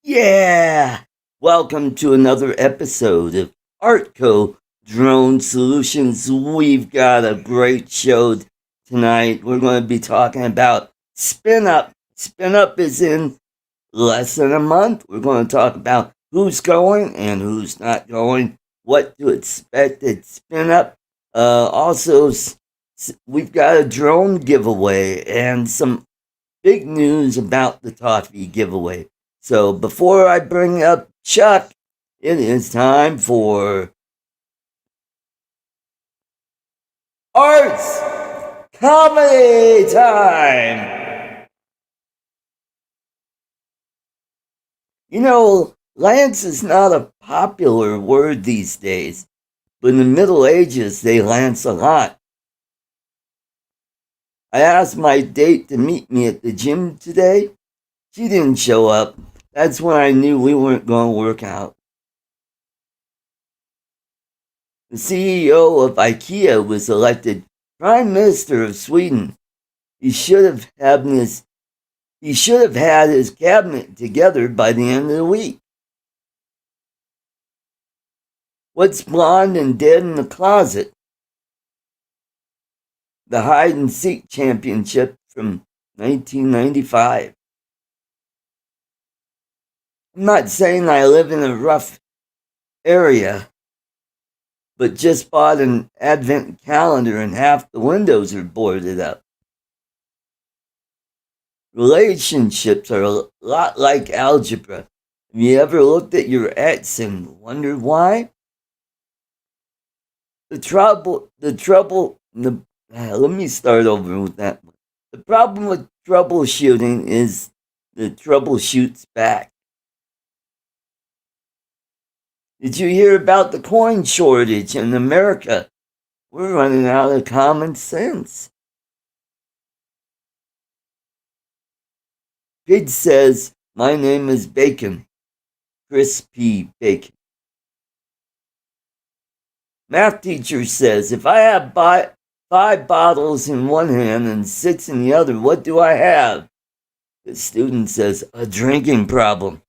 Yeah! Welcome to another episode of ArtCo Drone Solutions. We've got a great show tonight. We're going to be talking about SpinUp. SpinUp is in less than a month. We're going to talk about who's going and who's not going, what to expect at SpinUp. Also, we've got a drone giveaway and some big news about the toffee giveaway. So before I bring up Chuck, it is time for Arts Comedy Time. You know, Lance is not a popular word these days, but in the Middle Ages they lance a lot. I asked my date to meet me at the gym today. She didn't show up. That's when I knew we weren't going to work out. The CEO of IKEA was elected Prime Minister of Sweden. He should have had his cabinet together by the end of the week. What's blonde and dead in the closet? The hide and seek championship from 1995. I'm not saying I live in a rough area, but just bought an advent calendar and half the windows are boarded up. Relationships are a lot like algebra. Have you ever looked at your ex and wondered why? Let me start over with that one. The problem with troubleshooting is the trouble shoots back. Did you hear about the coin shortage in America? We're running out of common sense. Pig says, my name is Bacon. Crispy Bacon. Math teacher says, if I have 5 bottles in one hand and 6 in the other, what do I have? The student says, a drinking problem.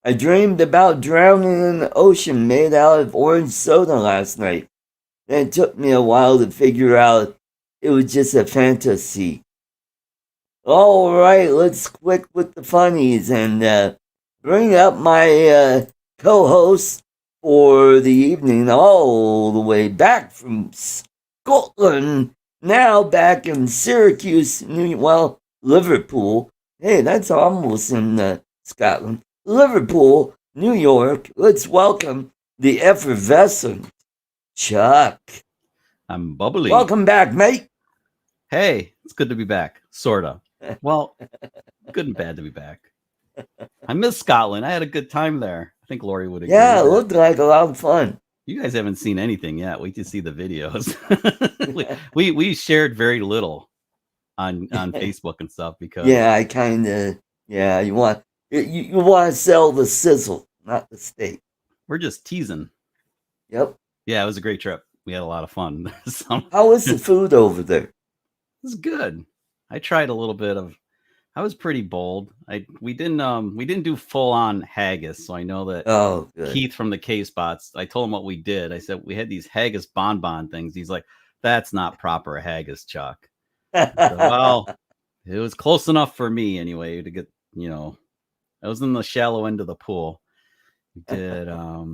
I dreamed about drowning in the ocean made out of orange soda last night. Then it took me a while to figure out it was just a fantasy. All right, let's quit with the funnies and bring up my co-host for the evening, all the way back from Scotland, now back in Syracuse, Liverpool. Hey, that's almost in Scotland. Liverpool, New York. Let's welcome the effervescent Chuck. I'm bubbly. Welcome back, mate. Hey, it's good to be back. Sorta. Well, good and bad to be back. I miss Scotland. I had a good time there. I think Lori would agree. Yeah, it looked like a lot of fun. You guys haven't seen anything yet. Wait to see the videos. we shared very little on Facebook and stuff because I kind of you want to sell the sizzle, not the steak. We're just teasing. Yep. Yeah, it was a great trip. We had a lot of fun. How was the food over there? It was good. I tried a little bit of. I was pretty bold. We didn't do full on haggis, so I know that Keith from the K Spots. I told him what we did. I said we had these haggis bonbon things. He's like, "That's not proper haggis, Chuck." Said, well, it was close enough for me anyway to get. I was in the shallow end of the pool. We did. I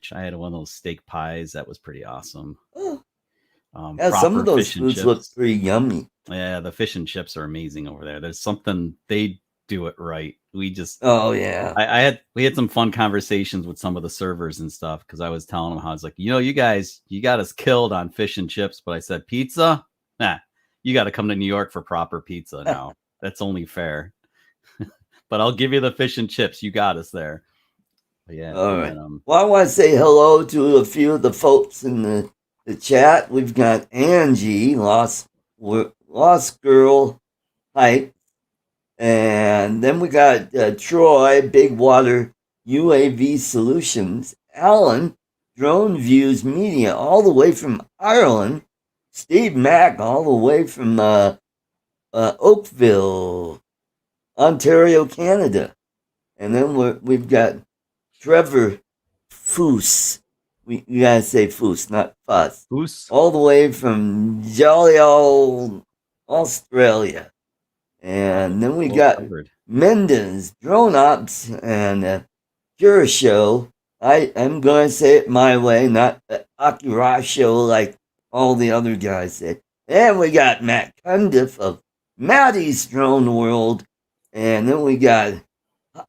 tried one of those steak pies. That was pretty awesome. Some of those foods look pretty yummy. Yeah, the fish and chips are amazing over there. There's something they do it right. We just we had some fun conversations with some of the servers and stuff because I was telling them how it's like, you guys, you got us killed on fish and chips, but I said pizza, you got to come to New York for proper pizza now. That's only fair. But I'll give you the fish and chips. You got us there. But yeah. All right. Well, I want to say hello to a few of the folks in the chat. We've got Angie, Lost Girl Hype. And then we got Troy, Big Water UAV Solutions. Alan, Drone Views Media, all the way from Ireland. Steve Mack, all the way from Oakville. Ontario, Canada. And then we've got Trevor Foos. We gotta say Foos, not Fuss. Foos. All the way from jolly old Australia. And then we got Mendon's Drone Ops and Cure Show. I'm going to say it my way, not the Akira Show like all the other guys said. And we got Matt Cundiff of Maddie's Drone World. And then we got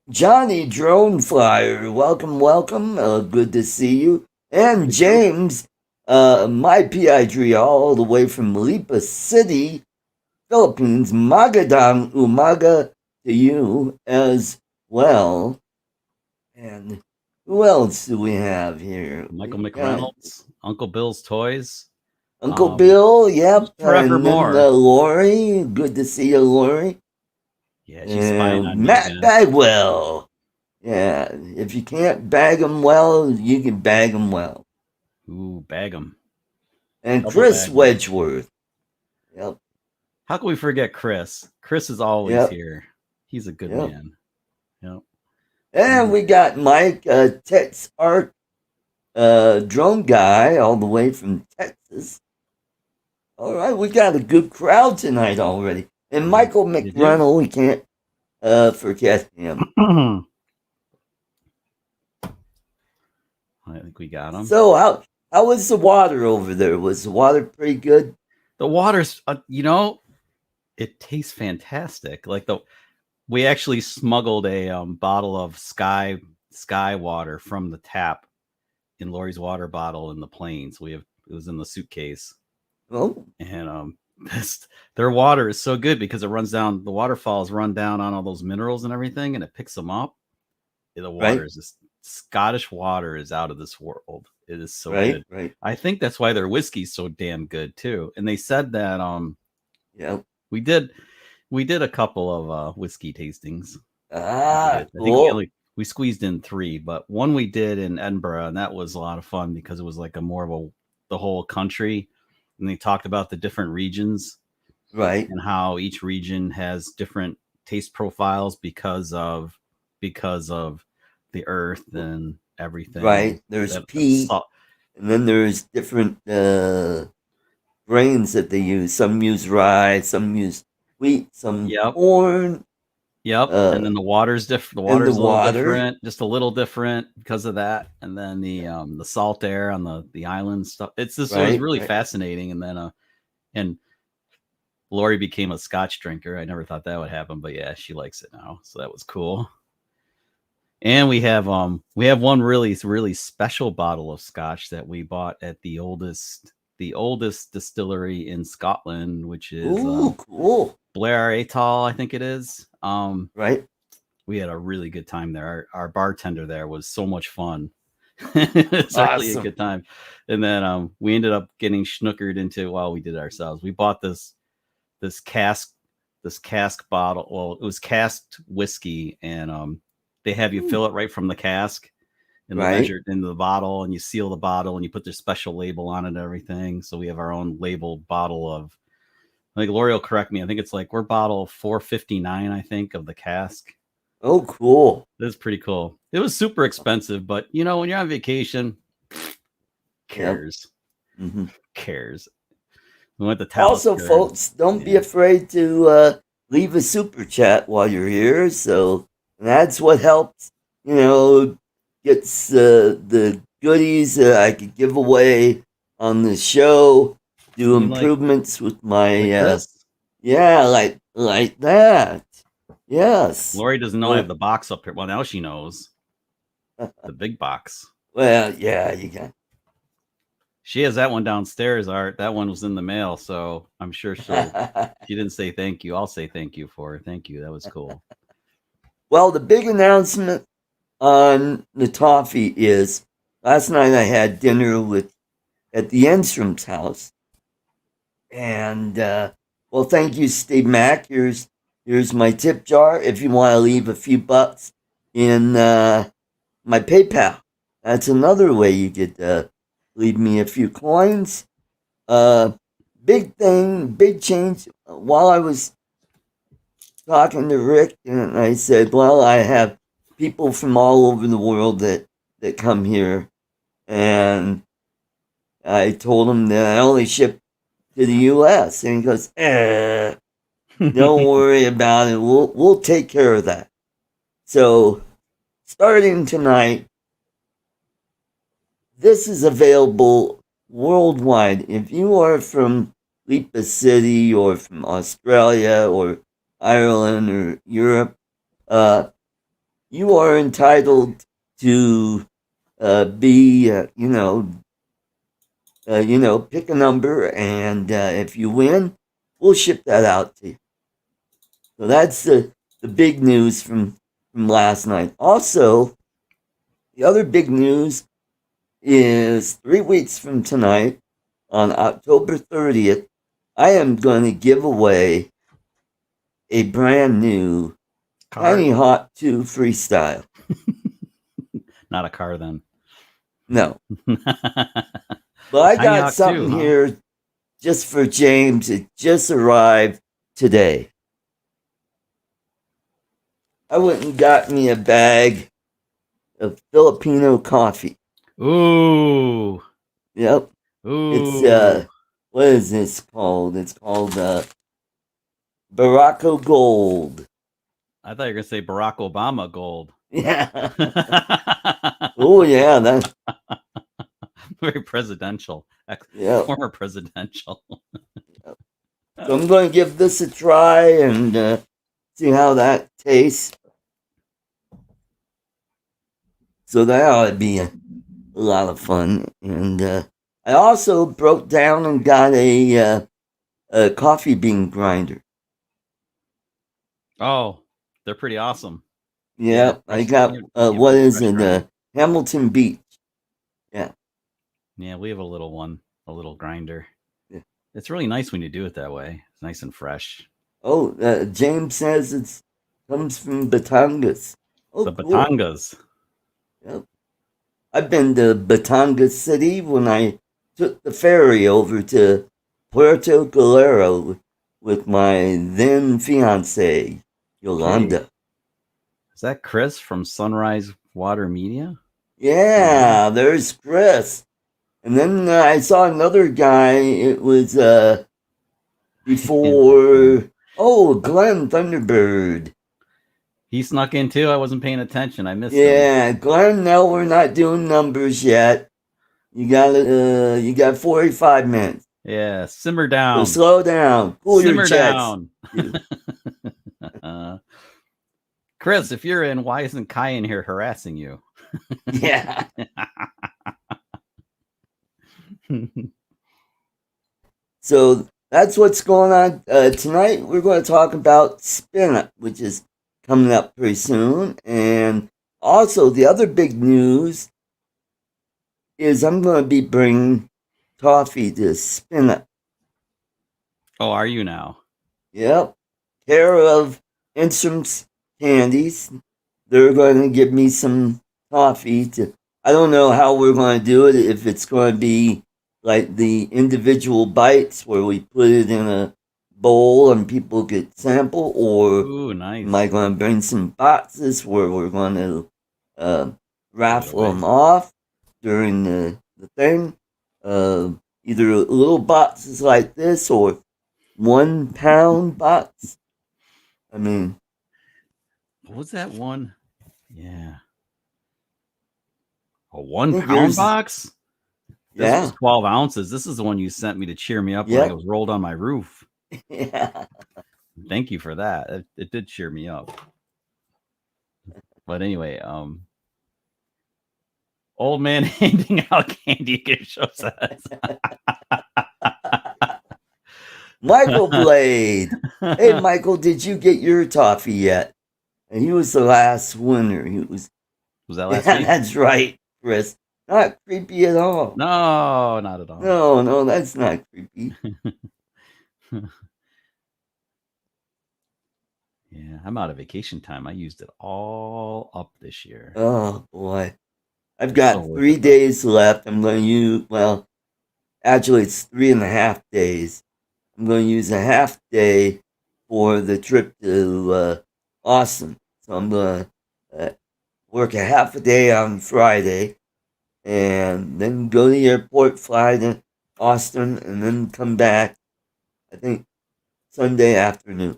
Johnny Drone Flyer. Welcome, welcome. Good to see you. And James, my PI3 all the way from Lipa City, Philippines. Magadang umaga to you as well. And who else do we have here? Michael McReynolds, Uncle Bill's Toys. Uncle Bill, yep. Forevermore. And then Lori. Good to see you, Lori. Yeah, she's spying on me. Matt Bagwell. Yeah, if you can't bag them well, you can bag them well. Ooh, bag them. And Chris Wedgeworth. Yep. How can we forget Chris? Chris is always here. He's a good man. Yep. And we got Mike, Tex Art drone guy, all the way from Texas. All right, we got a good crowd tonight already. And Michael McReynolds, we can't forget him. I think we got him. So how was the water over there? Was the water pretty good? The water's, it tastes fantastic. Like we actually smuggled a bottle of sky water from the tap in Lori's water bottle in the plane. So it was in the suitcase. Oh, and their water is so good because it runs down. The waterfalls run down on all those minerals and everything, and it picks them up. The water is just Scottish water is out of this world. It is so good. Right. I think that's why their whiskey's so damn good too. And they said that we did a couple of whiskey tastings. I think we squeezed in 3, but one we did in Edinburgh, and that was a lot of fun because it was like more of the whole country, and they talked about the different regions, right, and how each region has different taste profiles because of the earth and everything. Right. There's peat, and then there's different grains that they use. Some use rye, some use wheat, some corn. Yep. And then the water's different. The water's a little different, just a little different because of that. And then the salt air on the island stuff. It was really fascinating. And then and Lori became a Scotch drinker. I never thought that would happen, but yeah, she likes it now. So that was cool. And we have one really, really special bottle of Scotch that we bought at the oldest distillery in Scotland, which is cool. Blair Atoll, I think it is. Right. We had a really good time there. Our bartender there was so much fun. It's really a good time. And then we ended up getting schnookered into, we did it ourselves. We bought this cask bottle. Well, it was casked whiskey, and they have you fill it right from the cask and measure it into the bottle, and you seal the bottle and you put their special label on it and everything. So we have our own labeled bottle of, I think Lori will correct me, I think it's like we're bottle 459, I think, of the cask. Oh, cool. That's pretty cool. It was super expensive, but when you're on vacation, cares. Yep. Mm-hmm. Cares. We went to Also, folks, don't be afraid to leave a super chat while you're here. So that's what helps, gets the goodies I could give away on the show. Do improvements with my like that. Yes. Lori doesn't know I have the box up here. Well, now she knows. The big box. Well, yeah, you can. She has that one downstairs, Art. That one was in the mail, so I'm sure she didn't say thank you. I'll say thank you for her. Thank you. That was cool. Well, the big announcement on the toffee is last night I had dinner at the Enstrom's house. And thank you, Steve Mack. Here's my tip jar if you want to leave a few bucks in my PayPal. That's another way you could leave me a few coins. Big thing, big change. While I was talking to Rick, and I said, well, I have people from all over the world that come here, and I told him that I only ship to the U.S., and he goes, don't worry about it. We'll take care of that. So, starting tonight, this is available worldwide. If you are from Lipa City or from Australia or Ireland or Europe, you are entitled to be, pick a number, and if you win, we'll ship that out to you. So that's the big news from last night. Also, the other big news is 3 weeks from tonight, on October 30th, I am going to give away a brand new Tiny Hawk 2 Freestyle. Not a car, then. No. But I got something here just for James. It just arrived today. I went and got me a bag of Filipino coffee. Ooh. Yep. Ooh. It's what is this called? It's called Baracco Gold. I thought you were gonna say Barack Obama Gold. Yeah. Oh yeah, that very presidential. Yeah. Former presidential. Yep. So I'm going to give this a try and see how that tastes. So that ought to be a lot of fun. And I also broke down and got a coffee bean grinder. Oh, they're pretty awesome. Yeah, I got what is it? Hamilton Beach. Yeah. Yeah, we have a little one, a little grinder. Yeah. It's really nice when you do it that way. It's nice and fresh. Oh, James says it comes from Batangas. Oh, the Batangas. Cool. Yep. I've been to Batangas City when I took the ferry over to Puerto Galero with my then fiance, Yolanda. Okay. Is that Chris from Sunrise Water Media? Yeah, there's Chris. And then I saw another guy. It was before. Oh, Glenn Thunderbird. He snuck in too. I wasn't paying attention. I missed him. Yeah, Glenn. No, we're not doing numbers yet. You got 45 minutes. Yeah, simmer down. So slow down. Cool simmer your jets. Down. Chris, if you're in, why isn't Kai in here harassing you? Yeah. So that's what's going on. Tonight we're going to talk about SpinUp, which is coming up pretty soon. And also the other big news is I'm going to be bringing toffee to SpinUp. Oh, are you now? Yep. Care of Enstrom's Candies. They're going to give me some toffee to. I don't know how we're going to do it. If it's going to be like the individual bites where we put it in a bowl and people get sample, or ooh, nice. am I going to bring some boxes where we're going to raffle them off during the thing? Either little boxes like this or 1 pound box. I mean, what was that one? Yeah. A 1 pound box? This was 12 ounces. This is the one you sent me to cheer me up when I was rolled on my roof. Yeah. Thank you for that. It did cheer me up. But anyway, old man handing out candy gift show says. Michael Blade. Hey, Michael, did you get your toffee yet? And he was the last winner. He was that last week? That's right, Chris. Not creepy at all. No, not at all. No, that's not creepy. Yeah, I'm out of vacation time. I used it all up this year. Oh, boy. I've got 3 days left. I'm going to use, well, actually, it's 3.5 days. I'm going to use a half day for the trip to Austin. So I'm going to work a half a day on Friday and then go to the airport, fly to Austin, and then come back, I think, Sunday afternoon.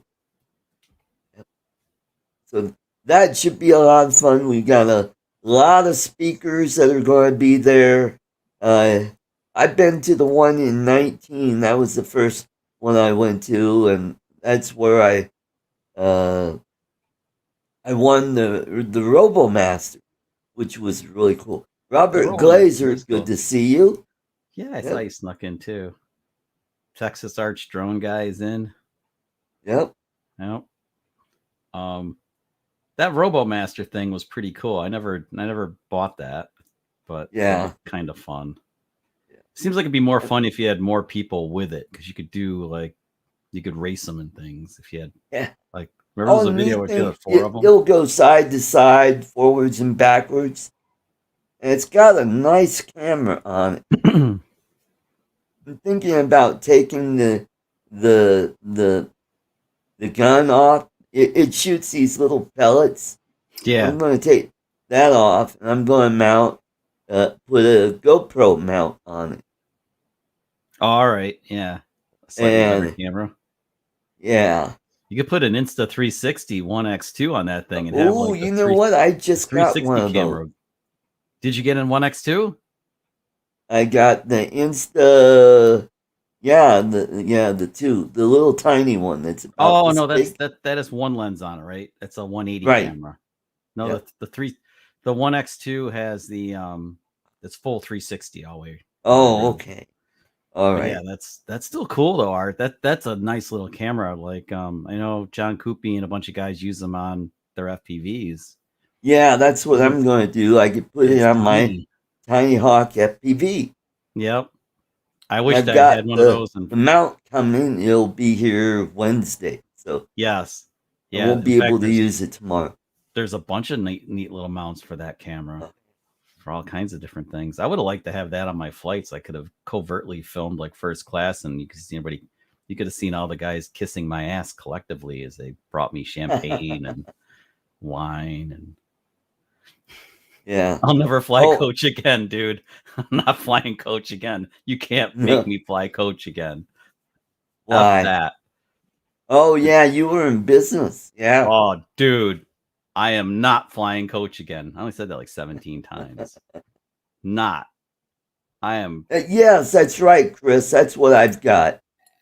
So that should be a lot of fun. We got a lot of speakers that are going to be there. I've been to the one in 19. That was the first one I went to, and that's where I won the RoboMaster, which was really cool. Robert Glazer, good to see you. Yeah, I saw you snuck in too. Texas Arch drone guy is in. Yep. That RoboMaster thing was pretty cool. I never bought that, but yeah, kind of fun. Yeah. Seems like it'd be more fun if you had more people with it, because you could do you could race them and things if you had remember the video where you had 4 of them? You'll go side to side, forwards and backwards, and it's got a nice camera on it. I'm thinking about taking the gun off. It shoots these little pellets. Yeah. I'm going to take that off, and I'm going to mount, put a GoPro mount on it. All right. Yeah. And camera. Yeah. You could put an Insta360 1x2 on that thing and have you know what? I just got one of those. Did you get in 1x2? I got the Insta. Yeah, the 2, the little tiny one that's about no, that is one lens on it, right? That's a 180 camera. No, yep. the 1x2 has the it's full 360 all the way. Oh, okay. All right. Yeah, that's still cool though, Art. That's a nice little camera. I know John Coopy and a bunch of guys use them on their FPVs. Yeah, that's what I'm going to do. I could put it on my Tiny Hawk FPV. Yep. I wish I had one of those. The mount coming, it'll be here Wednesday. So yes, yeah, I won't be able to use it tomorrow. There's a bunch of neat little mounts for that camera, for all kinds of different things. I would have liked to have that on my flights. I could have covertly filmed first class, and you could see everybody. You could have seen all the guys kissing my ass collectively as they brought me champagne and wine and. Yeah. I'll never fly coach again, dude. I'm not flying coach again. You can't make me fly coach again. Why? F that. Oh, yeah, you were in business. Yeah. Oh, dude. I am not flying coach again. I only said that 17 times. Not. I am. Yes, that's right, Chris. That's what I've got.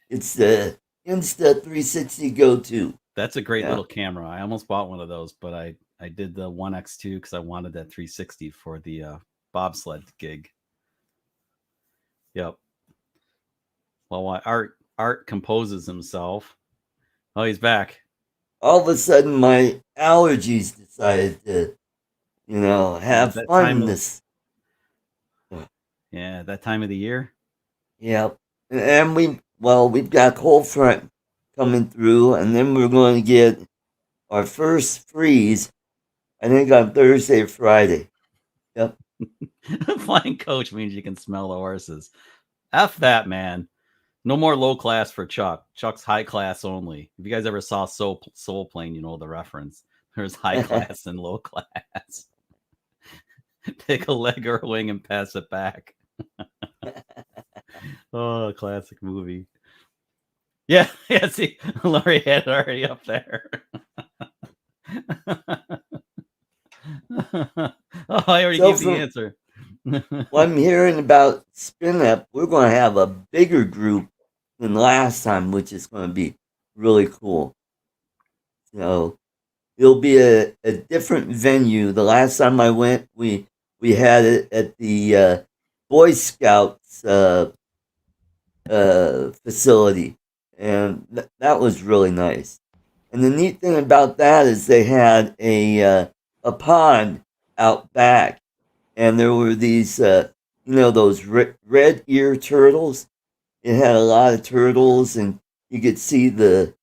It's the Insta360 Go 2. That's a great little camera. I almost bought one of those, but I did the 1x2 because I wanted that 360 for the bobsled gig. Yep. Well, Art composes himself. Oh, he's back. All of a sudden, my allergies decided to, have fun this. Yeah, that time of the year. Yep. And we've got cold front coming through, and then we're going to get our first freeze, I think, on Thursday or Friday. Yep. Flying coach means you can smell the horses. F that, man. No more low class for Chuck. Chuck's high class only. If you guys ever saw Soul Plane, you know the reference. There's high class and low class. Take a leg or a wing and pass it back. Oh, classic movie. Yeah, see, Laurie had it already up there. Oh, I already gave the answer. What I'm hearing about SpinUp, we're going to have a bigger group than last time, which is going to be really cool. So it'll be a different venue. The last time I went, we had it at the Boy Scouts facility, and that was really nice. And the neat thing about that is they had a pond out back, and there were these, those red ear turtles. It had a lot of turtles, and you could see the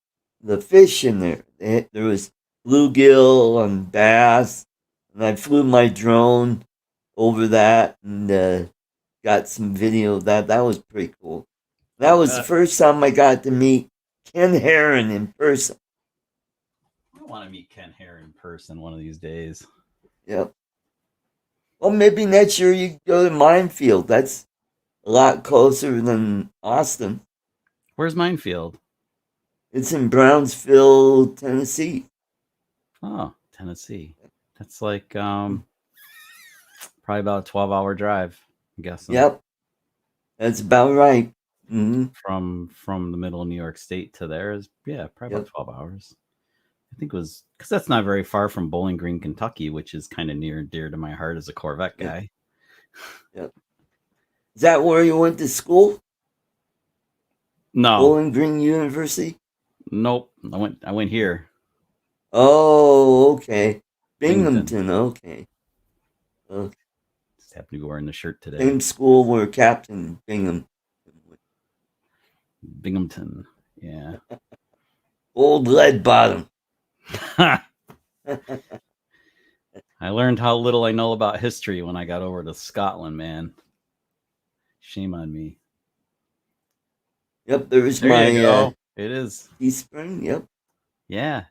fish in there. There was bluegill and bass, and I flew my drone over that and got some video of that. That was pretty cool. That was the first time I got to meet Ken Heron in person. I want to meet Ken Heron in person one of these days. Yep. Well, maybe next year you go to Minefield. That's a lot closer than Austin. Where's Minefield? It's in Brownsville, Tennessee. Oh, Tennessee. That's like probably about a 12-hour drive, I'm guessing. Yep. That's about right. Mm-hmm. From the middle of New York State to there is, probably about 12 hours. I think it was, because that's not very far from Bowling Green, Kentucky, which is kind of near and dear to my heart as a Corvette guy. Yep. Is that where you went to school? No. Bowling Green University? Nope. I went here. Oh, okay. Binghamton, okay. Just happened to be wearing the shirt today. Same school where Captain Binghamton. Binghamton, yeah. Old lead bottom. I learned how little I know about history when I got over to Scotland, man. Shame on me. Yep, there's there my you go. It is teaspoon. Yep. Yeah.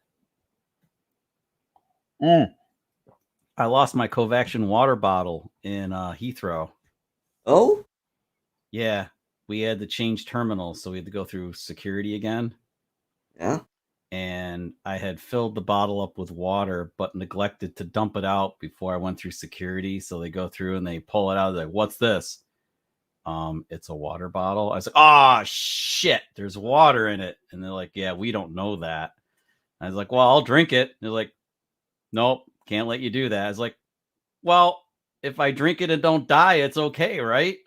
I lost my Covaxion water bottle in Heathrow. Oh? Yeah. We had to change terminals, so we had to go through security again. Yeah. And I had filled the bottle up with water, but neglected to dump it out before I went through security. So they go through and they pull it out. They're like, "What's this?" It's a water bottle. I was like, "Oh shit, there's water in it." And they're like, "Yeah, we don't know that." I was like, "Well, I'll drink it." They're like, "Nope, can't let you do that." I was like, "Well, if I drink it and don't die, it's okay, right?"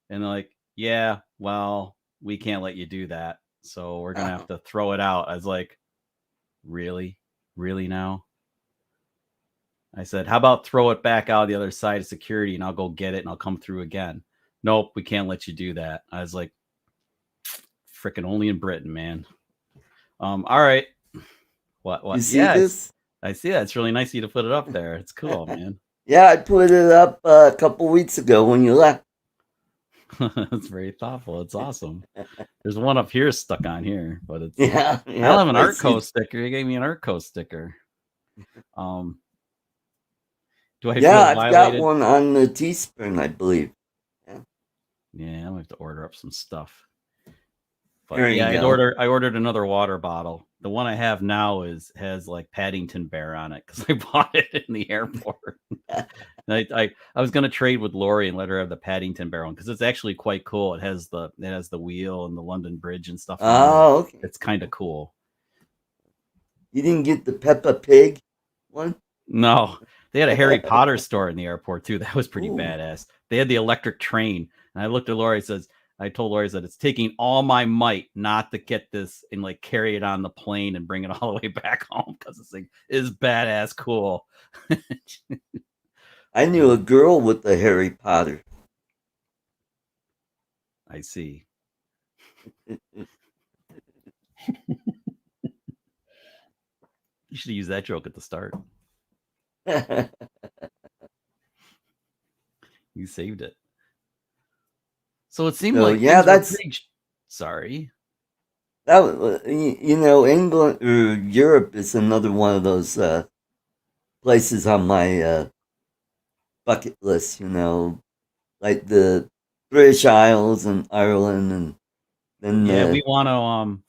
And they're like, "Yeah, well, we can't let you do that. So we're going to have to throw it out." I was like, "Really? Really now?" I said, "How about throw it back out the other side of security and I'll go get it and I'll come through again." "Nope, we can't let you do that." I was like, freaking only in Britain, man. All right. What? You see this? I see that. It's really nice of you to put it up there. It's cool, man. Yeah, I put it up a couple weeks ago when you left. That's very thoughtful. It's awesome. There's one up here stuck on here, but it's yeah. I don't have an ArtCo sticker. You gave me an ArtCo sticker. Do I feel I've violated? got one on the teaspoon, I believe. Yeah, I'm gonna have to order up some stuff. But there yeah, you go. I ordered another water bottle. The one I have now has like Paddington Bear on it because I bought it in the airport. I was gonna trade with Lori and let her have the Paddington Bear one because it's actually quite cool. It has the wheel and the London Bridge and stuff. Oh, okay. It's kind of cool. You didn't get the Peppa Pig one? No, they had a Harry Potter store in the airport too. That was pretty badass. They had the electric train, and I looked at Lori. I told Lori that it's taking all my might not to get this and like carry it on the plane and bring it all the way back home because this thing is badass cool. I knew a girl with the Harry Potter. I see. You should use that joke at the start. You saved it. So it seemed like that's sorry. That England or Europe is another one of those places on my bucket list. Like the British Isles and Ireland, and then we want to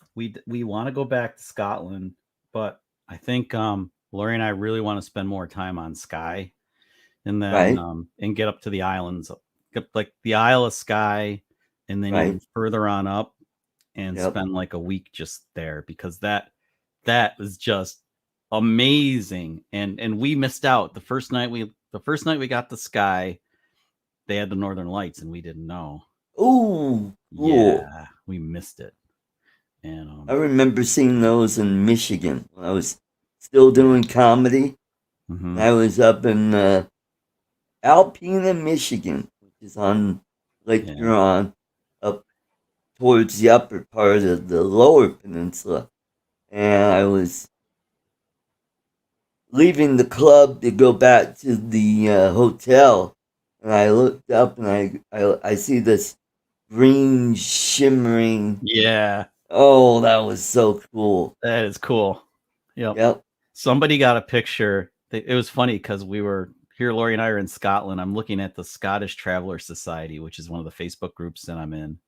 we want to go back to Scotland, but I think Lori and I really want to spend more time on Skye, and then and get up to the islands, like the Isle of Skye, and then even further on up, and spend like a week just there because that was just amazing, and we missed out the first night we got to Skye. They had the Northern Lights, and we didn't know. Ooh, cool. Yeah, we missed it. And I remember seeing those in Michigan when I was still doing comedy. Mm-hmm. I was up in Alpena, Michigan, which is on Lake Huron, up towards the upper part of the lower peninsula. And I was leaving the club to go back to the hotel, and I looked up and I see this green shimmering Oh, that was so cool. That is cool. Yep. Somebody got a picture. It was funny because we were here, Lori and I are in Scotland. I'm looking at the Scottish Traveller Society, which is one of the Facebook groups that I'm in.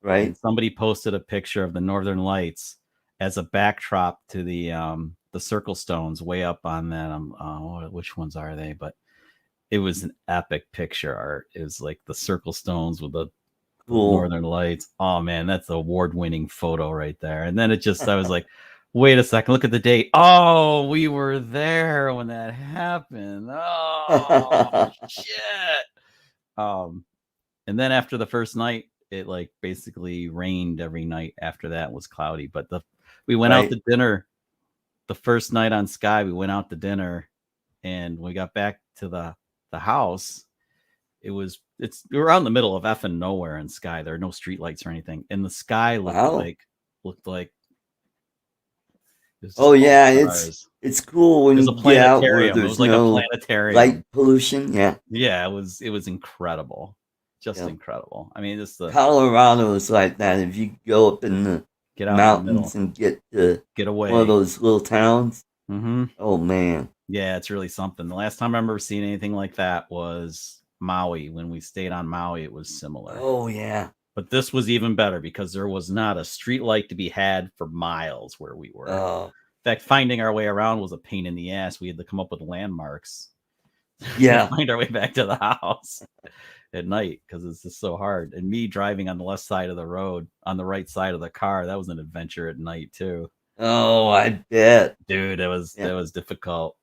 Right. And somebody posted a picture of the Northern Lights as a backdrop to the circle stones way up on that. Which ones are they? But it was an epic picture art. It was like the circle stones with the Northern Lights. Oh man, that's an award-winning photo right there. And then I was like, wait a second, look at the date. Oh, we were there when that happened. Oh shit. And then after the first night, it like basically rained every night after that. It was cloudy. But we went out to dinner the first night on Sky. We went out to dinner, and when we got back to the house, we were out in the middle of effing nowhere in Sky. There are no street lights or anything, and the sky looked like oh yeah, it's cool when you get out where there's like no a planetarium. Light pollution. Yeah, it was incredible, just incredible. I mean, Colorado is like that. If you go up in the mountains and get away, one of those little towns. Mm-hmm. Oh man, yeah, it's really something. The last time I remember seeing anything like that was Maui. When we stayed on Maui, it was similar. Oh yeah. But this was even better because there was not a street light to be had for miles where we were. In fact, finding our way around was a pain in the ass. We had to come up with landmarks. Yeah. To find our way back to the house at night because it's just so hard. And me driving on the left side of the road, on the right side of the car, that was an adventure at night too. Oh, I bet. Dude, that was difficult.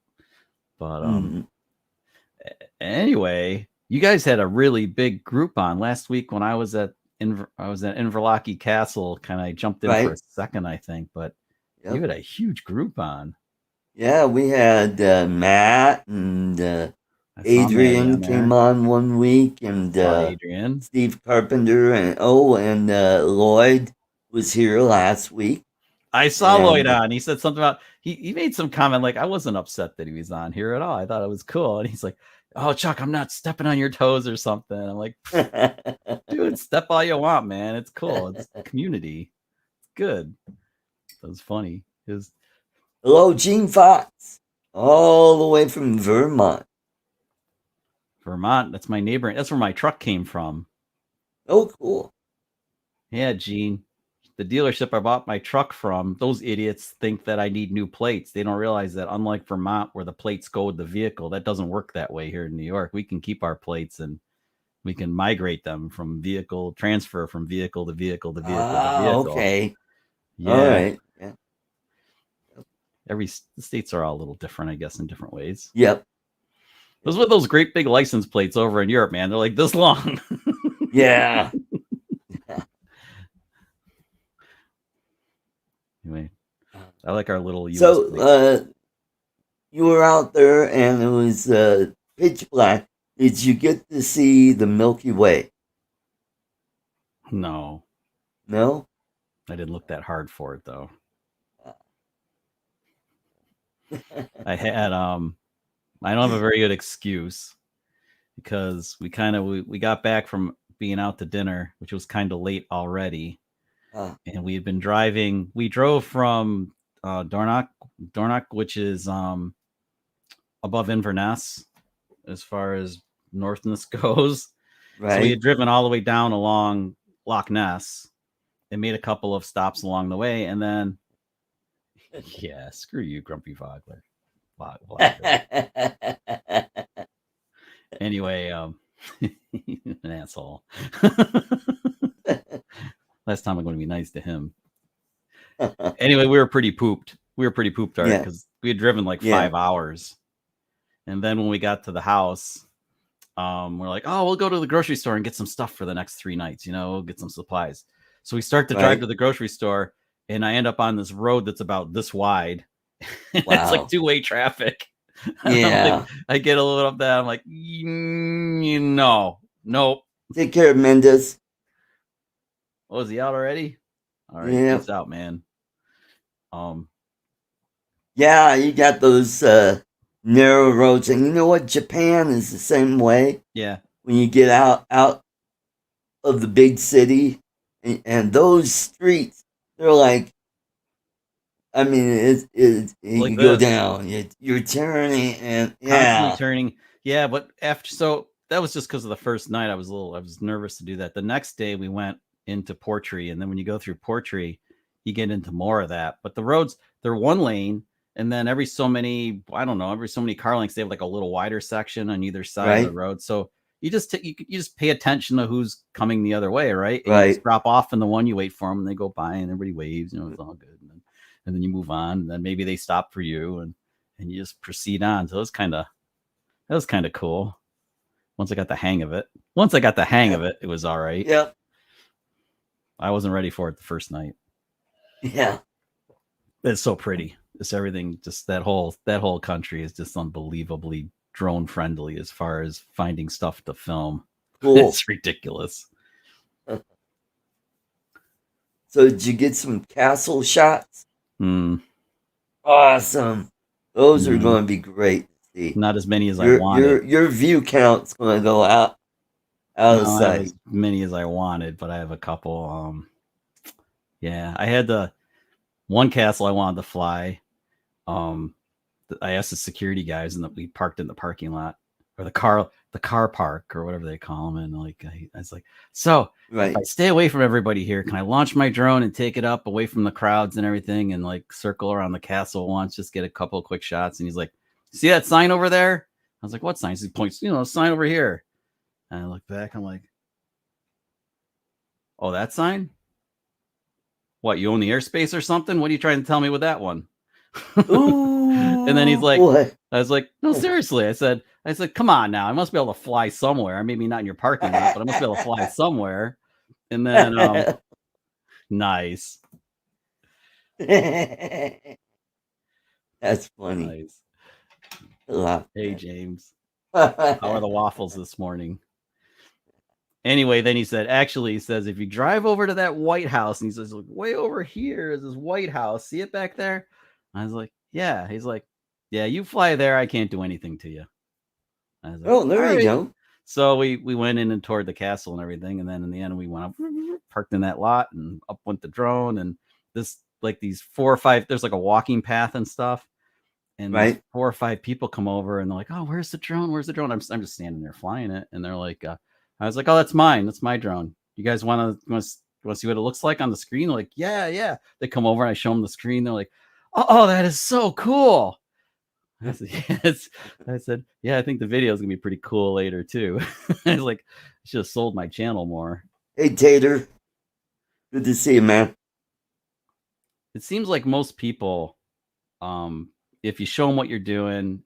But anyway, you guys had a really big group on last week when I was at Inverloch Castle. Kind of jumped in for a second, I think, but you had a huge group on. Yeah, we had Matt and Adrian came on one week, and Adrian, Steve Carpenter, and Lloyd was here last week. I saw Lloyd on. He said something about he made some comment like I wasn't upset that he was on here at all. I thought it was cool, and he's like, "Oh, Chuck, I'm not stepping on your toes or something." I'm like, "Dude, step all you want, man. It's cool. It's community. It's good." That was funny. Hello, Gene Fox, all the way from Vermont. Vermont. That's my neighbor. That's where my truck came from. Oh, cool. Yeah, Gene. The dealership I bought my truck from, those idiots think that I need new plates. They don't realize that unlike Vermont, where the plates go with the vehicle, that doesn't work that way here in New York. We can keep our plates and we can migrate them from vehicle to vehicle to vehicle to vehicle. Okay. Yeah. All right. Yeah. The states are all a little different, I guess, in different ways. Yep. Those were those great big license plates over in Europe, man. They're like this long. Yeah. Anyway, I like our little US So, you were out there and it was pitch black. Did you get to see the Milky Way? No. No? I didn't look that hard for it, though. I had, I don't have a very good excuse because we got back from being out to dinner, which was kind of late already. And we had been driving. We drove from Dornoch, which is above Inverness, as far as northness goes. Right. So we had driven all the way down along Loch Ness and made a couple of stops along the way, and then yeah, screw you, Grumpy Vogler. Anyway, an asshole. Last time I'm going to be nice to him. Anyway, we were pretty pooped. Because we had driven like 5 hours. And then when we got to the house, we're like, oh, we'll go to the grocery store and get some stuff for the next 3 nights. We'll get some supplies. So we start to drive to the grocery store, and I end up on this road that's about this wide. It's like 2-way traffic. Yeah. I get a little up there. I'm like, no, nope. Take care of Mendes. Oh, is he out already? All right, peace out, man. Yeah, you got those narrow roads, and you know what? Japan is the same way. Yeah. When you get out of the big city, and those streets, they're like, I mean, you like go this. down, you're turning, and constantly turning. Yeah, but after, so that was just because of the first night. I was nervous to do that. The next day we went into Portree, and then when you go through Portree, you get into more of that. But the roads, they're one lane, and then every so many, I don't know, every so many car lengths, they have like a little wider section on either side of the road. So you just you just pay attention to who's coming the other way, right? And you just drop off in the one, you wait for them, and they go by, and everybody waves. You know, it's all good. And then you move on, and then maybe they stop for you, and you just proceed on. So that was kind of cool. Once I got the hang of it. It was all right. Yep. I wasn't ready for it the first night. Yeah. It's so pretty. Just everything, just that whole country is just unbelievably drone friendly as far as finding stuff to film. Cool. It's ridiculous. So did you get some castle shots? Mm. Awesome. Those are going to be great to see. Not as many as I wanted. Your view count's going to go out of sight. Not as many as I wanted, but I have a couple. Yeah, I had the one castle I wanted to fly. I asked the security guys, and we parked in the parking lot, or the car park, or whatever they call them. And like, I was like, so if I stay away from everybody here, can I launch my drone and take it up away from the crowds and everything, and like circle around the castle once, just get a couple of quick shots? And he's like, see that sign over there? I was like, what sign? He points, sign over here. And I look back, I'm like, oh, that sign? What, you own the airspace or something? What are you trying to tell me with that one? And then he's like, what? I was like, no, seriously. I said, come on now. I must be able to fly somewhere. Maybe not in your parking lot, but I must be able to fly somewhere. And then, nice. That's funny. Nice. Hey, James. How are the waffles this morning? Anyway, then he said, he says, if you drive over to that White House, and he says, look, way over here is this White House. See it back there? I was like, yeah. He's like, yeah, you fly there. I can't do anything to you. I was like, oh, there you go. So we went in and toured the castle and everything. And then in the end, we went up, parked in that lot, and up went the drone. And this, like these 4 or 5, there's like a walking path and stuff. And 4 or 5 people come over and they're like, oh, where's the drone? Where's the drone? I'm just standing there flying it. And they're like, I was like, oh, that's mine. That's my drone. You guys want to see what it looks like on the screen? They're like, yeah. They come over and I show them the screen. They're like, oh, that is so cool. I said, yes. I said, yeah, I think the video is going to be pretty cool later too. I was like, I should have sold my channel more. Hey, Tater. Good to see you, man. It seems like most people, if you show them what you're doing,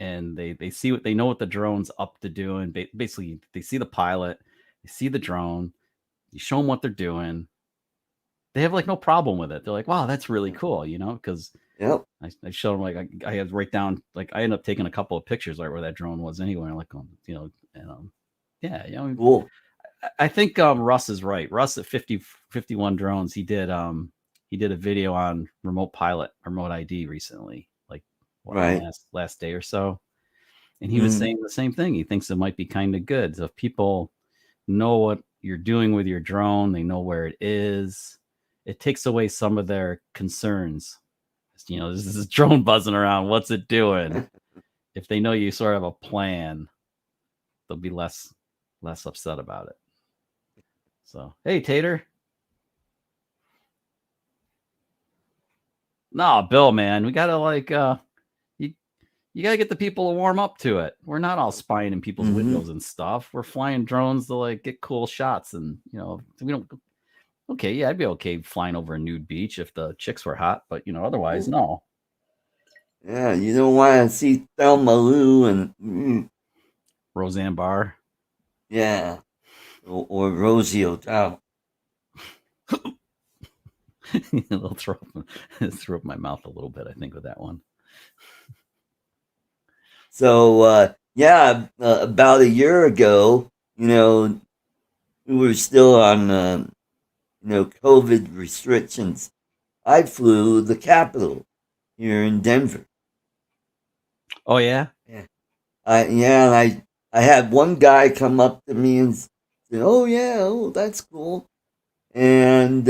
and they see what they know what the drone's up to doing. Basically, they see the pilot, they see the drone, you show them what they're doing. They have like no problem with it. They're like, wow, that's really cool, because I showed them, like I had write down, like I ended up taking a couple of pictures right where that drone was anyway. Like, cool. I think Russ is right. Russ at 51 drones, he did a video on remote ID recently. Last day or so, and he was saying the same thing. He thinks it might be kind of good. So if people know what you're doing with your drone, they know where it is, it takes away some of their concerns. This is a drone buzzing around, what's it doing? If they know you sort of have a plan, they'll be less upset about it. So, hey, Tater. No, Bill, man, we gotta you got to get the people to warm up to it. We're not all spying in people's windows and stuff. We're flying drones to like get cool shots. And, we don't. Okay. Yeah. I'd be okay flying over a nude beach if the chicks were hot, but otherwise, no. Yeah. You don't want to see Thelma Lou and Roseanne Barr. Yeah. Or Rosie O'Donnell. It'll throw up my mouth a little bit, I think, with that one. So, about a year ago, we were still on, COVID restrictions. I flew the Capitol here in Denver. Oh, yeah? Yeah. And I had one guy come up to me and say, oh, yeah, that's cool. And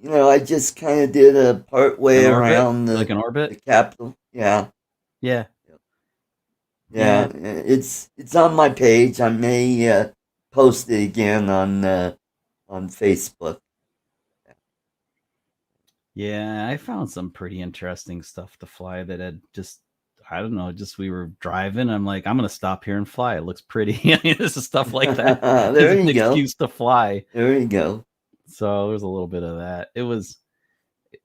I just kind of did a part way around like an orbit, the Capitol. Yeah. Yeah. Yeah. It's on my page. I may post it again on Facebook. Yeah, I found some pretty interesting stuff to fly that had just, I don't know, just we were driving. I'm like, I'm going to stop here and fly. It looks pretty. I mean, this is stuff like that. There you go. Excuse to fly. There you go. So there's a little bit of that. It was,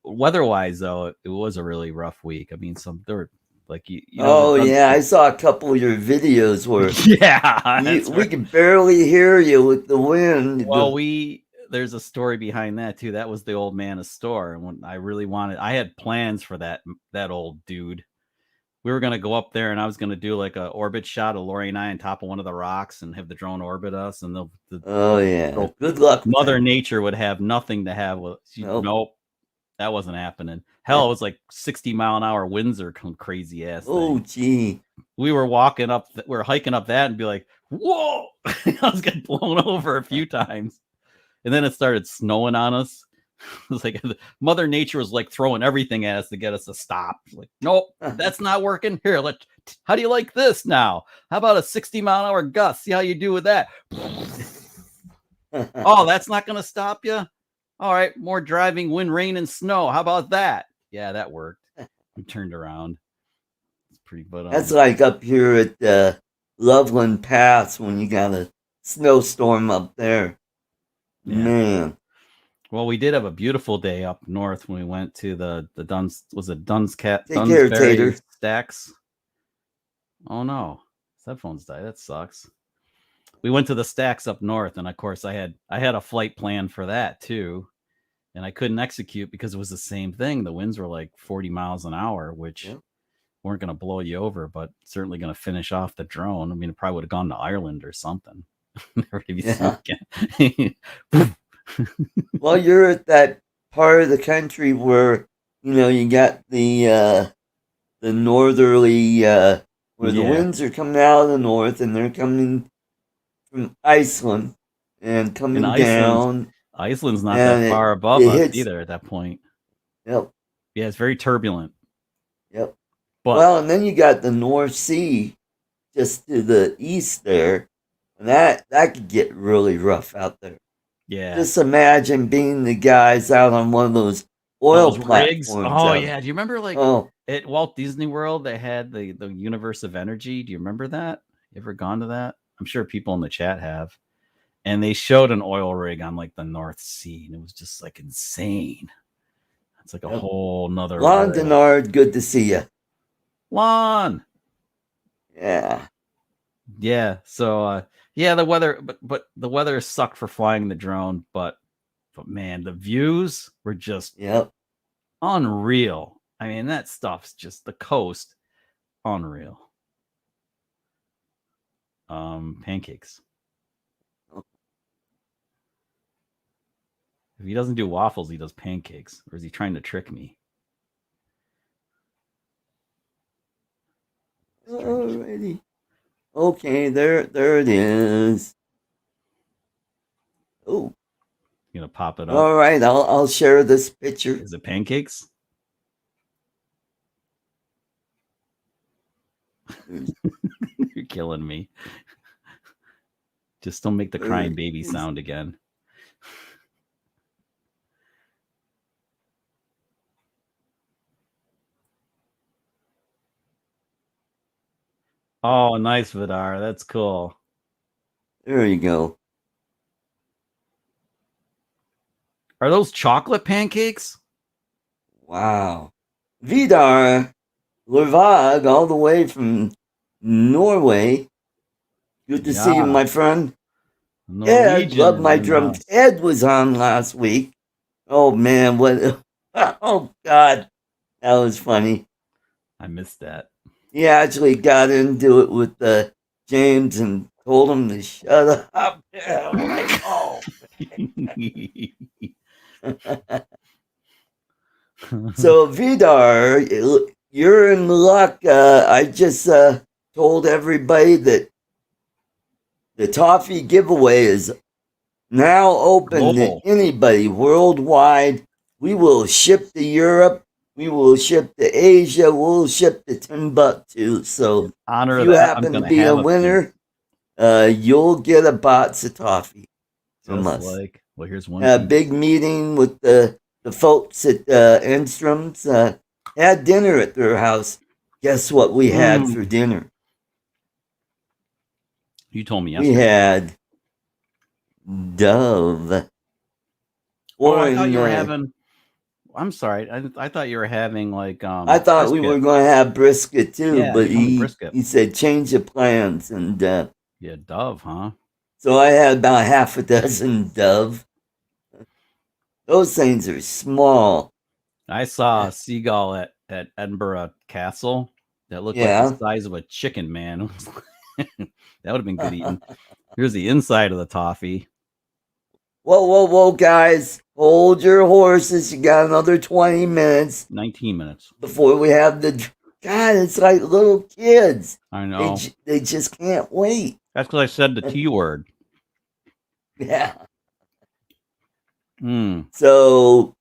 weather-wise, though, it was a really rough week. I mean, there were, like, yeah, I saw a couple of your videos where we could barely hear you with the wind. Well, there's a story behind that too. That was the old man of store, and when I had plans for that old dude. We were gonna go up there, and I was gonna do like a orbit shot of Lori and I on top of one of the rocks, and have the drone orbit us. And good luck. Mother Nature would have nothing to have with. Nope, that wasn't happening. Hell, it was like 60-mile-an-hour winds or crazy ass. Oh, gee. We were hiking up that and be like, whoa! I was getting blown over a few times. And then it started snowing on us. It was like Mother Nature was like throwing everything at us to get us to stop. Like, nope, that's not working. Here, how do you like this now? How about a 60-mile-an-hour gust? See how you do with that? Oh, that's not going to stop you? All right, more driving, wind, rain, and snow. How about that? Yeah, that worked. We turned around. It's pretty, but that's like up here at Loveland Pass when you got a snowstorm up there. Yeah. Man. Well, we did have a beautiful day up north when we went to the Dunsberry Stacks. Oh no, cell phones died. That sucks. We went to the Stacks up north, and of course I had a flight plan for that too, and I couldn't execute because it was the same thing. The winds were like 40 miles an hour, which weren't going to blow you over, but certainly going to finish off the drone. I mean, it probably would have gone to Ireland or something. Well, you're at that part of the country where you got the northerly where the winds are coming out of the north, and they're coming from Iceland and coming down. Iceland's not that far above us either at that point. Yep. Yeah, it's very turbulent. Yep. Well, and then you got the North Sea just to the east there. And that could get really rough out there. Yeah. Just imagine being the guys out on one of those oil platforms. Oh, yeah. Do you remember at Walt Disney World, they had the Universe of Energy? Do you remember that? You ever gone to that? I'm sure people in the chat have. And they showed an oil rig on like the North Sea, and it was just like insane. It's like a whole nother. Lon Denard, good to see you. Lon. Yeah. Yeah. So, the weather, but the weather sucked for flying the drone, but man, the views were just unreal. I mean, that stuff's just the coast, unreal. Pancakes. If he doesn't do waffles, he does pancakes. Or is he trying to trick me? Alrighty. Okay, there it is. Oh. You gonna pop it up? All right, I'll share this picture. Is it pancakes? You're killing me. Just don't make the crying baby sound again. Oh, nice, Vidar. That's cool. There you go. Are those chocolate pancakes? Wow. Vidar Lervag, all the way from Norway. Good to see you, my friend. Ed, love my drums. Ed was on last week. Oh, man. What? Oh, God. That was funny. I missed that. He actually got into it with James and told him to shut up. Yeah, I'm like, oh. So, Vidar, you're in luck. I just told everybody that the toffee giveaway is now open to anybody worldwide we will ship to Europe. We will ship to Asia. We'll ship to Timbuktu. So honor if of you that, I'm happen to gonna be a have a winner, you'll get a box of toffee from just us. like, well, here's one. A big meeting with the folks at Enstrom's. Had dinner at their house. Guess what we had for dinner? You told me yesterday. We had Dove. Oh, I thought you were having. I'm sorry. I thought you were having like. I thought brisket. we were going to have brisket too, Yeah, but he said change of plans and. Yeah, Dove, huh? So I had about half a dozen Dove. Those things are small. I saw a seagull at Edinburgh Castle that looked like the size of a chicken, man. That would have been good eating. Here's the inside of the toffee. Whoa, guys. Hold your horses. You got another 20 minutes. 19 minutes. Before we have the... God, it's like little kids. I know. They just can't wait. That's because I said the T word. Yeah. Mm. So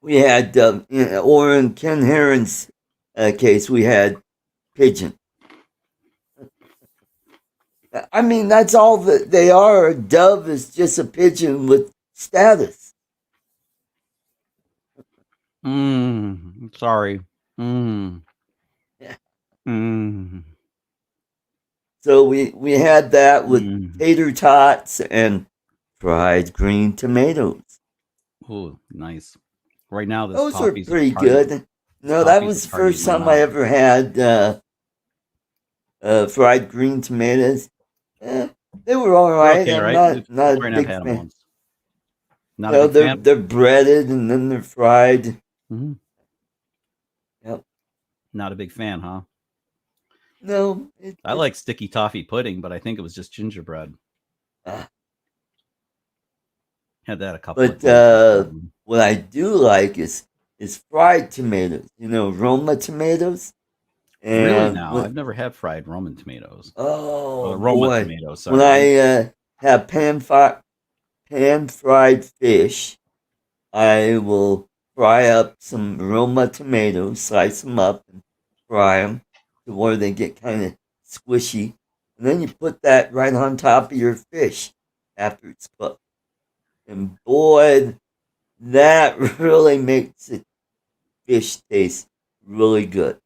we had, or in Ken Heron's case, we had pigeon. I mean, that's all that they are. A dove is just a pigeon with status. Sorry. Yeah. So we had that with tater tots and fried green tomatoes. Oh, nice. Right now, those are pretty good. No, that was the first time I ever had fried green tomatoes. They were all right. Okay, I'm not a big fan. Not a big fan? They're breaded and then they're fried. Mm-hmm. Yep. Not a big fan, huh? No. I like sticky toffee pudding, but I think it was just gingerbread. Had that a couple of times. But what I do like is fried tomatoes. You know, Roma tomatoes. And really now? I've never had fried Roman tomatoes. Oh, Roma tomatoes. Sorry. When I have pan-fried fish, I will fry up some Roma tomatoes, slice them up, and fry them to where they get kind of squishy. And then you put that right on top of your fish after it's cooked. And boy, that really makes the fish taste really good.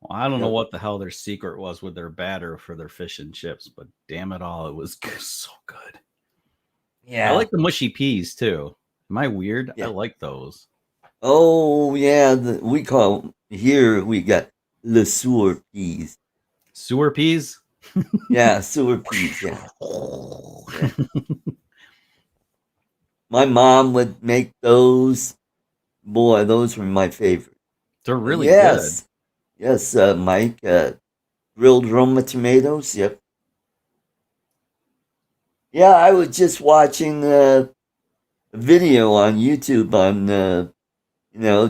Well, I don't know what the hell their secret was with their batter for their fish and chips, but damn it all, it was so good. Yeah. I like the mushy peas too. Am I weird? Yeah. I like those. Oh, yeah. We call them, here we got le sewer peas. Sewer peas? Yeah, sewer peas, yeah. Yeah. My mom would make those. Boy, those were my favorite. They're really good. Yes, Mike. Grilled Roma tomatoes. Yep. Yeah, I was just watching a video on YouTube on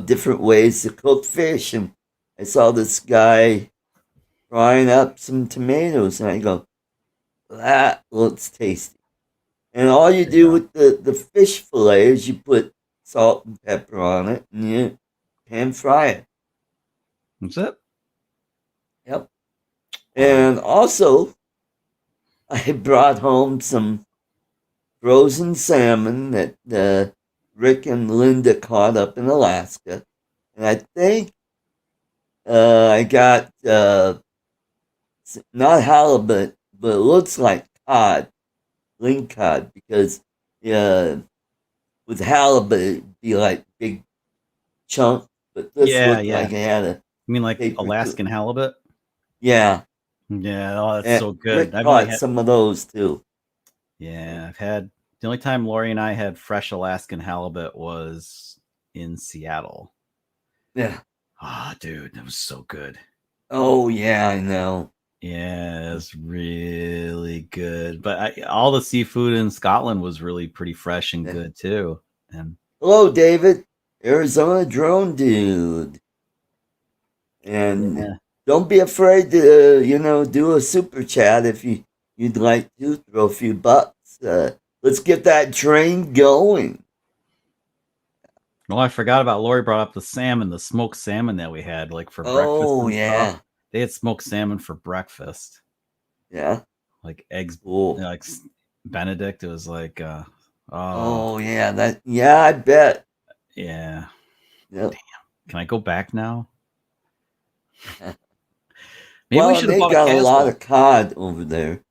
different ways to cook fish, and I saw this guy frying up some tomatoes, and I go, "That looks tasty." And all you do with the fish fillet is you put salt and pepper on it, and you pan fry it. That's it. Yep. And also, I brought home some frozen salmon that Rick and Linda caught up in Alaska. And I think I got not halibut, but it looks like cod, ling cod, because with halibut it'd be like big chunk, but this looked like it had a. You mean like Alaskan halibut? Yeah. Yeah, oh, that's so good. Rick caught some of those too. Yeah, I've had the only time Lori and I had fresh Alaskan halibut was in Seattle. Yeah. Ah, dude, that was so good. Oh yeah, I know. Yeah, it's really good. But all the seafood in Scotland was really pretty fresh and good too. And hello, David, Arizona drone dude. And don't be afraid to do a super chat if you'd like to throw a few bucks. Let's get that train going. No, I forgot about Lori brought up the salmon, the smoked salmon that we had like for breakfast. Oh, yeah. Stuff. They had smoked salmon for breakfast. Yeah. Like eggs, cool. Like Benedict. It was like, oh yeah, I bet. Yeah. Yep. Damn. Can I go back now? Maybe we should have bought a lot of cod over there.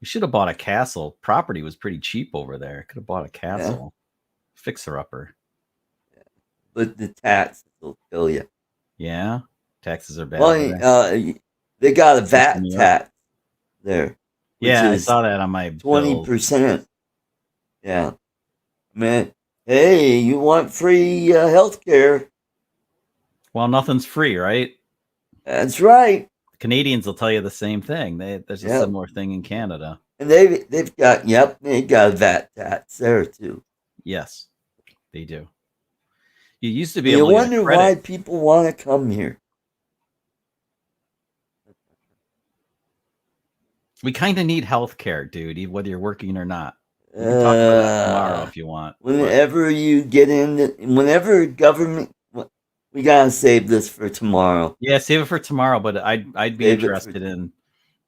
We should have bought a castle. Property was pretty cheap over there. Could have bought a castle. Yeah. Fixer upper. Yeah. But the taxes will kill you. Yeah. Taxes are bad. Well, they got a VAT tax there. Yeah, I saw that on my 20%. Yeah. Man, hey, you want free health care? Well, nothing's free, right? That's right. Canadians will tell you the same thing. There's a similar thing in Canada. And they've got they got a VAT tax there too. Yes, they do. You used to be able to wonder why people want to come here. We kind of need health care, dude, whether you're working or not. We can talk about that tomorrow if you want. Whenever you get whenever government, we gotta save this for tomorrow. Yeah, save it for tomorrow. But I'd be interested in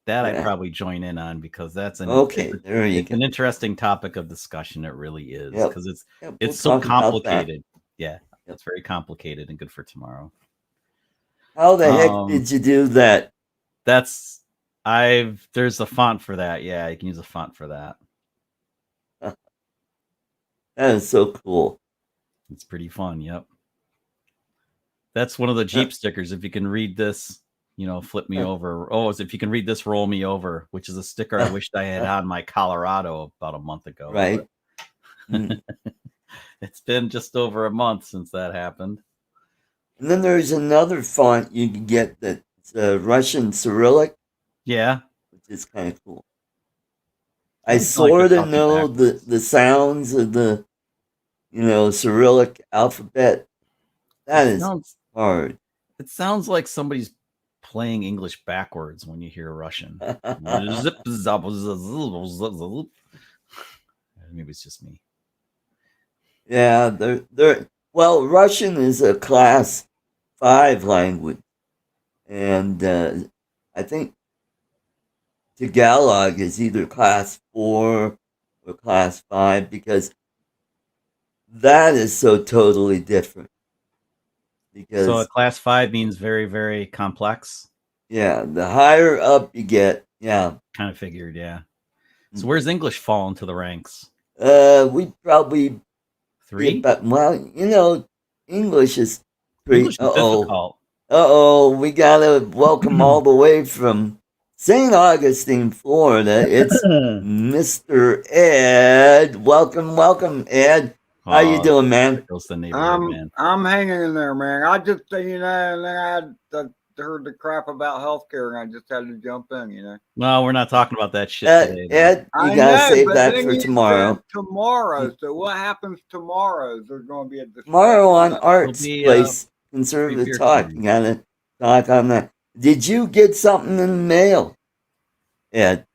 that. I'd probably join in on because that's an it's an interesting topic of discussion. It really is because it's so complicated. Yeah, it's very complicated and good for tomorrow. How the heck did you do that? There's a font for that. Yeah, you can use a font for that. That is so cool. It's pretty fun. Yep. That's one of the Jeep stickers. If you can read this, flip me over. Oh, if you can read this, roll me over, which is a sticker I wished I had on my Colorado about a month ago. Right. It's been just over a month since that happened. And then there's another font you can get that's Russian Cyrillic. Yeah. Which is kind of cool. I sort of know the sounds of the, Cyrillic alphabet. That is hard. It sounds like somebody's playing English backwards when you hear Russian. Maybe it's just me. Yeah, well, Russian is a class 5 language. And I think Tagalog is either class 4 or class 5 because that is so totally different. So a class 5 means very, very complex. Yeah, the higher up you get, yeah. Kind of figured, yeah. So where's English fall into the ranks? We probably 3. But English is pretty. Difficult. We gotta welcome all the way from St. Augustine, Florida. It's Mr. Ed. Welcome, Ed. How you doing, man? I'm hanging in there, man. I just, and then I heard the crap about healthcare, and I just had to jump in, Well, we're not talking about that shit today. Ed, you gotta save that for tomorrow. Tomorrow. So what happens tomorrow? Is there going to be a discussion? Tomorrow on Art's Place, Conservative Talk. You gotta talk on that. Did you get something in the mail, Ed?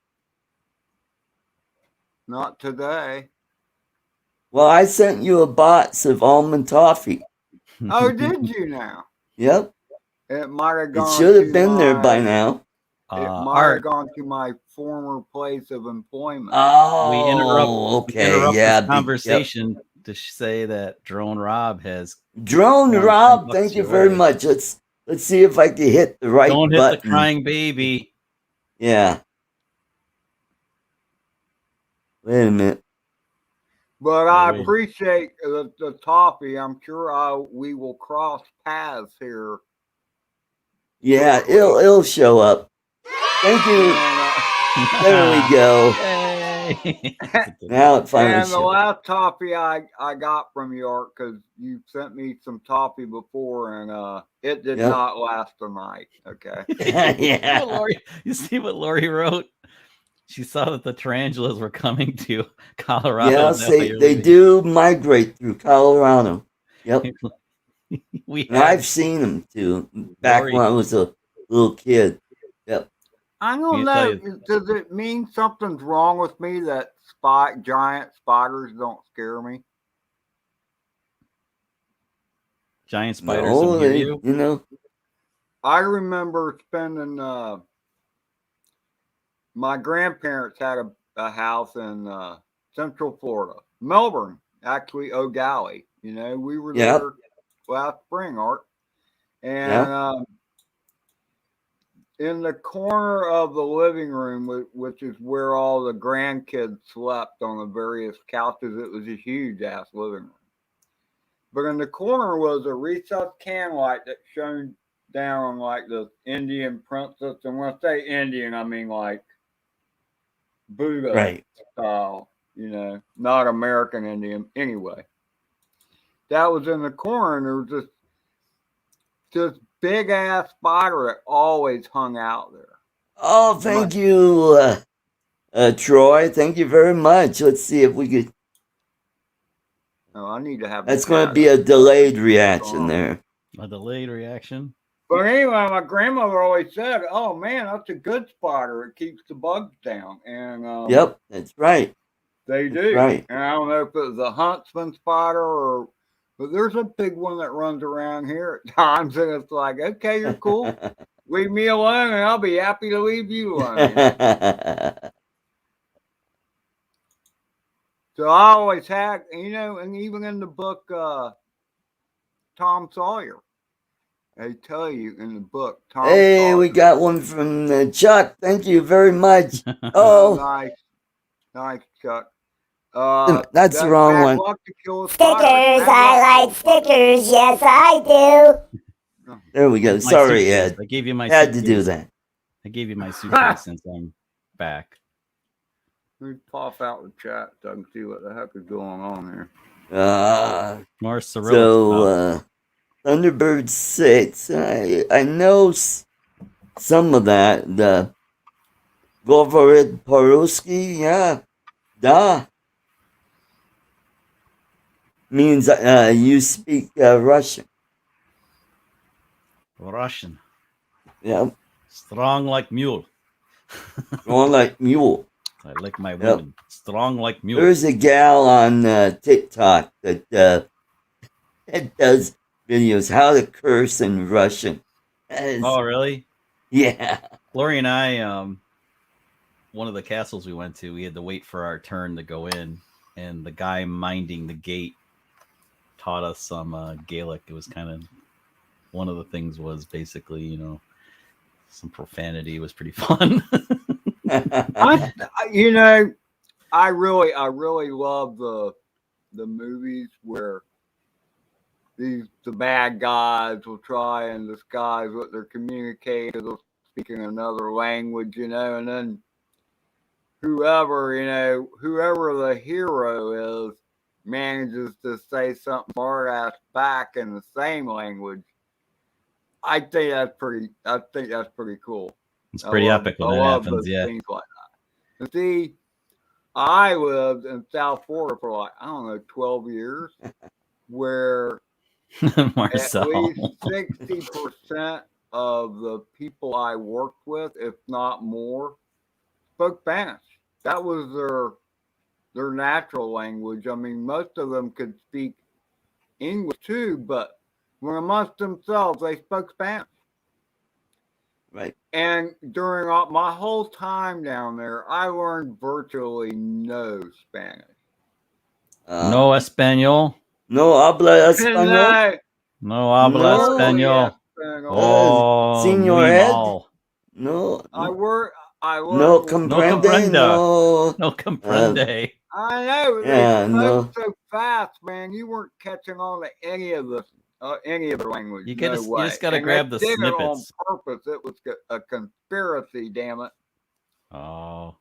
Not today. Well, I sent you a box of almond toffee. Oh, did you now? Yep. It might have gone. It should have been there by now. It might have gone to my former place of employment. Oh, we interrupt this conversation to say that Drone Rob has. Drone Rob, thank you very much. Let's see if I can hit the right button. Don't hit the crying baby. Yeah. Wait a minute. But I appreciate the toffee. I'm sure we will cross paths here. Yeah, it'll show up. Thank you. There we go. Now it finally And the last toffee I got from you, Art, because you sent me some toffee before, and it did not last a night. Okay. Yeah. You see what Lori wrote? She saw that the tarantulas were coming to Colorado. Yeah, they do migrate through Colorado. Yep. I've seen them too, back when I was a little kid. Yep. I don't know. Does it mean something's wrong with me that giant spiders don't scare me? Giant spiders would hear you? You know. I remember spending, my grandparents had a house in Central Florida, Melbourne, actually, O'Galley. You know, we were there last spring, Art. And in the corner of the living room, which is where all the grandkids slept on the various couches, it was a huge ass living room. But in the corner was a recessed can light that shone down on like the Indian princess. And when I say Indian, I mean like Buddha style, you know, not American Indian. Anyway, that was in the corner, and there was this big ass spider that always hung out there. Oh, thank you, Troy. Thank you very much. Let's see if we could. Oh, I need to have. That's going to be a delayed reaction there. A delayed reaction. But anyway, my grandmother always said, "Oh man, that's a good spider. It keeps the bugs down." And yep, that's right. They do. Right. And I don't know if it was a huntsman spider but there's a big one that runs around here at times, and it's like, okay, you're cool. Leave me alone, and I'll be happy to leave you alone. So I always had, you know, and even in the book, Tom Sawyer, they tell you in the book, Tom Sawyer. We got one from Chuck. Thank you very much. Oh, nice, Chuck. That's the wrong one. Stickers, I like stickers. Yes, I do. There we go. Sorry, Ed. I gave you my. Had to do that. I gave you my suitcase since I'm back. Let me pop out the chat so I can see what the heck is going on here. More Cyrillic. So, Thunderbird 6. I know some of that. The Govorid Paruski, yeah. Da. Means you speak Russian. Russian. Yep. Strong like mule. Strong like mule. I like my woman. Strong like mule. There's a gal on TikTok that does videos how to curse in Russian. Oh, really? Yeah. Lori and I, one of the castles we went to, we had to wait for our turn to go in, and the guy minding the gate taught us some Gaelic. It was kind of one of the things was basically, you know, some profanity. It was pretty fun. You know, I really love the movies where the bad guys will try and disguise what they're communicating, they'll speak in another language, you know, and then whoever the hero is manages to say something smart ass back in the same language. I think that's pretty cool. It's pretty epic when that happens, yeah. Things like that. And see, I lived in South Florida for like, I don't know, 12 years, where Marcel. at least 60% of the people I worked with, if not more, spoke Spanish. That was their natural language. I mean, most of them could speak English too, but when amongst themselves, they spoke Spanish. Right. And during my whole time down there, I learned virtually no Spanish. No Espanol. No habla español. No habla español. Oh, Señor Ed. No. I work. No comprende. No comprende. I know. Yeah, no. So fast, man. You weren't catching on to any of the language. You just got to grab the snippets. On purpose. It was a conspiracy, damn it. Oh.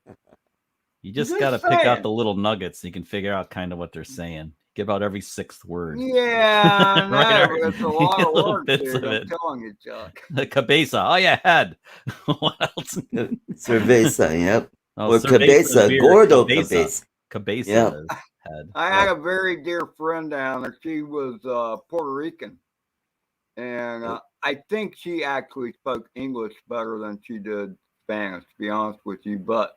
You just got to pick out the little nuggets so you can figure out kind of what they're saying. Give out every sixth word. Yeah, I know. Right, it's a lot of little work, bits dude. of it. I'm telling you, Chuck. The cabeza. Oh, yeah, head. What else? Cerveza, yep. Oh, or cabeza, gordo cabeza. Cabeza yep. is head. I had a very dear friend down there. She was Puerto Rican. And I think she actually spoke English better than she did Spanish, to be honest with you. But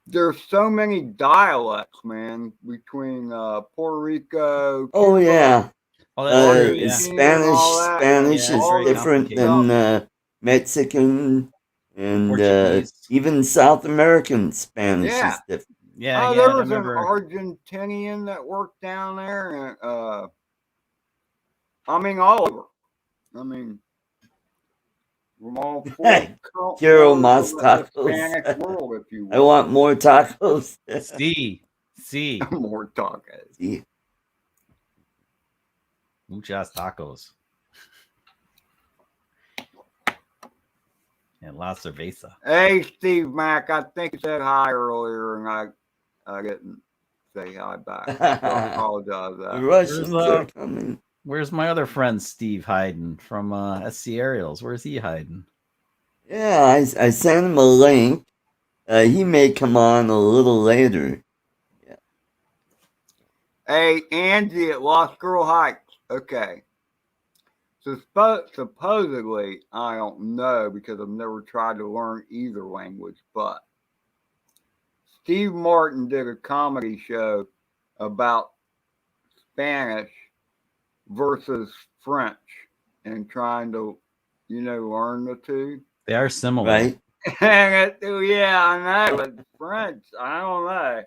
there's so many dialects, man, between Puerto Rico, Cuba, Oh, that's true, yeah. Spanish is different than Mexican and even South American Spanish is different. Yeah, there was an Argentinian that worked down there, and I mean, all over. I mean, from all four Quiero más tacos. Spanish world, if you will. I want more tacos. Sí. More tacos. Sí. Muchas tacos. And la cerveza. Hey, Steve Mac, I think you said hi earlier, and I didn't say hi back. So I apologize. The Russians are coming. Where's my other friend Steve hiding from SC Aerials? Where's he hiding? Yeah, I sent him a link. He may come on a little later. Yeah. Hey, Angie at Lost Girl Heights. Okay. So supposedly, I don't know because I've never tried to learn either language, but Steve Martin did a comedy show about Spanish versus French and trying to, learn the two. They are similar. Right? Yeah, I know, but French, I don't know.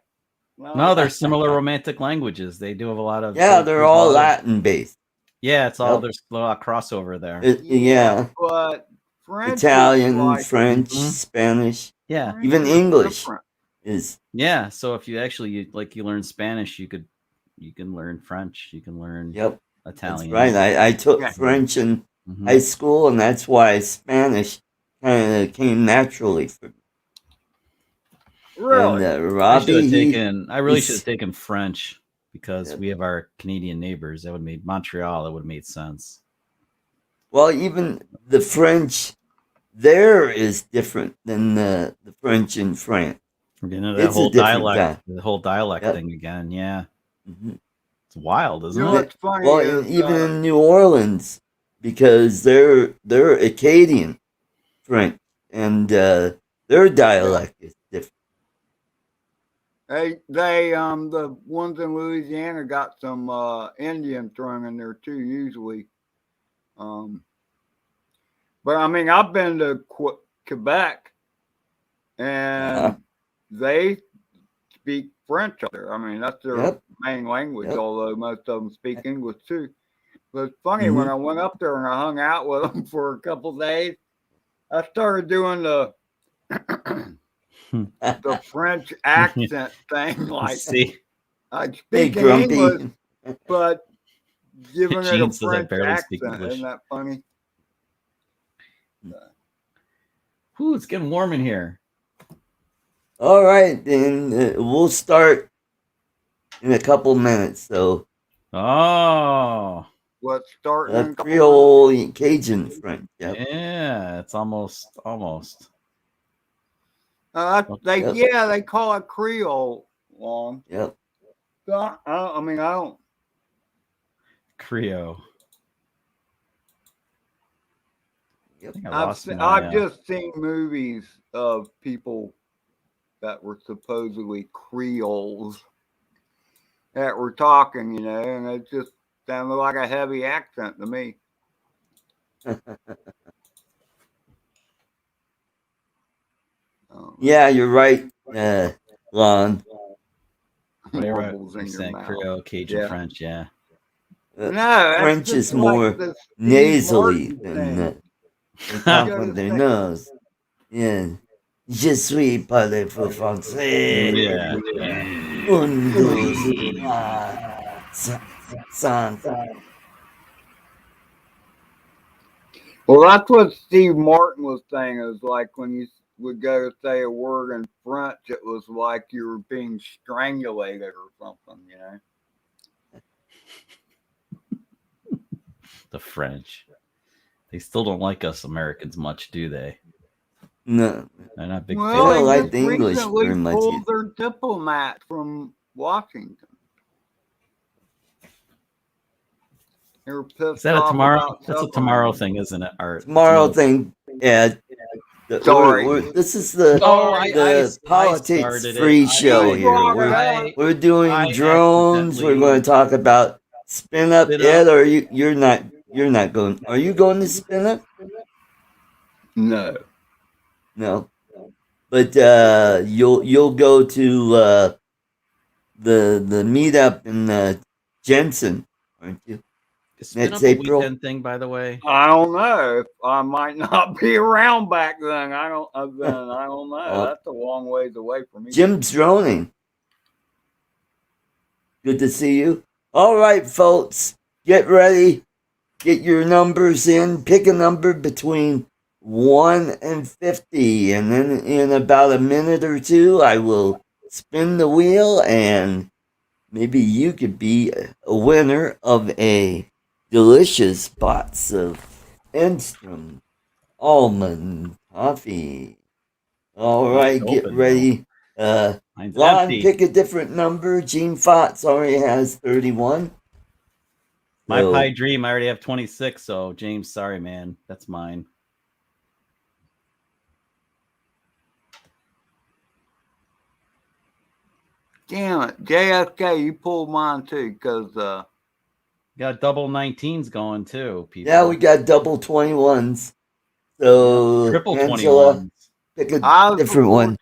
No, they're similar romantic languages. They do have a lot of... Yeah, they're all Latin-based. Yeah, it's all... There's a lot of crossover there. Yeah. But French Italian, French, Spanish. Yeah. Even English is... Yeah, so if you actually, you learn Spanish, you can learn French. You can learn Italian. That's right. I took French in high school, and that's why Spanish kind of came naturally for me. Really? And Robbie, I really should have taken French because we have our Canadian neighbors. That would have made Montreal. That would have made sense. Well, even the French there is different than the French in France. That whole dialect, the whole dialect thing again. Yeah. Mm-hmm. It's wild, isn't it? It's funny. Well, even in New Orleans, because they're Acadian French, and their dialect is different. They the ones in Louisiana got some Indian thrown in there too, usually. But I mean, I've been to Quebec, and they speak French up there. I mean, that's their main language, although most of them speak English too. But it's funny, when I went up there and I hung out with them for a couple of days, I started doing the French accent thing. Like, I speak in English, but giving it a French accent. Isn't that funny? Ooh, it's getting warm in here. All right, then we'll start in a couple minutes. So, what's starting? Creole Cajun French. Yep. Yeah, it's almost. They call it Creole long. Yep. So, I don't. Creole. Yep. I've just seen movies of people that were supposedly Creoles that were talking, and it just sounded like a heavy accent to me. Yeah, you're right, Lon. Creole, Cajun French, No, French is more nasally than the top of their nose. Yeah. Je suis parle pour français. Yeah. Un, deux, cinq. Well, that's what Steve Martin was saying. It was like when you would go to say a word in French, it was like you were being strangulated or something, The French. They still don't like us Americans much, do they? No. They're not big fans. They don't like the English very much. Pulled their diplomat from Washington. They were pissed. Is that a tomorrow? That's a tomorrow thing, isn't it, Art? Tomorrow thing. Yeah. Sorry. This is the politics free show here. We're doing drones. We're going to talk about SpinUp yet, or you're not going? Are you going to SpinUp? No. No. But you'll go to the meetup in Jensen, aren't you? Is SpinUp a weekend thing, by the way? I don't know. I might not be around back then. I don't know. That's a long ways away from me. Jim's droning. Good to see you. All right, folks, get ready. Get your numbers in. Pick a number between 1 and 50, and then in about a minute or two, I will spin the wheel, and maybe you could be a winner of a delicious box of Enstrom almond toffee. All right, get ready. Lon, pick a different number. Gene Fox already has 31. My pie dream, I already have 26. So James, sorry, man, that's mine. Damn it, JFK, you pulled mine too, because got double 19s going too, people. Yeah, we got double 21s. So triple Angela, 21s. Pick a different one.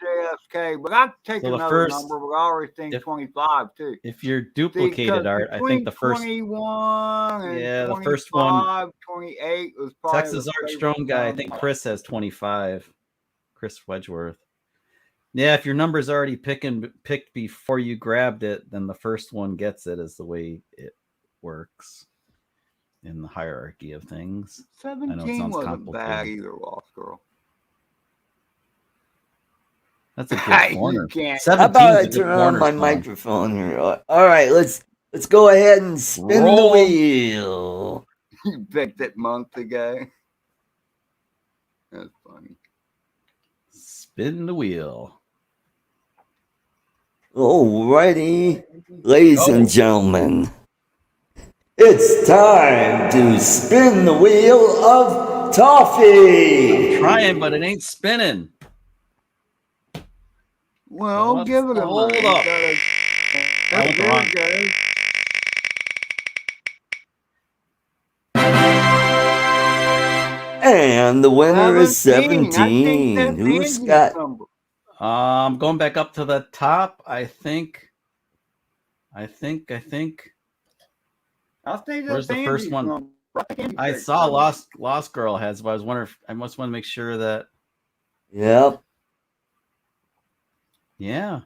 JFK, but I've taken another number, but I already think 25 too. If you're duplicated, Art, I think the first 21 and yeah, the first one 28 was probably Texas Artstrom guy. I think Chris has 25. Chris Wedgeworth. Yeah, if your number's already picked before you grabbed it, then the first one gets it, is the way it works in the hierarchy of things. 17 wasn't bad either, Lost Girl. That's a good corner. How about I turn on my microphone here? All right, let's go ahead and spin the wheel. You picked it months ago. That's funny. Spin the wheel. Alrighty, ladies and gentlemen, it's time to spin the wheel of toffee. I'm trying, but it ain't spinning. Well, give it a hold up. There it goes. And the winner is 17. Who's got? I'm going back up to the top. I think. Where's the first one? I saw Lost Girl has, but I was wondering. I must want to make sure that. Yep. Yeah.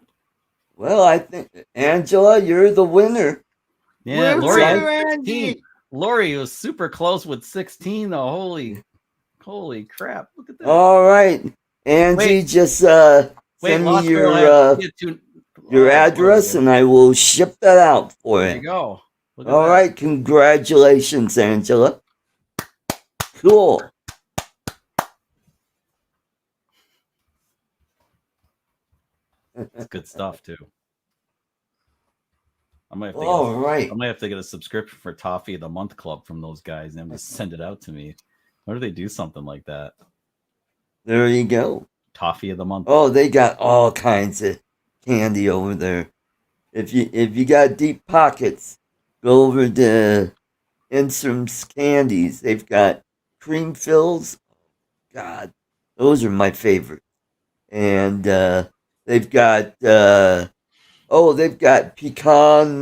Well, I think Angela, you're the winner. Yeah, Lori was super close with 16 though. Holy crap! Look at that. All right, Angie, just send me your address, and I will ship that out for you. There you go. All right, congratulations, Angela. Cool. It's good stuff too. I might have to get a subscription for Toffee of the Month Club from those guys and just send it out to me. Why do they do something like that? There you go. Toffee of the Month. Oh, they got all kinds of candy over there. If you got deep pockets, go over to Enstrom's Candies. They've got cream fills. God, those are my favorite. And they've got pecan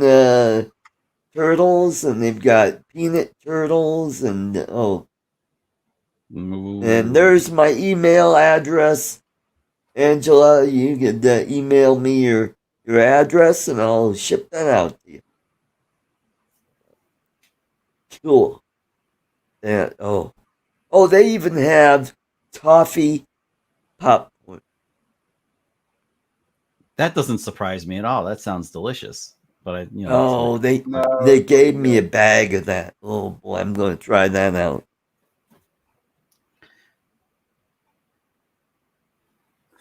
turtles, and they've got peanut turtles, and and there's my email address, Angela. You could email me your address, and I'll ship that out to you. Cool. And they even have toffee popcorn. That doesn't surprise me at all. That sounds delicious. But they gave me a bag of that. Oh boy, I'm going to try that out.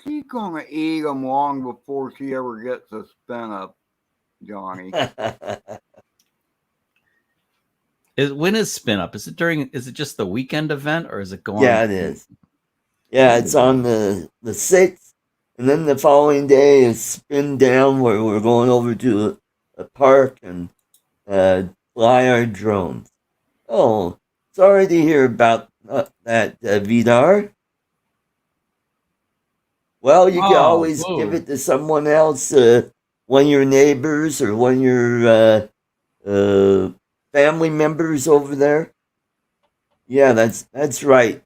She's going to eat them long before she ever gets a SpinUp, Johnny. When is SpinUp? Is it just the weekend event, or is it going? Yeah, it is. Yeah, it's on the 6th, and then the following day is Spin Down, where we're going over to a park and fly our drones. Oh, sorry to hear about that, Vidar. Well, you can always give it to someone else, one of your neighbors or one of your family members over there. Yeah, that's right,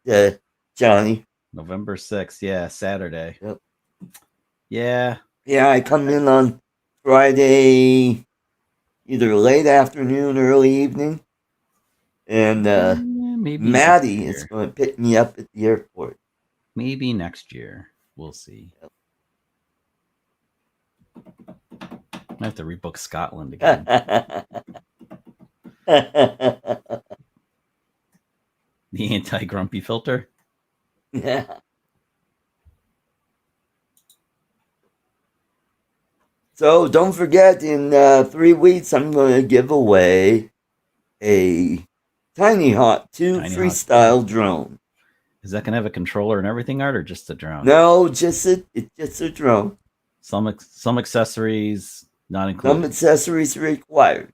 Johnny. November 6th, yeah, Saturday. Yep. Yeah. Yeah, I come in on Friday, either late afternoon, early evening, and maybe Maddie is going to pick me up at the airport. Maybe next year. We'll see. Yep. I have to rebook Scotland again. The anti-grumpy filter. Yeah. So don't forget, in 3 weeks, I'm going to give away a Tiny Hawk 2 freestyle drone. Is that going to have a controller and everything, Art, or just a drone? No, it's just a drone. Some accessories not included. Some accessories required.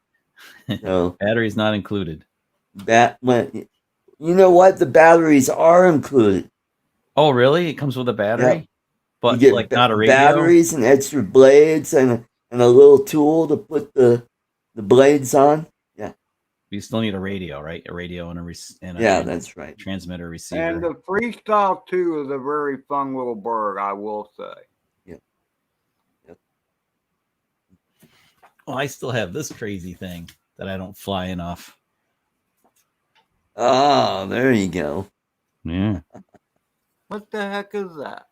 So batteries not included. You know what? The batteries are included. Oh, really? It comes with a battery? Yep. But like not a radio? Batteries and extra blades and a little tool to put the blades on. Yeah. You still need a radio, right? A radio and a yeah, that's right. Transmitter receiver. And the Freestyle 2 is a very fun little bird, I will say. Yeah. Yep. Well, I still have this crazy thing that I don't fly enough. Oh, there you go. Yeah. What the heck is that?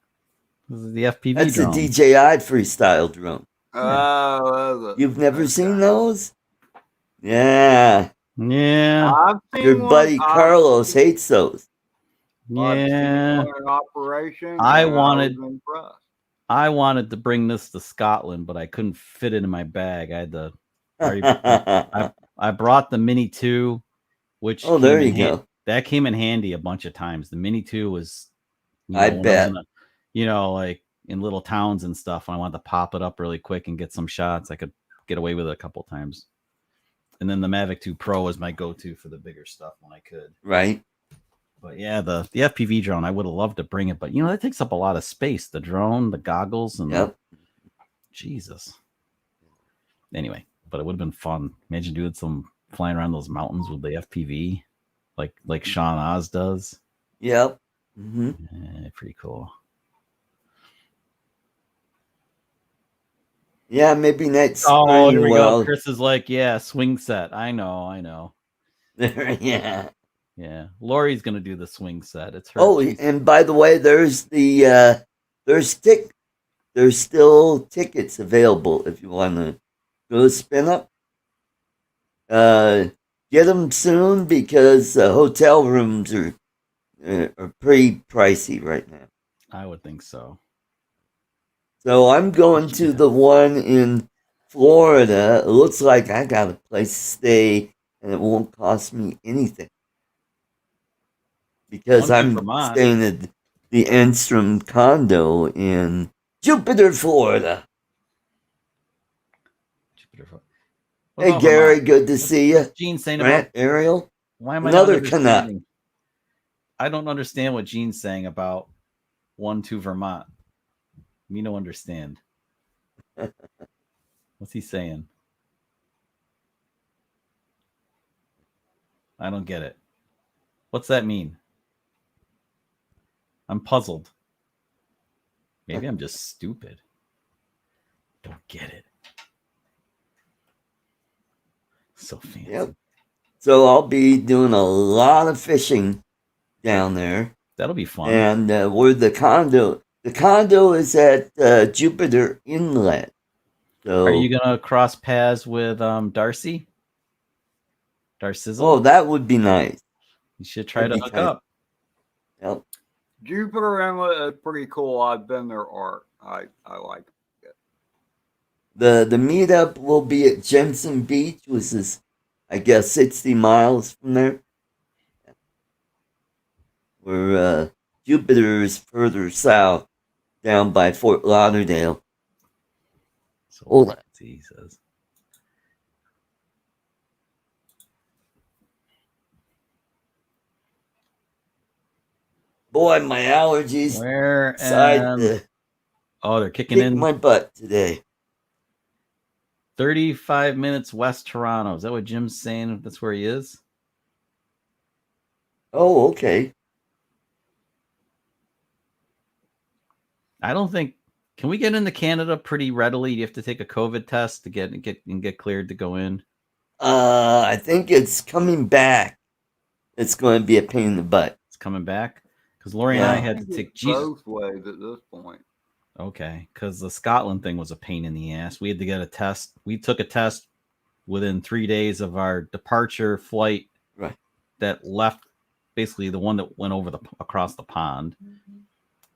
This is the FPV That's drone. the DJI freestyle drone. Oh, you've never seen those? Yeah. Yeah. I've seen your buddy Carlos hates those. Yeah. Operation. I wanted to bring this to Scotland, but I couldn't fit it in my bag. I had to. I brought the Mini 2, which there you go. That came in handy a bunch of times. The Mini 2 was, I bet. Like in little towns and stuff. I wanted to pop it up really quick and get some shots. I could get away with it a couple times. And then the Mavic 2 Pro was my go-to for the bigger stuff when I could. Right. But yeah, the FPV drone, I would have loved to bring it, but that takes up a lot of space. The drone, the goggles, and Jesus. Anyway, but it would have been fun. Imagine doing some flying around those mountains with the FPV, like Sean Oz does. Yep. Mm-hmm. Yeah, pretty cool. Yeah, maybe next. Oh, here we go. Chris is like, yeah, swing set. I know. Yeah. Yeah. Lori's gonna do the swing set. It's her. Oh, and by the way, there's still tickets available if you want to go SpinUp. Get them soon because hotel rooms are pretty pricey right now. I would think so. So I'm going to the one in Florida. It looks like I got a place to stay, and it won't cost me anything because I'm staying at the Enstrom condo in Jupiter, Florida. Hey, Gary, good to see you. Gene saying about Ariel? Why am I another Canuck? I don't understand what Gene's saying about 1-2 Vermont. Me no understand. What's he saying? I don't get it. What's that mean? I'm puzzled. Maybe I'm just stupid. Don't get it. So fancy. Yep. So I'll be doing a lot of fishing down there. That'll be fun. And where the condo is at Jupiter Inlet. So, are you gonna cross paths with Darcy? Darcizzle? Oh, that would be nice. You should try to hook up. Yep. Jupiter Inlet is pretty cool. I've been there, Art. I like it. The meetup will be at Jensen Beach, which is, I guess, 60 miles from there. Where Jupiter is further south, down by Fort Lauderdale. So hold on. He says. Boy, my allergies Where they're kicking in my butt today. 35 minutes west Toronto. Is that what Jim's saying? That's where he is? Oh, okay. I don't think. Can we get into Canada pretty readily? You have to take a COVID test to get cleared to go in. I think it's coming back. It's going to be a pain in the butt. It's coming back because Lori and I had to take both ways at this point. Okay, because the Scotland thing was a pain in the ass. We had to get a test. We took a test within 3 days of our departure flight. Right. That left, basically the one that went over across the pond. And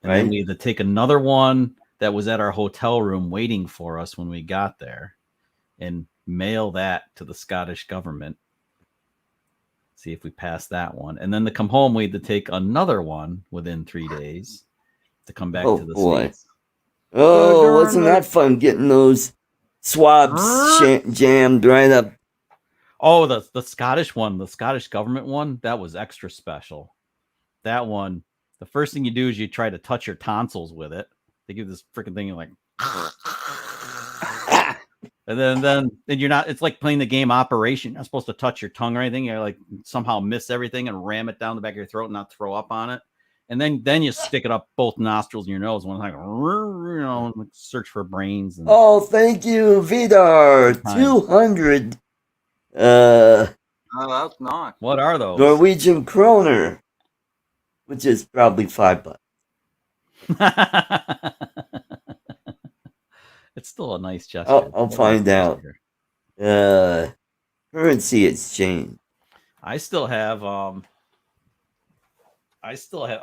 right. Then we had to take another one that was at our hotel room waiting for us when we got there, and mail that to the Scottish government. See if we passed that one. And then to come home, we had to take another one within 3 days to come back to the States. Oh, wasn't that fun getting those swabs jammed right up? Oh, the Scottish one, the Scottish government one, that was extra special. That one, the first thing you do is you try to touch your tonsils with it. They give this freaking thing, you're like, and then you're not. It's like playing the game Operation. You're not supposed to touch your tongue or anything. You're like somehow miss everything and ram it down the back of your throat and not throw up on it. And then you stick it up both nostrils and your nose. One like, search for brains. Oh, thank you, Vidar. 200. Oh, that's nice. What are those? Norwegian kroner, which is probably $5. It's still a nice gesture. I'll find out. Currency exchange. I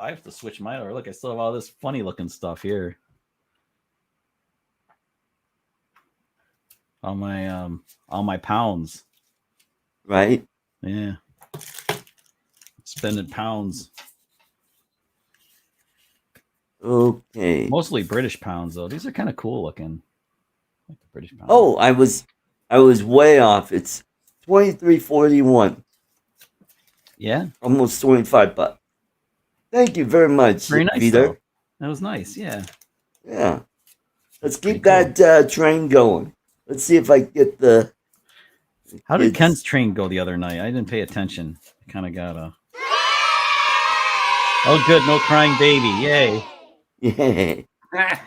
have to switch mine over. Look, I still have all this funny looking stuff here. All my pounds. Right? Yeah. Spending pounds. Okay. Mostly British pounds though. These are kind of cool looking. I like the British pounds. Oh, I was way off. It's $23.41. Yeah. Almost $25. Thank you very much. Very nice. Peter. That was nice. Yeah. Yeah. Let's keep that train going. Let's see if I get the. How did Ken's train go the other night? I didn't pay attention. I kind of got a. Oh, good. No crying baby. Yay. Yeah.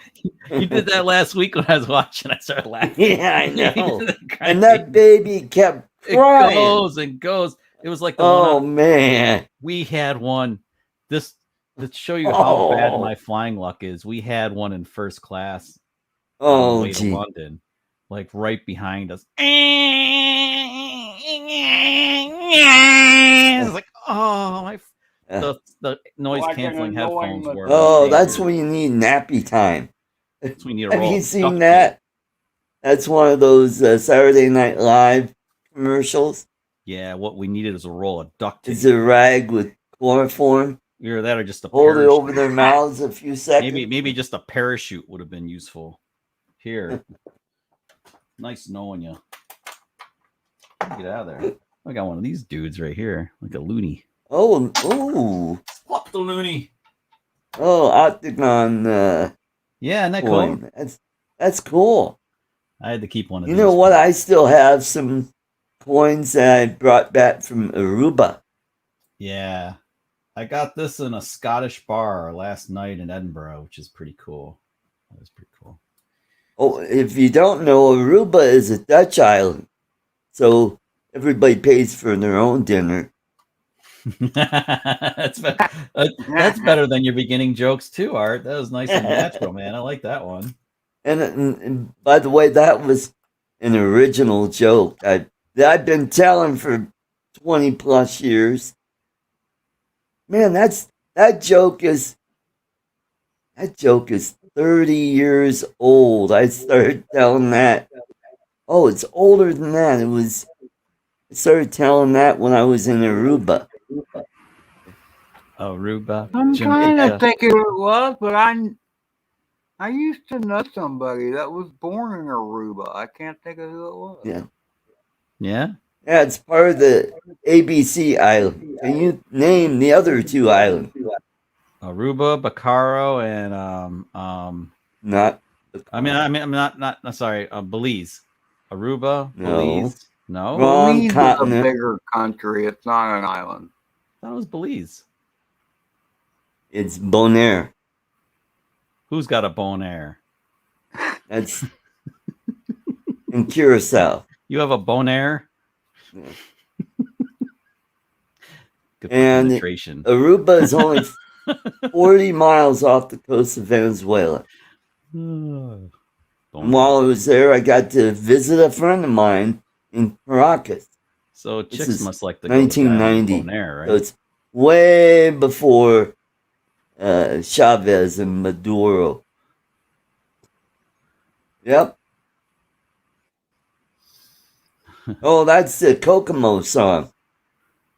You did that last week when I was watching. I started laughing. Yeah, I know. And that baby kept crying. It goes and goes. It was like the one. Man. We had one. This to show you how bad my flying luck is. We had one in first class. On the way to London, like right behind us. It's like, oh my. The noise canceling headphones were. Oh, that's when you need nappy time. That's when you need Have you seen that? That's one of those Saturday Night Live commercials. Yeah, what we needed is a roll of duct tape. It's a rag with chloroform. Either that or just a hold it over their mouths a few seconds. Maybe just a parachute would have been useful. Here, nice knowing you. Get out of there. I got one of these dudes right here, like a loony. Oh. What the loony? Oh, Octagon. Yeah, isn't that cool? That's cool. I had to keep one of these. You know what? I still have some coins that I brought back from Aruba. Yeah. I got this in a Scottish bar last night in Edinburgh, which is pretty cool. That was pretty cool. Oh, if you don't know, Aruba is a Dutch island. So everybody pays for their own dinner. That's better than your beginning jokes too, Art. That was nice and natural, man. I like that one. And by the way, that was an original joke that I've been telling for 20 plus years. Man, that joke is 30 years old. I started telling that. Oh, it's older than that. I started telling that when I was in Aruba. Aruba. I'm trying to think who it was, but I used to know somebody that was born in Aruba. I can't think of who it was. Yeah. Yeah? Yeah, it's part of the ABC island. Can you name the other two islands? Aruba, Bacaro, and not. I'm not sorry. Belize, Aruba, No. Belize. No, Wrong Belize continent. is a bigger country. It's not an island. That was Belize. It's Bonaire. Who's got a Bonaire? That's in Curacao. You have a Bonaire? Yeah. Good And penetration. Aruba is only 40 miles off the coast of Venezuela. And while I was there, I got to visit a friend of mine in Caracas. So chicks must like the 1990. Bonaire, right? So it's way before Chavez and Maduro. Yep. Oh, that's the Kokomo song.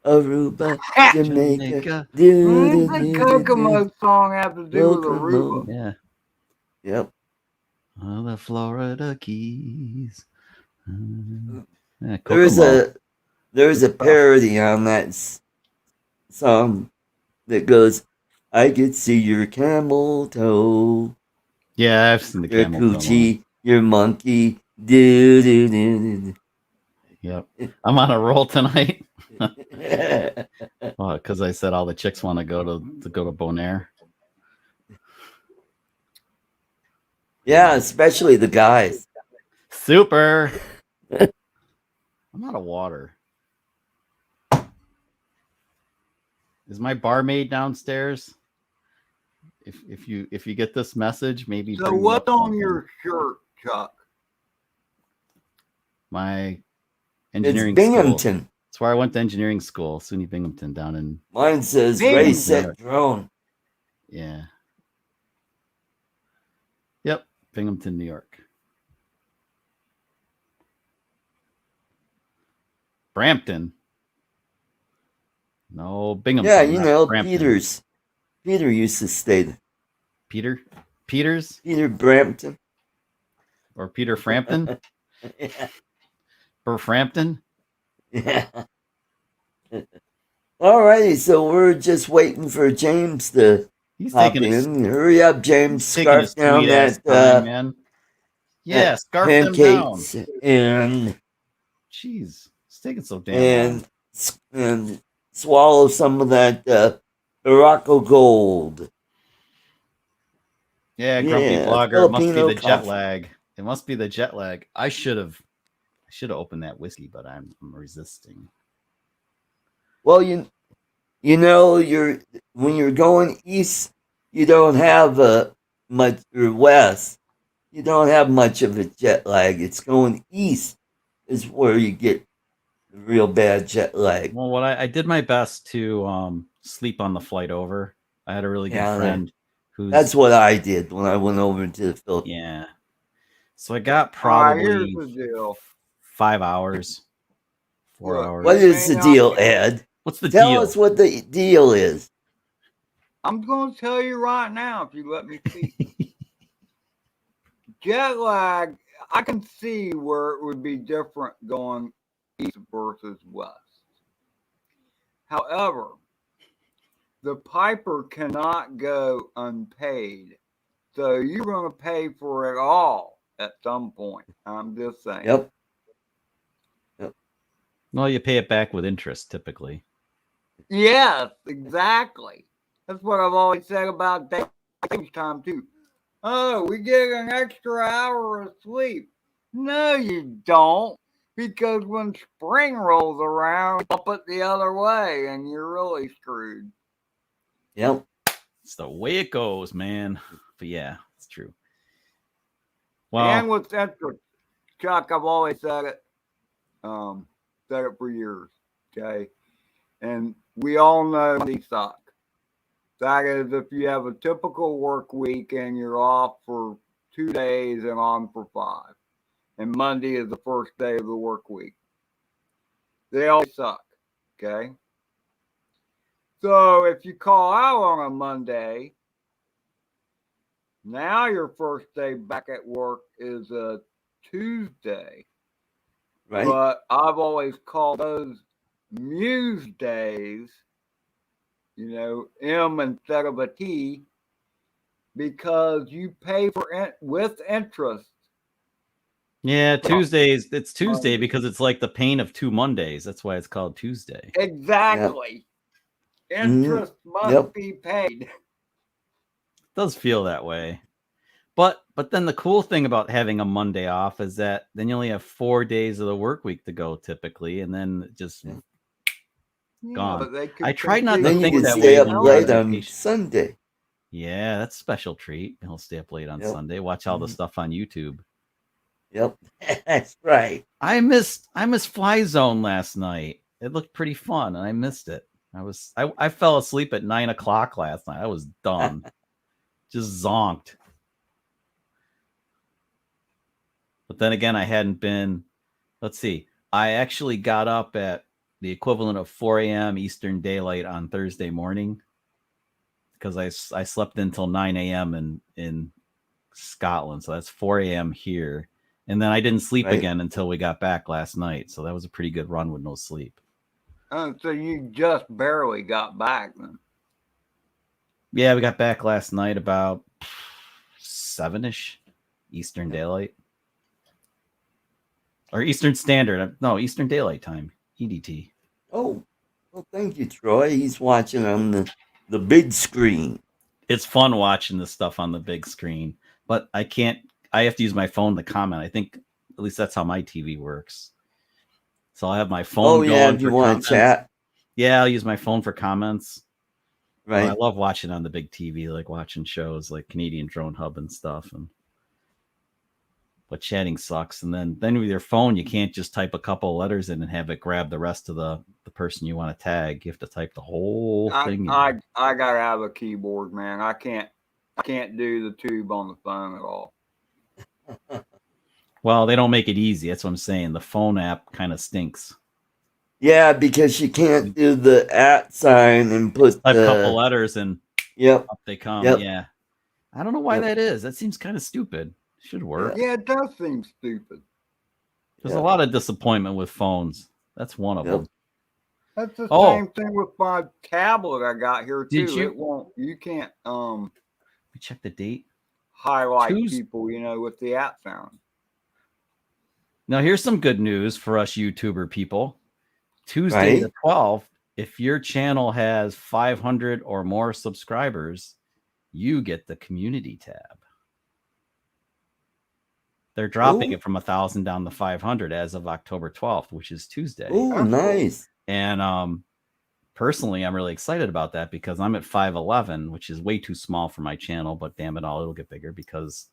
Aruba, Jamaica. What does the Kokomo song have to do with Aruba? Yeah. Yep. Oh, the Florida Keys. Yeah, there's a parody on that song that goes, I could see your camel toe. Yeah, I've seen the your camel coochie, your monkey. Do, do, do, do. Yep. I'm on a roll tonight. Because I said all the chicks want to go to Bonaire. Yeah, especially the guys. Super. I'm out of water. Is my barmaid downstairs? If you get this message, maybe. So what's on your shirt, Chuck? My engineering it's Binghamton. School. That's where I went to engineering school, SUNY Binghamton, down in. Mine says Race Set Drone. Yeah. Yep, Binghamton, New York. Brampton. No, Binghamton. Yeah, you know, Brampton. Peter used to stay there. Peters? Peter Brampton. Or Peter Frampton? Yeah. Frampton? Yeah. All righty, so we're just waiting for James to hop in. Hurry up, James. Scarf down that time, man. Yeah, scarf pancakes them down. And jeez, it's taking so damn long. And swallow some of that ArtCo gold. Yeah, grumpy blogger. It must be the jet lag. It must be the jet lag. I should have opened that whiskey, but I'm resisting. Well, you know, when you're going east, you don't have much, or west, you don't have much of a jet lag. It's going east is where you get the real bad jet lag. Well, I did my best to sleep on the flight over. I had a really good friend who's. That's what I did when I went over to the Philippines. Yeah. So I got probably here's the deal. 5 hours, 4 hours. What is the deal, Ed? What's the deal? Tell us what the deal is. I'm going to tell you right now if you let me speak. Jet lag, I can see where it would be different going east versus west. However, the piper cannot go unpaid. So you're going to pay for it all at some point. I'm just saying. Yep. Well, you pay it back with interest typically. Yes, exactly. That's what I've always said about daytime time too. Oh, we get an extra hour of sleep. No, you don't. Because when spring rolls around, up it the other way and you're really screwed. Yep. It's the way it goes, man. But yeah, it's true. Well, and with extra, Chuck, I've always said it. Said it for years. Okay. And we all know these suck. That is, if you have a typical work week and you're off for 2 days and on for 5, and Monday is the first day of the work week, they all suck. Okay. So if you call out on a Monday, now your first day back at work is a Tuesday. Right. But I've always called those muse days. M instead of a T, because you pay for with interest. Yeah, Tuesdays. It's Tuesday because it's like the pain of 2 Mondays. That's why it's called Tuesday. Exactly. Yep. Interest must be paid. It does feel that way. But then the cool thing about having a Monday off is that then you only have 4 days of the work week to go typically, and then just gone. I tried not to think that way when we're on vacation. Sunday. Yeah, that's a special treat. I'll stay up late on Sunday. Watch all the stuff on YouTube. Yep, that's right. I missed Fly Zone last night. It looked pretty fun, and I missed it. I fell asleep at 9 o'clock last night. I was done, just zonked. But then again, I hadn't been. Let's see. I actually got up at the equivalent of 4 a.m. Eastern Daylight on Thursday morning because I slept until 9 a.m. in Scotland, so that's 4 a.m. here. And then I didn't sleep again until we got back last night. So that was a pretty good run with no sleep. Oh, so you just barely got back then? Yeah, we got back last night about 7-ish Eastern Daylight. Or Eastern Standard. No, Eastern Daylight Time. EDT. Oh, well, thank you, Troy. He's watching on the big screen. It's fun watching this stuff on the big screen. But I have to use my phone to comment. I think at least that's how my TV works. So I'll have my phone going. Yeah, if you want to chat. Yeah, I'll use my phone for comments. Right. I love watching on the big TV, like watching shows like Canadian Drone Hub and stuff. But chatting sucks. And then with your phone, you can't just type a couple of letters in and have it grab the rest of the person you want to tag. You have to type the whole thing. I gotta have a keyboard, man. I can't do the tube on the phone at all. Well, they don't make it easy. That's what I'm saying. The phone app kind of stinks. Yeah, because you can't do the @ sign and put a couple letters and up they come. Yep. Yeah. I don't know why that is. That seems kind of stupid. Should work. Yeah, it does seem stupid. There's a lot of disappointment with phones. That's one of them. That's the same thing with my tablet I got here too. You can't Let me check the date. Highlight people, with the @ sound. Now here's some good news for us YouTuber people. Tuesday the 12th, if your channel has 500 or more subscribers, you get the community tab. They're dropping it from 1,000 down to 500 as of October 12th, which is Tuesday. Oh, nice. And personally, I'm really excited about that because I'm at 5'11", which is way too small for my channel, but damn it all, it'll get bigger because,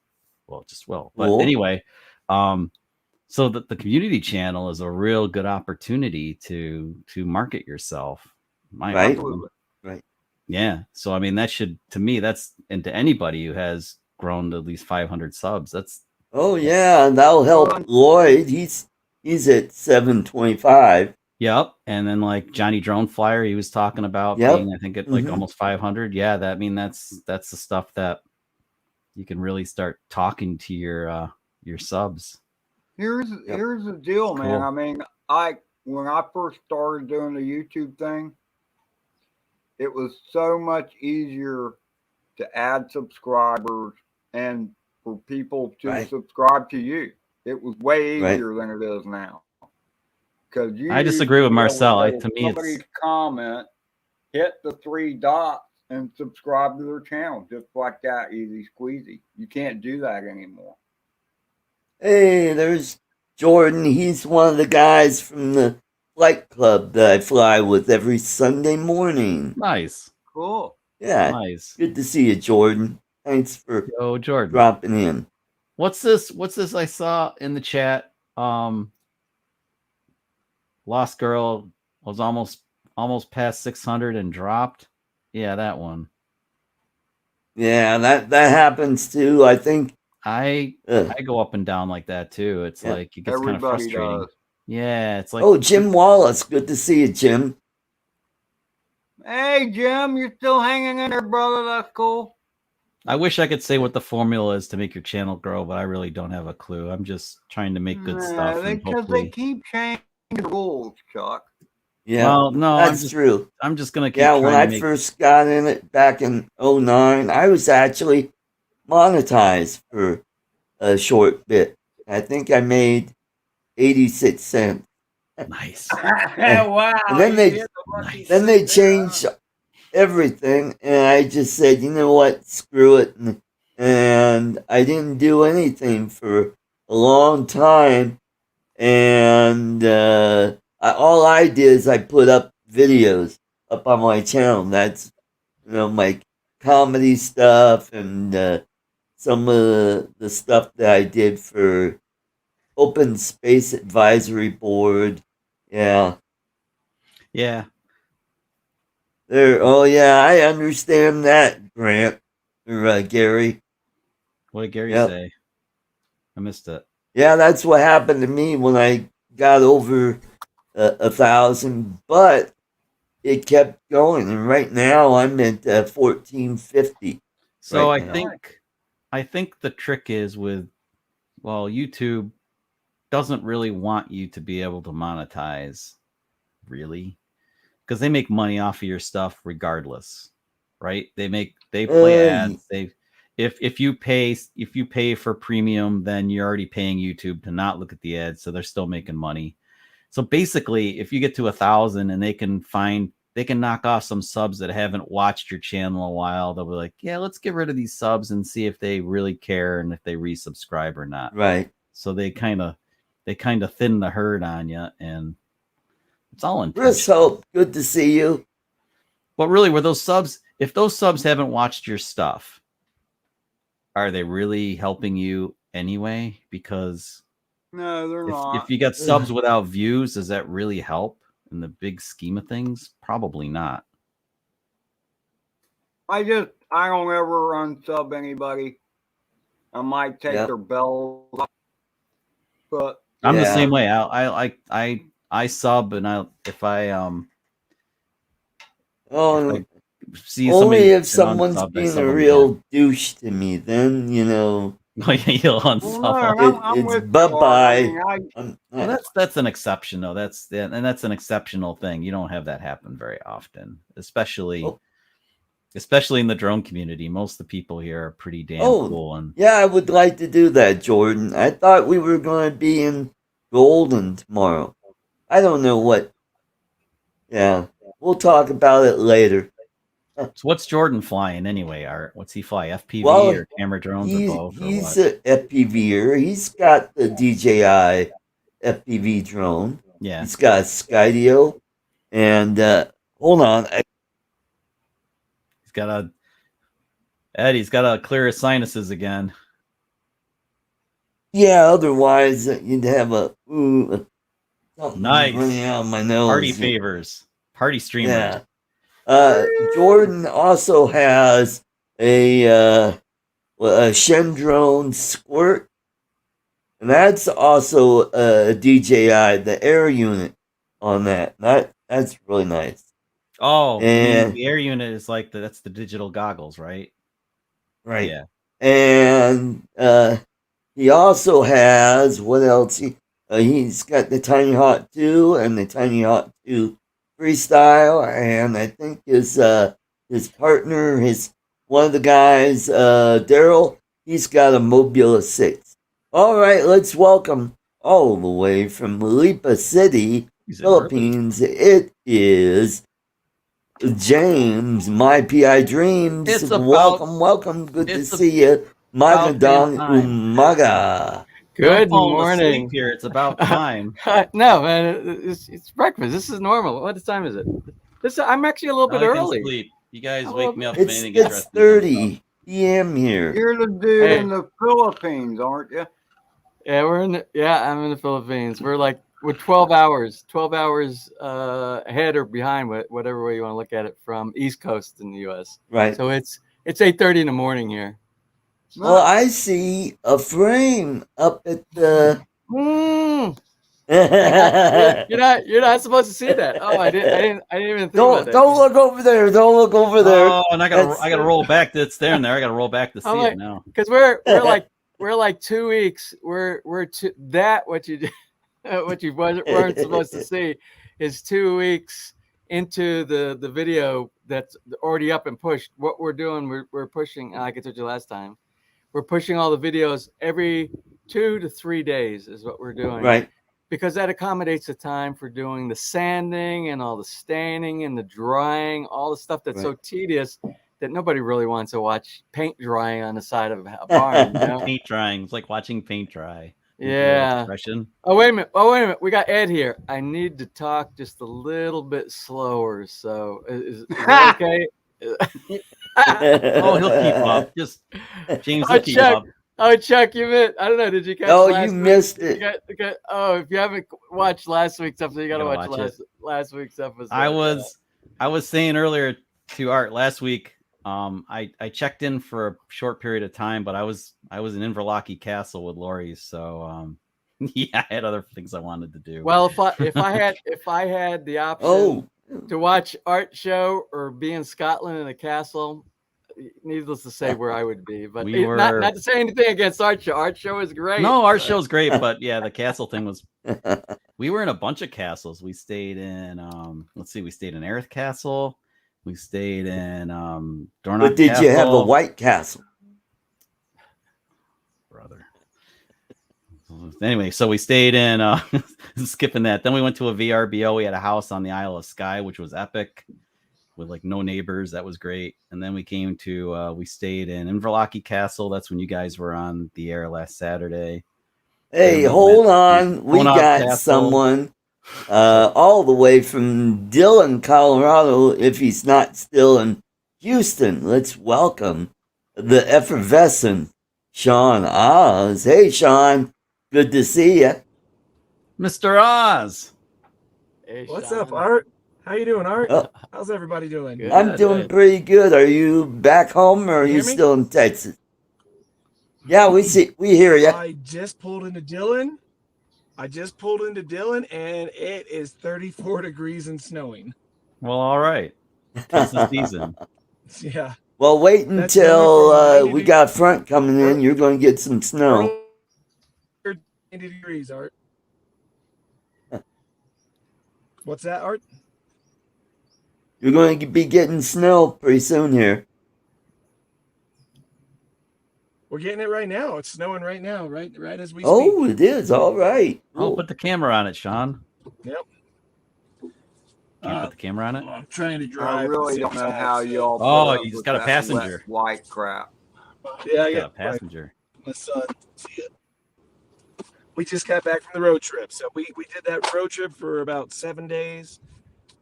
well, it just will. But anyway, so the community channel is a real good opportunity to market yourself. Right. Yeah. So, I mean, that should, to me, that's, and to anybody who has grown to at least 500 subs, that's, oh yeah, and that'll help Lloyd. He's at 725. Yep. And then like Johnny Drone Flyer, he was talking about being, I think, at like almost 500. Yeah, that's the stuff that you can really start talking to your subs. Here's the deal, man. Cool. I mean, when I first started doing the YouTube thing, it was so much easier to add subscribers and for people to subscribe to you. It was way easier than it is now. Because I disagree with Marcel. To me, somebody's comment, hit the 3 dots and subscribe to their channel just like that, easy squeezy. You can't do that anymore. Hey, there's Jordan. He's one of the guys from the flight club that I fly with every Sunday morning. Nice. Cool. Yeah. Nice. Good to see you, Jordan. Thanks for Jordan dropping in. What's this I saw in the chat? Lost Girl was almost past 600 and dropped. Yeah, that one. Yeah, that happens too. I think I go up and down like that too. It's like it gets kind of frustrating. Does. Yeah, it's like, oh, Jim Wallace. Good to see you, Jim. Hey, Jim, you're still hanging in there, brother. That's cool. I wish I could say what the formula is to make your channel grow, but I really don't have a clue. I'm just trying to make good stuff. Because they keep changing the rules, Chuck. Yeah, well, no, that's true. I'm just gonna keep. Yeah, when I first got in it back in 09, I was actually monetized for a short bit. I think I made 86 cents. Nice. Wow. And then they changed everything, and I just said, you know what, screw it, and I didn't do anything for a long time, and all I did is I put up videos up on my channel. That's my comedy stuff and some of the stuff that I did for Open Space Advisory Board. Yeah. Oh yeah, I understand that, Grant or Gary. What did Gary say? I missed it. Yeah, that's what happened to me when I got over 1,000, but it kept going, and right now I'm at 1,450. So I think the trick is YouTube doesn't really want you to be able to monetize, really, because they make money off of your stuff regardless, right? They play ads. If you pay for premium, then you're already paying YouTube to not look at the ads, so they're still making money. So basically, if you get to 1,000 and they can knock off some subs that haven't watched your channel a while, they'll be like, yeah, let's get rid of these subs and see if they really care and if they resubscribe or not. Right. So they kind of thin the herd on you, and it's all intentional. Chris Hope, good to see you. But really, if those subs haven't watched your stuff, are they really helping you anyway? Because no, they're not. If you got subs without views, does that really help in the big scheme of things? Probably not. I don't ever unsub anybody. I might take their bells off, but I'm the same way. I sub, and if I see only if someone's being a real douche to me, then you'll unsub. It's bye-bye. Well, that's an exception, though. That's an exceptional thing. You don't have that happen very often, especially in the drone community. Most of the people here are pretty damn cool. And yeah, I would like to do that, Jordan. I thought we were going to be in Golden tomorrow. I don't know what. Yeah, we'll talk about it later. So what's Jordan flying anyway, Art? What's he fly? FPV or camera drones or both? He's an FPVer. He's got the DJI FPV drone. Yeah. He's got Skydio. And hold on. He's got to clear his sinuses again. Yeah, otherwise you'd have something nice running out of my nose. Party favors. Party streamers. Yeah. Jordan also has a Shendrone Squirt, and that's also a DJI, the air unit on that. That's really nice. Oh, and the air unit is that's the digital goggles, right? Right. Yeah. And he also has, what else? He's got the Tiny Hawk 2 and the Tiny Hawk 2 Freestyle, and I think his partner, one of the guys, Daryl, he's got a Mobula 6. All right, let's welcome all the way from Lipa City, Philippines. It is James, my PI Dreams. Welcome. Good to see you. Magandang umaga. Good morning. Here, it's about time. No, man, it's breakfast. This is normal. What time is it? I'm actually a little bit early. Sleep. You guys wake me up. It's 30 p.m. here. You're the dude in the Philippines, aren't you? Yeah, I'm in the Philippines. We're 12 hours ahead or behind, whatever way you want to look at it, from East Coast in the U.S. Right. So it's 8:30 in the morning here. Well, I see a frame up at the. You're not supposed to see that. Oh, I didn't even think about that. Don't look over there. Don't look over there. Oh, and I gotta roll back. It's there and there. I gotta roll back to see it now. Because we're like 2 weeks. What you weren't supposed to see is 2 weeks into the video that's already up and pushed. What we're doing, we're pushing, like I told you last time, we're pushing all the videos every 2 to 3 days is what we're doing. Right. Because that accommodates the time for doing the sanding and all the staining and the drying, all the stuff that's so tedious that nobody really wants to watch paint drying on the side of a barn. You know? Paint drying. It's like watching paint dry. Yeah. Expression. Oh, wait a minute. We got Ed here. I need to talk just a little bit slower. So is that okay? Oh, he'll keep up. Just James will keep up. Oh, Chuck, you missed. I don't know. Did you catch? Oh, you missed it. If you haven't watched last week's episode, you got to watch last week's episode. I was saying earlier to Art last week. I checked in for a short period of time, but I was in Inverlochie Castle with Lori, so yeah, I had other things I wanted to do. Well, if I had the option to watch art show or be in Scotland in a castle, needless to say where I would be. But not to say anything against art show. Art show is great. No, art show's great, but yeah, the castle thing was. We were in a bunch of castles. We stayed in we stayed in Aerith Castle. We stayed in Dornoch But did Castle. you have a White Castle? Brother. Anyway, so we stayed in skipping that. Then we went to a VRBO. We had a house on the Isle of Skye, which was epic, with like no neighbors. That was great. And then we came to we stayed in Inverlochie Castle. That's when you guys were on the air last Saturday. Hey, hold on. We got someone all the way from Dillon, Colorado, if he's not still in Houston. Let's welcome the effervescent Sean Oz. Hey, Sean. Good to see you. Mr. Oz. Hey, what's up, Art? How you doing, Art? How's everybody doing? Good. I'm doing pretty good. Are you back home or are you still in Texas? Yeah, we hear you. I just pulled into Dillon. and it is 34 degrees and snowing. Well, all right. It's the season. Yeah. Well, wait until we got front coming in. You're going to get some snow. 90 degrees, Art. What's that, Art? You're going to be getting snow pretty soon here. We're getting it right now. It's snowing right now, right as we speak. Oh, it is. All right. Oh, put the camera on it, Sean. Yep. Can you put the camera on it? I'm trying to drive. I really don't know how y'all. Oh, you just got a passenger. White crap. Yeah, I got a passenger. My son. See it. We just got back from the road trip. So we did that road trip for about 7 days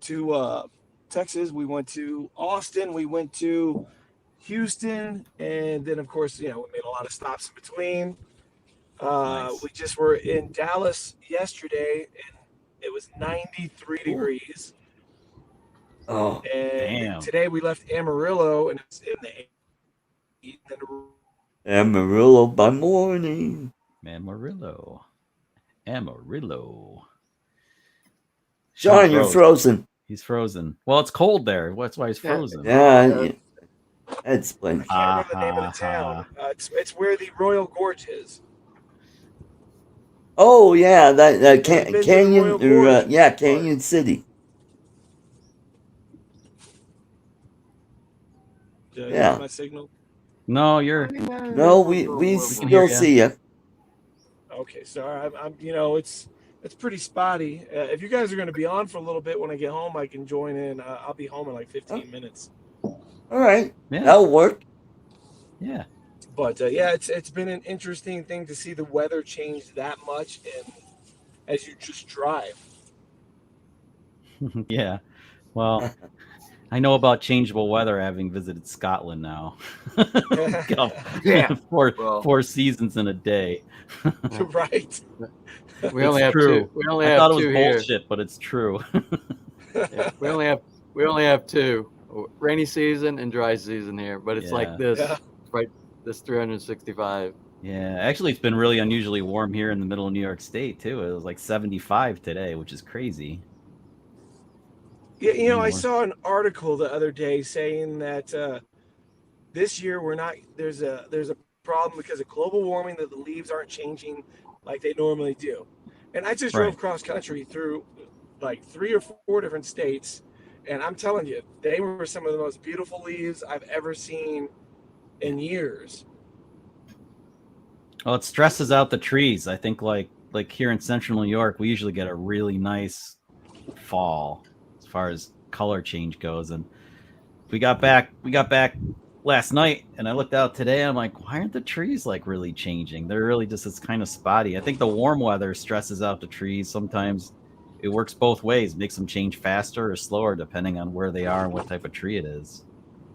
to Texas. We went to Austin. We went to Houston. And then, of course, we made a lot of stops in between. Nice. We just were in Dallas yesterday, and it was 93 degrees. Oh, and damn. Today we left Amarillo, and it's in the Amarillo by morning. Amarillo. Sean, you're frozen. He's frozen. Well, it's cold there. That's why he's frozen. Yeah. That's plenty. I can't remember the name of the town. It's where the Royal Gorge is. Oh, yeah. That Canyon. Canyon City. Yeah. My signal. No, you're. No, we still see you. Okay, sorry. I'm. It's pretty spotty. If you guys are going to be on for a little bit when I get home, I can join in. I'll be home in like 15 minutes. All right. Yeah. That'll work. Yeah. But it's been an interesting thing to see the weather change that much, and as you just drive. Yeah. Well, I know about changeable weather having visited Scotland now. Yeah. Four seasons in a day. Right. We only have two. We only have two here. I thought it was bullshit, but it's true. Yeah, we only have two. Rainy season and dry season here, but it's like this, right? This 365. Yeah, actually, it's been really unusually warm here in the middle of New York State too. It was like 75 today, which is crazy. Yeah, I saw an article the other day saying that this year there's a problem because of global warming, that the leaves aren't changing like they normally do. And I just drove cross country through like 3 or 4 different states, and I'm telling you, they were some of the most beautiful leaves I've ever seen in years. Well, it stresses out the trees. I think like here in central New York, we usually get a really nice fall as far as color change goes. And we got back last night, and I looked out today, and I'm like, why aren't the trees like really changing? They're really just, it's kind of spotty. I think the warm weather stresses out the trees. Sometimes it works both ways, makes them change faster or slower depending on where they are and what type of tree it is.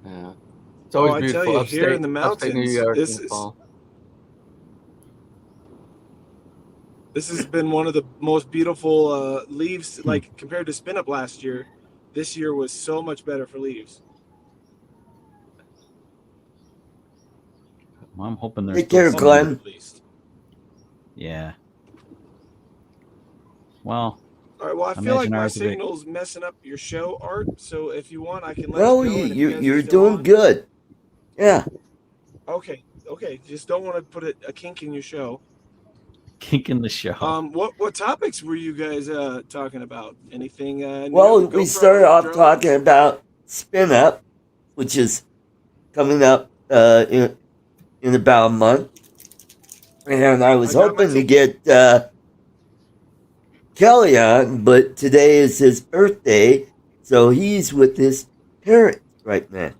Yeah. It's always I beautiful tell you, upstate, here in the upstate New mountains, York this in the is fall. this has been one of the most beautiful leaves, like compared to SpinUp last year. This year was so much better for leaves. Well, I'm hoping there's Take care, Glenn. At least. Yeah. Well, All right. Well, I feel like my signal's messing up your show, Art. So if you want, I can let No, you go. you're doing good. Yeah. Okay. Just don't want to put a kink in your show. Kink in the show. What topics were you guys talking about? Anything? Well, we started off talking about SpinUp, which is coming up in about a month, and I was hoping to get Kelly on, but today is his birthday, so he's with his parents right now.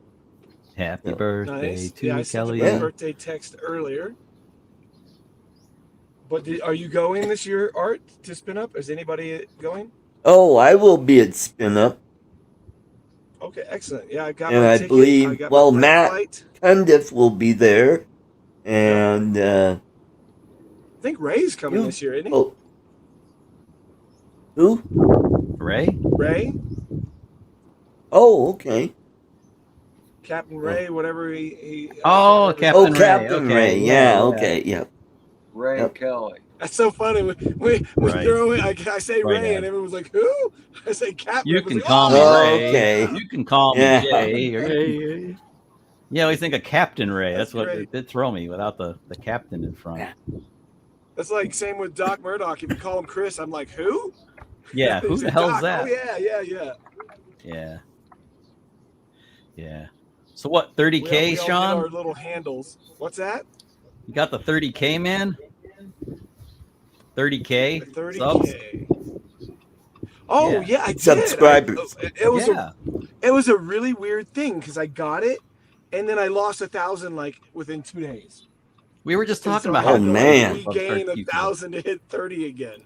Happy birthday to I Kelly. sent you a birthday text earlier. But are you going this year, Art, to SpinUp? Is anybody going? Oh, I will be at SpinUp. Okay, excellent. Yeah, I got and my I ticket. believe, well, Matt flight. Cundiff will be there, and I think Ray's coming this year, isn't he? Oh, who? Ray? Ray? Oh, okay. Captain Ray, whatever he Captain Ray. Captain Ray. Yeah, okay, yeah. Ray Kelly. That's so funny. We Right. throw it. I say Right, Ray, yeah. and everyone's like, "Who?" I say Captain. You can call me Ray. Okay. You can call me Yeah. Jay. Or yeah, we think of Captain Ray. That's what great. it did throw me without the captain in front. That's like same with Doc Murdoch. If you call him Chris, I'm like, "Who?" Yeah, who He's the like, hell's "Doc." that? Oh yeah. Yeah. So what, 30K, We all get Sean? our little handles. What's that? You got the 30K, man? 30K? 30K. Oh yeah, I did. Subscribers. It was a really weird thing because I got it, and then I lost 1,000 like within 2 days. We were just talking So about I had Oh, to, man. regain 1,000 to hit 30 again.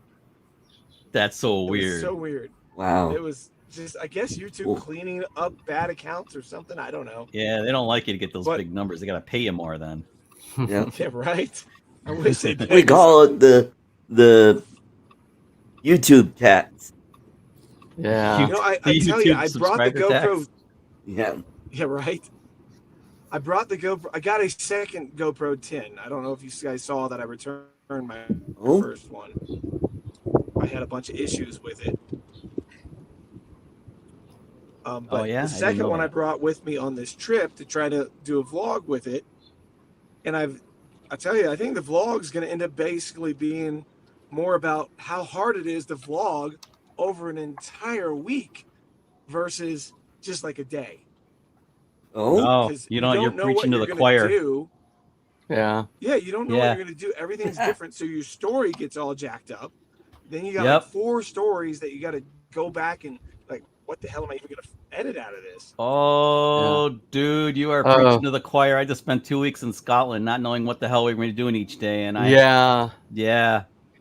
That's so It was weird. so weird. Wow. It was just, I guess, YouTube cleaning up bad accounts or something. I don't know. Yeah, they don't like you to get those big numbers. They got to pay you more then. Yeah. Yeah, right. I wish they did. We call it the YouTube tax. Yeah. You know, I tell you, I brought the subscriber GoPro. tax. Yeah. Yeah, right. I brought the GoPro. I got a second GoPro 10. I don't know if you guys saw that I returned my first one. I had a bunch of issues with it. But the second one I brought with me on this trip to try to do a vlog with it. And I tell you, I think the vlog is going to end up basically being more about how hard it is to vlog over an entire week versus just like a day. Oh, you're preaching to the choir. Yeah. Yeah, you don't know what you're going to do. Everything's different. So your story gets all jacked up. Then you got like 4 stories that you got to go back and like, what the hell am I even going to edit out of this? Oh, dude, you are preaching to the choir. I just spent 2 weeks in Scotland not knowing what the hell we were doing each day. And Yeah,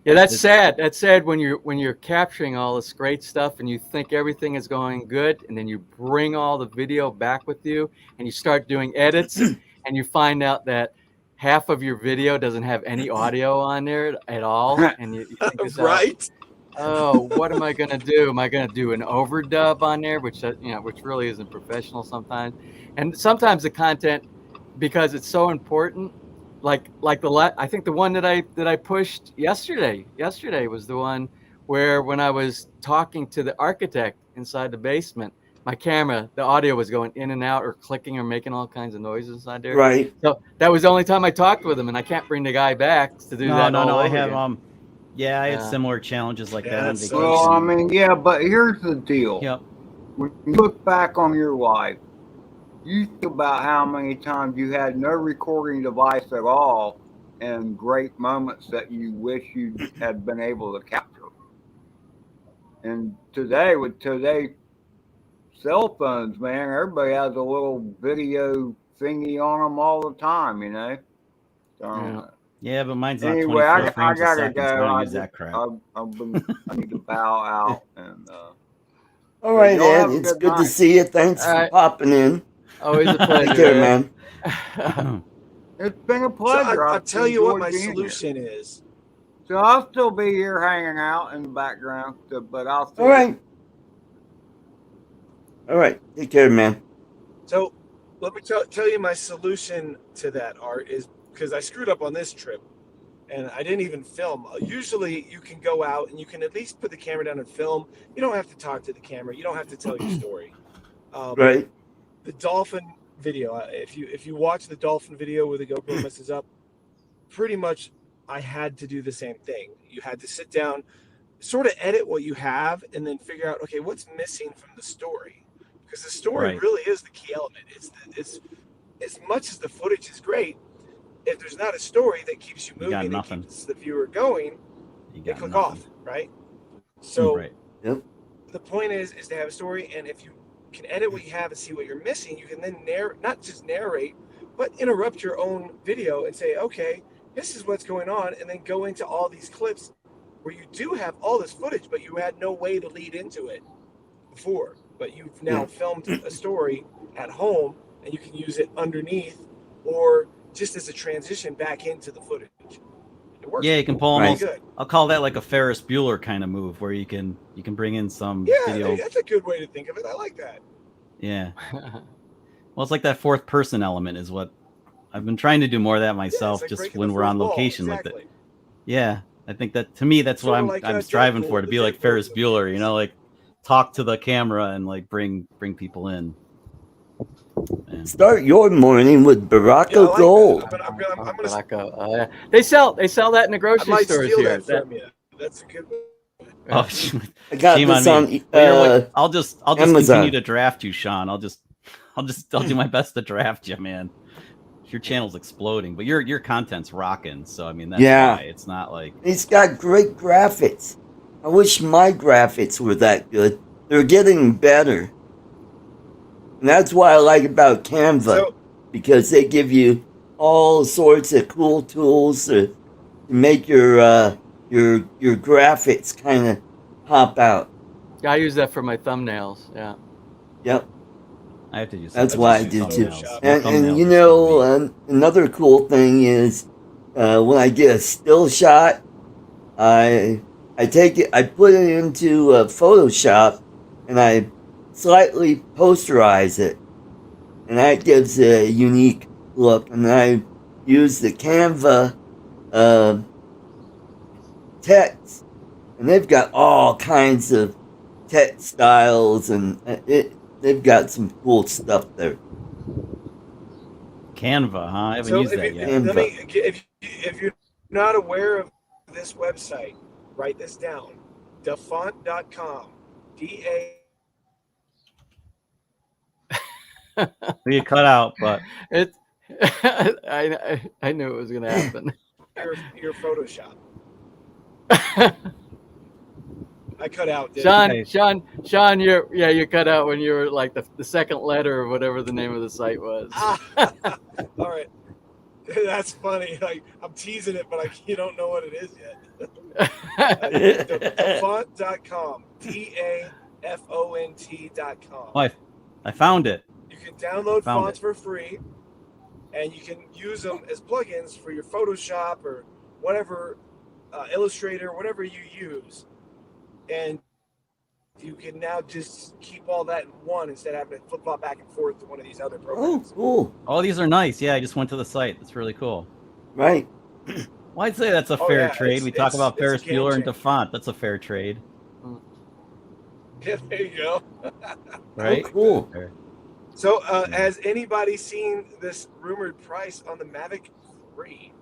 that's sad. That's sad when you're capturing all this great stuff and you think everything is going good, and then you bring all the video back with you and you start doing edits and you find out that half of your video doesn't have any audio on there at all, and you think to yourself, right? Oh, what am I gonna do? Am I gonna do an overdub on there, which really isn't professional sometimes? And sometimes the content, because it's so important, I think the one that I pushed yesterday was the one where when I was talking to the architect inside the basement, my camera, the audio was going in and out or clicking or making all kinds of noises inside there. Right. So that was the only time I talked with him, and I can't bring the guy back to do that. No. all I over have again. Yeah, I had similar challenges like that on vacation. Well, I mean, yeah, but here's the deal. Yep. When you look back on your life, you think about how many times you had no recording device at all and great moments that you wish you had been able to capture. And today, with today's cell phones, man, everybody has a little video thingy on them all the time, you know? So, yeah, but mine's not anyway, 24 I frames a gotta second, go. so I don't use that crap. I need to bow out. And all right, y'all Ed, have a it's good good to night. see you. Thanks for popping in. Always a pleasure. Take care, Ed. man. It's been a pleasure. So I'll tell you what my enjoyed being solution here. is. So I'll still be here hanging out in the background, but I'll see All right. All right. Take care, man. So let me tell you my solution to that, Art, is because I screwed up on this trip and I didn't even film. Usually you can go out and you can at least put the camera down and film. You don't have to talk to the camera. You don't have to tell your story. Right. The dolphin video, if you watch the dolphin video where the GoPro messes up, pretty much I had to do the same thing. You had to sit down, sort of edit what you have, and then figure out, okay, what's missing from the story? Because the story really is the key element. It's as much as the footage is great, if there's not a story that keeps you moving and keeps the viewer going, they click off, right? So the point is to have a story, and if you can edit what you have and see what you're missing, you can then not just narrate, but interrupt your own video and say, okay, this is what's going on, and then go into all these clips where you do have all this footage, but you had no way to lead into it before. But you've now filmed a story at home, and you can use it underneath or just as a transition back into the footage. It works. Yeah, you can pull almost. Good. I'll call that like a Ferris Bueller kind of move, where you can bring in some video. That's a good way to think of it. I like that. Yeah. Well, it's like that fourth person element is what I've been trying to do more of that myself, just when we're on location like that. Yeah, I think that to me that's what I'm striving for, to be like Ferris Bueller, you know, like talk to the camera and like bring people in. And start your morning with Baracco Gold. I'm gonna they sell that in the grocery stores here. That's a good one. Oh, I got this on I'll just Amazon. continue to draft you, Sean. I'll do my best to draft you, man. Your channel's exploding, but your content's rocking. So I mean, that's why it's not like it's got great graphics. I wish my graphics were that good. They're getting better, and that's what I like about Canva, because they give you all sorts of cool tools to make your graphics kind of pop out. Yeah, I use that for my thumbnails. Yeah. Yep. I have to use. That's why I do too. And you know, another cool thing is when I get a still shot, I take it, I put it into Photoshop, and I slightly posterize it, and that gives a unique look. And I use the Canva text, and they've got all kinds of text styles, and they've got some cool stuff there. Canva, huh? I haven't used that yet. If you're not aware of this website, write this down. Dafont.com. D-A. You cut out, but it. I knew it was going to happen. Your Photoshop. I cut out. Sean, you cut out when you were like the second letter or whatever the name of the site was. All right, that's funny. Like I'm teasing it, but you don't know what it is yet. Dafont.com. DAFONT.com. Oh, I found it. You can download fonts for free, and you can use them as plugins for your Photoshop or whatever, Illustrator, whatever you use. And you can now just keep all that in one instead of having to flip-flop back and forth to one of these other programs. Oh, cool. Oh, these are nice. Yeah, I just went to the site. That's really cool. Right. Well, I'd say that's a fair trade. We talk about Ferris Bueller and Dafont. That's a fair trade. Yeah, there you go. Right? Oh, cool. So, has anybody seen this rumored price on the Mavic 3?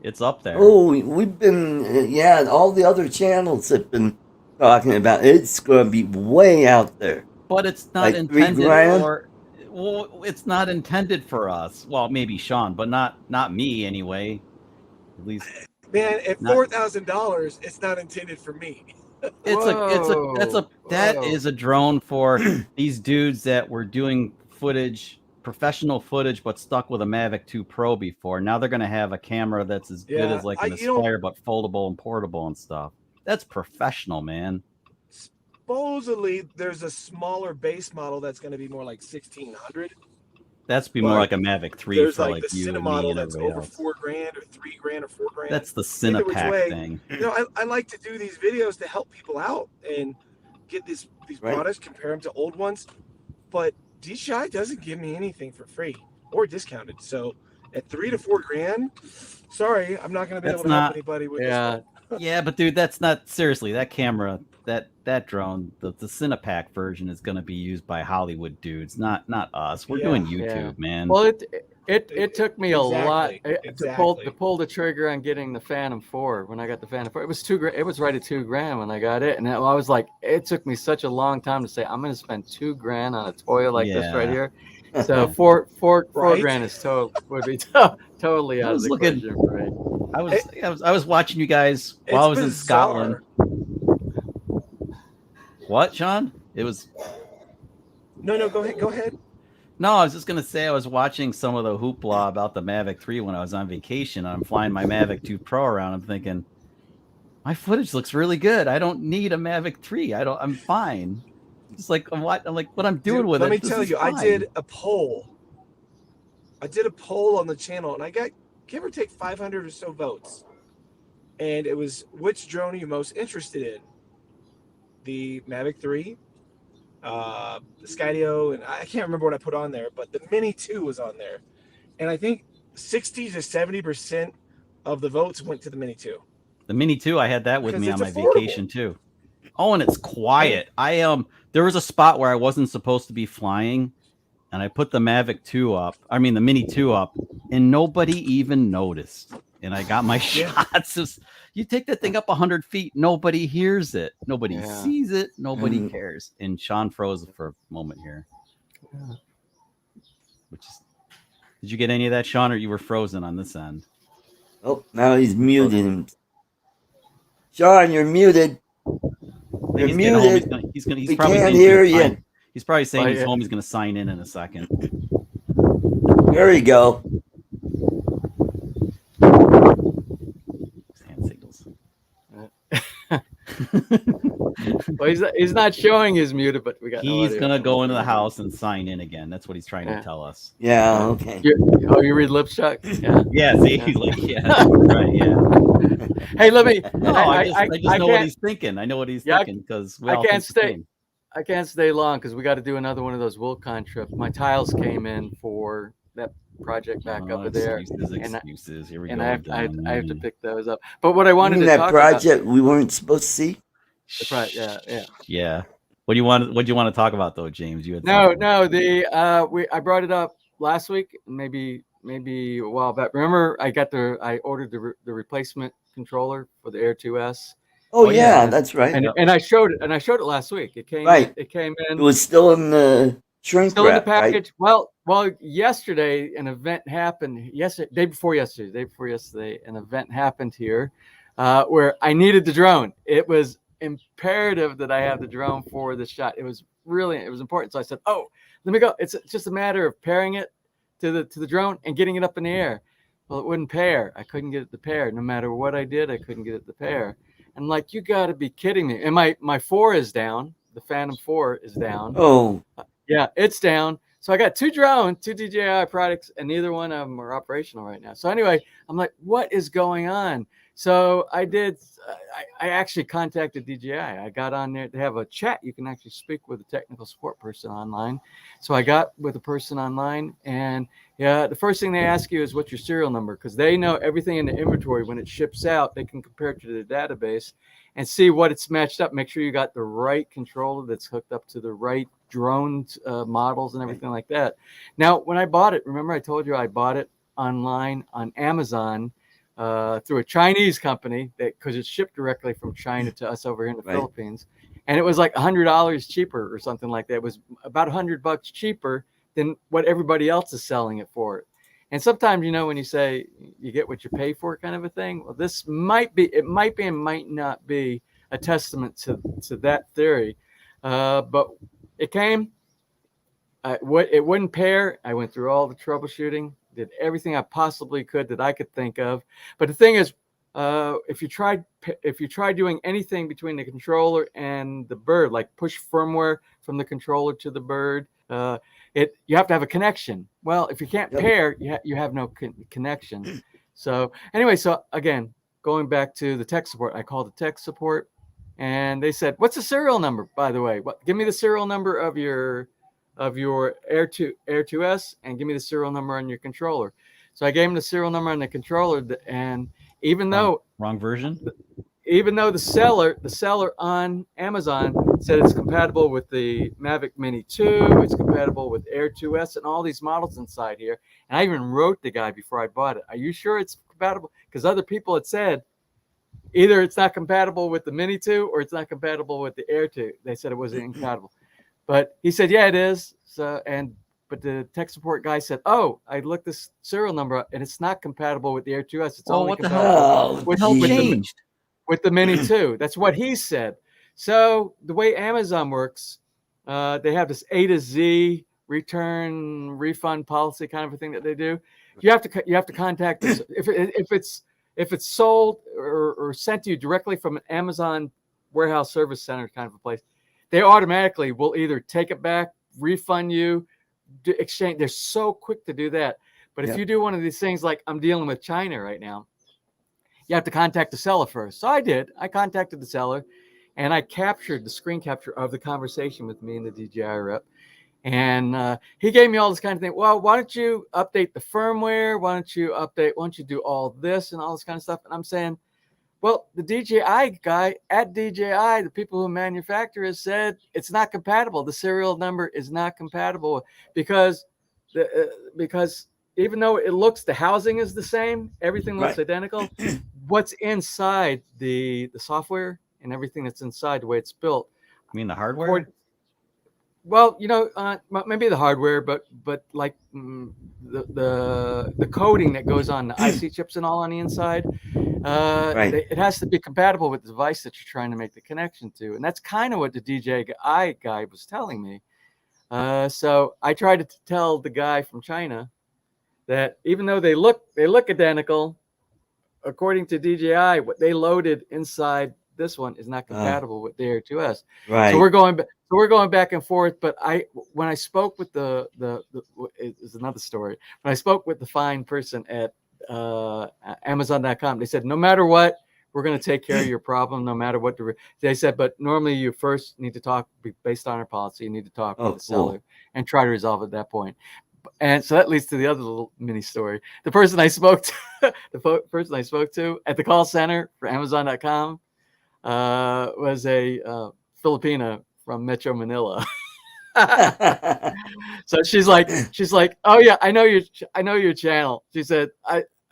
It's up there. Oh, we've been, yeah, all the other channels have been talking about it. It's going to be way out there. But it's not like intended $3,000? for. Well, it's not intended for us. Well, maybe Sean, but not me anyway. At least, man, at $4,000, it's not intended for me. That is a drone for these dudes that were doing professional footage, but stuck with a Mavic 2 Pro before. Now they're going to have a camera that's as good as like an Aspire, but foldable and portable and stuff. That's professional, man. Supposedly, there's a smaller base model that's going to be more like 1,600. That's be more like a Mavic 3 there's for like the you Cine and model me and that's everybody over else. $4,000 or $3,000 or $4,000. That's the Cinepack thing. You know, I like to do these videos to help people out and get these products, compare them to old ones. But DJI doesn't give me anything for free or discounted. So at $3,000 to $4,000, sorry, I'm not going to be able to help anybody with this one. Yeah, but dude, that's not seriously. That camera, that drone, the Cinepack version is going to be used by Hollywood dudes, not us. We're doing YouTube, man. Well, it took me a lot to pull the trigger on getting the Phantom 4. When I got the Phantom 4, it was $2,000. It was right at $2,000 when I got it, and I was like, it took me such a long time to say I'm going to spend $2,000 on a toy like this right here. So $4,000 is would be totally out of the question, right? I was watching you guys while I was in Scotland. What, Sean? It was. No, go ahead. No, I was just gonna say I was watching some of the hoopla about the Mavic 3 when I was on vacation. I'm flying my Mavic 2 Pro around. I'm thinking, my footage looks really good. I don't need a Mavic 3. I'm fine. It's like what I'm doing with it. Let me tell you, I did a poll. On the channel, and I got give or take 500 or so votes. And it was, which drone are you most interested in? The Mavic 3, the Skydio, and I can't remember what I put on there, but the Mini 2 was on there. And I think 60 to 70% of the votes went to the Mini 2. The Mini 2, I had that with me on my vacation too. Oh, and it's quiet. There was a spot where I wasn't supposed to be flying, and I put the Mavic 2 up. I mean, the Mini 2 up, and nobody even noticed. And I got my shots. You take that thing up 100 feet, nobody hears it, nobody sees it, nobody cares. And Sean froze for a moment here. Did you get any of that, Sean, or you were frozen on this end? Oh, now he's muted. Sean, you're muted. You're muted. He's probably can't hear you. He's probably saying he's home. He's going to sign in a second. There you go. Hand signals. Well, he's not showing his muted, but we got. He's going to go into the house and sign in again. That's what he's trying to tell us. Yeah. Okay. You read lips, Chuck? Yeah. Yeah. See, he's like, right. Yeah. Hey, let me. No, I just know what he's thinking. I know what he's thinking because I can't stay. I can't stay long because we got to do another one of those Wilcon trips. My tiles came in for that project back over there. Excuses. Here we go. I have to pick those up. But what I wanted to talk project about, we weren't supposed to see. Yeah. What do you want to talk about though, James? You had I brought it up last week, maybe a while back. Remember, I ordered the replacement controller for the Air 2S. Oh yeah, that's right. And I showed it last week. It came It came in. It was still in the shrink still wrap, in the package. Right? Well, yesterday an event happened. Day before yesterday, an event happened here where I needed the drone. It was imperative that I have the drone for this shot. It was important. So I said, "Oh, let me go." It's just a matter of pairing it to the drone and getting it up in the air. Well, it wouldn't pair. I couldn't get it to pair. No matter what I did, I couldn't get it to pair. And like, you got to be kidding me. And my 4 is down. The Phantom 4 is down. Oh. Yeah, it's down. So I got 2 drones, 2 DJI products, and neither one of them are operational right now. So anyway, I'm like, what is going on? So I actually contacted DJI. I got on there to have a chat. You can actually speak with a technical support person online. So I got with a person online, and the first thing they ask you is what's your serial number, because they know everything in the inventory. When it ships out, they can compare it to the database and see what it's matched up. Make sure you got the right controller that's hooked up to the right drone models and everything like that. Now, when I bought it, remember I told you I bought it online on Amazon through a Chinese company because it's shipped directly from China to us over here in the Philippines. And it was like $100 cheaper or something like that. It was about $100 cheaper than what everybody else is selling it for. And sometimes, when you say you get what you pay for kind of a thing, well, this might be and might not be a testament to that theory. But it came, it wouldn't pair. I went through all the troubleshooting, did everything I possibly could that I could think of. But the thing is, if you try doing anything between the controller and the bird, like push firmware from the controller to the bird, you have to have a connection. Well, if you can't pair, you have no connection. So anyway, again, going back to the tech support, I called the tech support, and they said, "What's the serial number, by the way? Give me the serial number of your Air2S, and give me the serial number on your controller." So I gave him the serial number on the controller, and even though wrong version, even though the seller on Amazon said it's compatible with the Mavic Mini 2, it's compatible with Air2S and all these models inside here. And I even wrote the guy before I bought it, "Are you sure it's compatible?" Because other people had said either it's not compatible with the Mini 2 or it's not compatible with the Air 2. They said it was incompatible. But he said, "Yeah, it is." But the tech support guy said, "Oh, I looked this serial number up and it's not compatible with the Air2S. It's only compatible with the Mini 2. That's what he said. So the way Amazon works, they have this A to Z return refund policy kind of a thing that they do. You have to contact this if it's sold or sent to you directly from an Amazon warehouse service center kind of a place. They automatically will either take it back, refund you, exchange. They're so quick to do that. But if you do one of these things like I'm dealing with China right now, you have to contact the seller first. So I did. I contacted the seller, and I captured the screen capture of the conversation with me and the DJI rep. And he gave me all this kind of thing. Well, why don't you update the firmware? Why don't you do all this and all this kind of stuff? And I'm saying, well, the DJI guy at DJI, the people who manufacture it, said it's not compatible. The serial number is not compatible because even though the housing is the same, everything looks identical. What's inside the software and everything that's inside the way it's built. I mean the hardware? Well, maybe the hardware, but like the coding that goes on the IC chips and all on the inside, it has to be compatible with the device that you're trying to make the connection to, and that's kind of what the DJI guy was telling me. So I tried to tell the guy from China that even though they look identical, according to DJI, what they loaded inside this one is not compatible with the Air2S. Right. So we're going back and forth. But when I spoke with it's another story. When I spoke with the fine person at Amazon.com, they said no matter what, we're going to take care of your problem. No matter what they said, but normally you first need to talk based on our policy. You need to talk with the seller and try to resolve it at that point. And so that leads to the other little mini story. The person I spoke to, at the call center for Amazon.com was a Filipina from Metro Manila. So she's like, "Oh yeah, I know your channel." She said,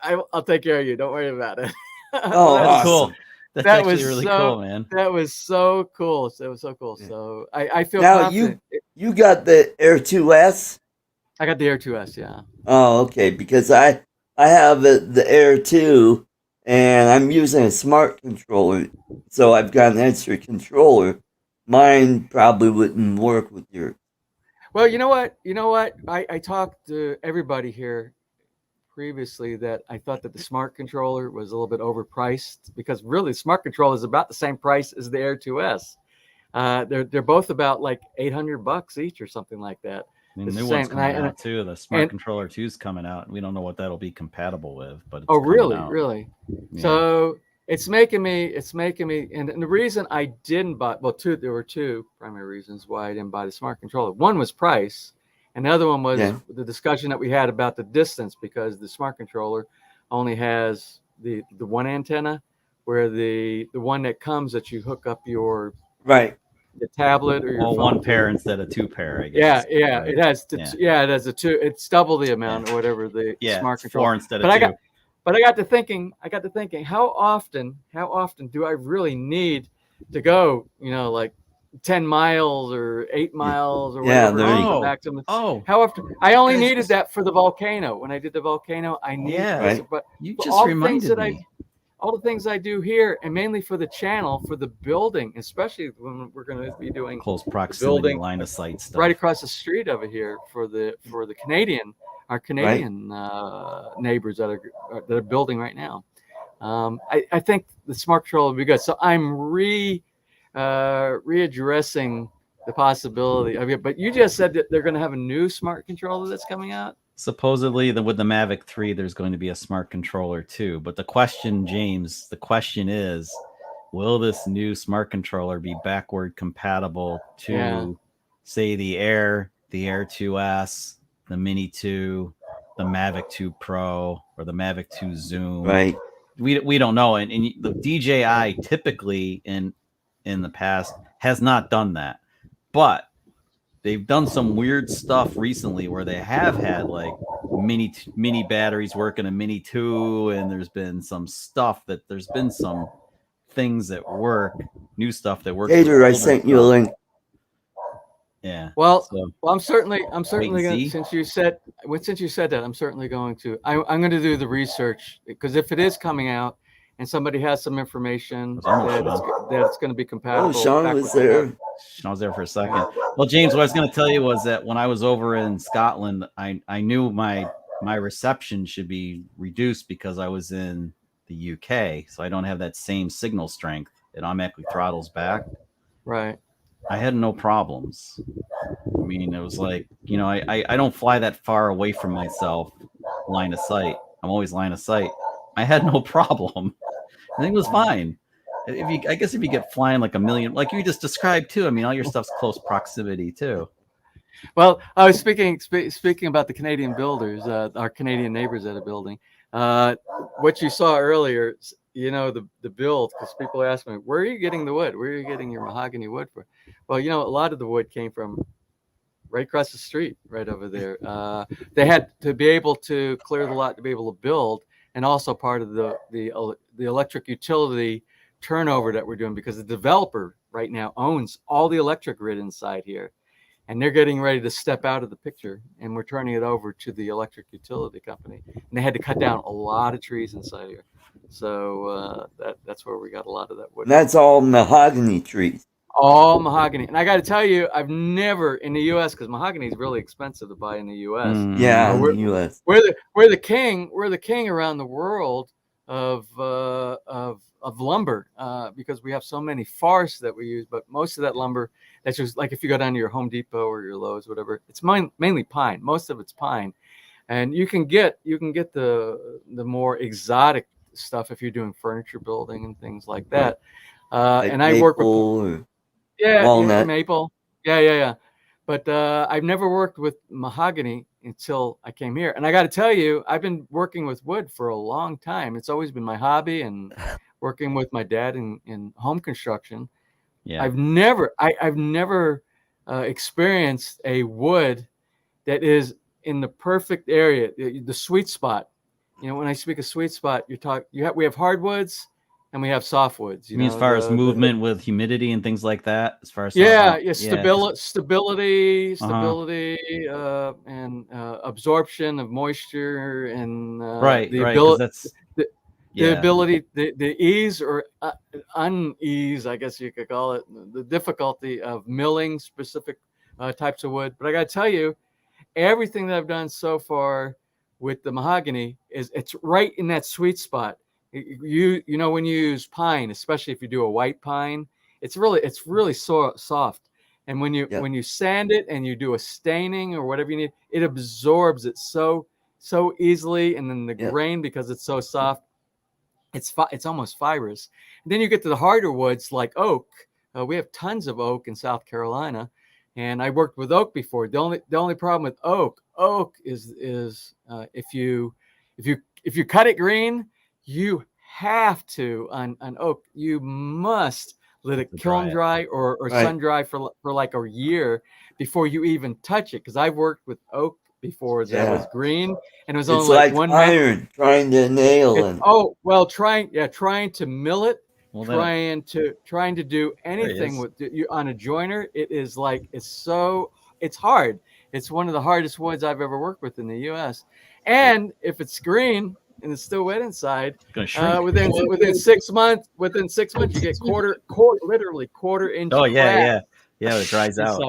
"I'll take care of you. Don't worry about it." Oh, that's awesome. cool. That's actually really cool, man. That was so cool. So I feel now confident. you got the Air2S. I got the Air2S, yeah. Oh, okay. Because I have the Air 2, and I'm using a smart controller, so I've got an extra controller. Mine probably wouldn't work with yours. Well, you know what? I talked to everybody here previously that I thought that the smart controller was a little bit overpriced because really the smart controller is about the same price as the Air2S. They're both about like $800 each or something like that. The new one's coming out too. The Smart Controller 2 is coming out. We don't know what that'll be compatible with, but it's really? Yeah. So it's making me, and the reason I didn't buy, there were two primary reasons why I didn't buy the Smart Controller. One was price, and the other one was the discussion that we had about the distance, because the Smart Controller only has the one antenna, where the one that comes that you hook up your the tablet or your phone one pair instead of two pair, I guess. Yeah, right? It has it has a two. It's double the amount or whatever the Smart Controller. 4 instead of 2. But I got to thinking, how often do I really need to go, like 10 miles or 8 miles or whatever maximum? How often? I only needed that for the volcano. When I did the volcano, I needed but you just reminded me. all the things I do here, and mainly for the channel, for the building, especially when we're going to be doing close proximity line of sight stuff right across the street over here for the Canadian, our Canadian neighbors that are building right now. I think the smart control will be good. So I'm readdressing the possibility of it. But you just said that they're going to have a new smart controller that's coming out. Supposedly, with the Mavic 3, there's going to be a smart controller too. But the question, James, is, will this new smart controller be backward compatible to, say, the Air 2S, the Mini 2, the Mavic 2 Pro, or the Mavic 2 Zoom? Right. We don't know. And the DJI typically in the past has not done that. But they've done some weird stuff recently where they have had like mini batteries work in a Mini 2, and there's been some things that work, new stuff that works. Hater, I sent you a link. Yeah. Well, I'm certainly going to, since you said that, I'm certainly going to. I'm going to do the research, because if it is coming out and somebody has some information that it's going to be compatible. Oh, Sean was there. Sean was there for a second. Well, James, what I was going to tell you was that when I was over in Scotland, I knew my reception should be reduced because I was in the UK, so I don't have that same signal strength. It automatically throttles back. Right. I had no problems. I mean, it was like, I don't fly that far away from myself, line of sight. I'm always line of sight. I had no problem. I think it was fine. I guess if you get flying like a million, like you just described too, I mean, all your stuff's close proximity too. Well, I was speaking about the Canadian builders, our Canadian neighbors that are building. What you saw earlier, the build, because people ask me, where are you getting the wood? Where are you getting your mahogany wood from? Well, a lot of the wood came from right across the street, right over there. They had to be able to clear the lot to be able to build, and also part of the electric utility turnover that we're doing, because the developer right now owns all the electric grid inside here, and they're getting ready to step out of the picture, and we're turning it over to the electric utility company, and they had to cut down a lot of trees inside here. So that's where we got a lot of that wood. That's all mahogany trees. All mahogany. And I got to tell you, I've never in the U.S., because mahogany is really expensive to buy in the U.S. Yeah, in the U.S. We're the king around the world of lumber, because we have so many forests that we use. But most of that lumber, that's just like if you go down to your Home Depot or your Lowe's, whatever, it's mainly pine. Most of it's pine, and you can get the more exotic stuff if you're doing furniture building and things like that. Like and I work with walnut. maple. Yeah. But I've never worked with mahogany until I came here. And I got to tell you, I've been working with wood for a long time. It's always been my hobby, and working with my dad in home construction. Yeah, I've never experienced a wood that is in the perfect area, the sweet spot. When I speak of sweet spot, we have hardwoods and we have softwoods. You mean as far as movement with humidity and things like that? As far as stability, and absorption of moisture, and the ability, the ease or unease, I guess you could call it, the difficulty of milling specific types of wood. But I got to tell you, everything that I've done so far with the mahogany it's right in that sweet spot. When you use pine, especially if you do a white pine, it's really soft. And when you sand it and you do a staining or whatever you need, it absorbs it so easily. And then the grain, because it's so soft, it's almost fibrous. And then you get to the harder woods like oak. We have tons of oak in South Carolina, and I worked with oak before. The only problem with oak is if you cut it green, you have to on oak, you must let it kiln dry or sun dry for like a year before you even touch it. Because I've worked with oak before that was green, and it was it's only like one iron trying to nail it. Oh well, trying to mill it, trying to do anything with you on a joiner. It is like it's hard. It's one of the hardest woods I've ever worked with in the U.S. And if it's green and it's still wet inside, within 6 months, you get literally quarter inch. Oh yeah, it dries out.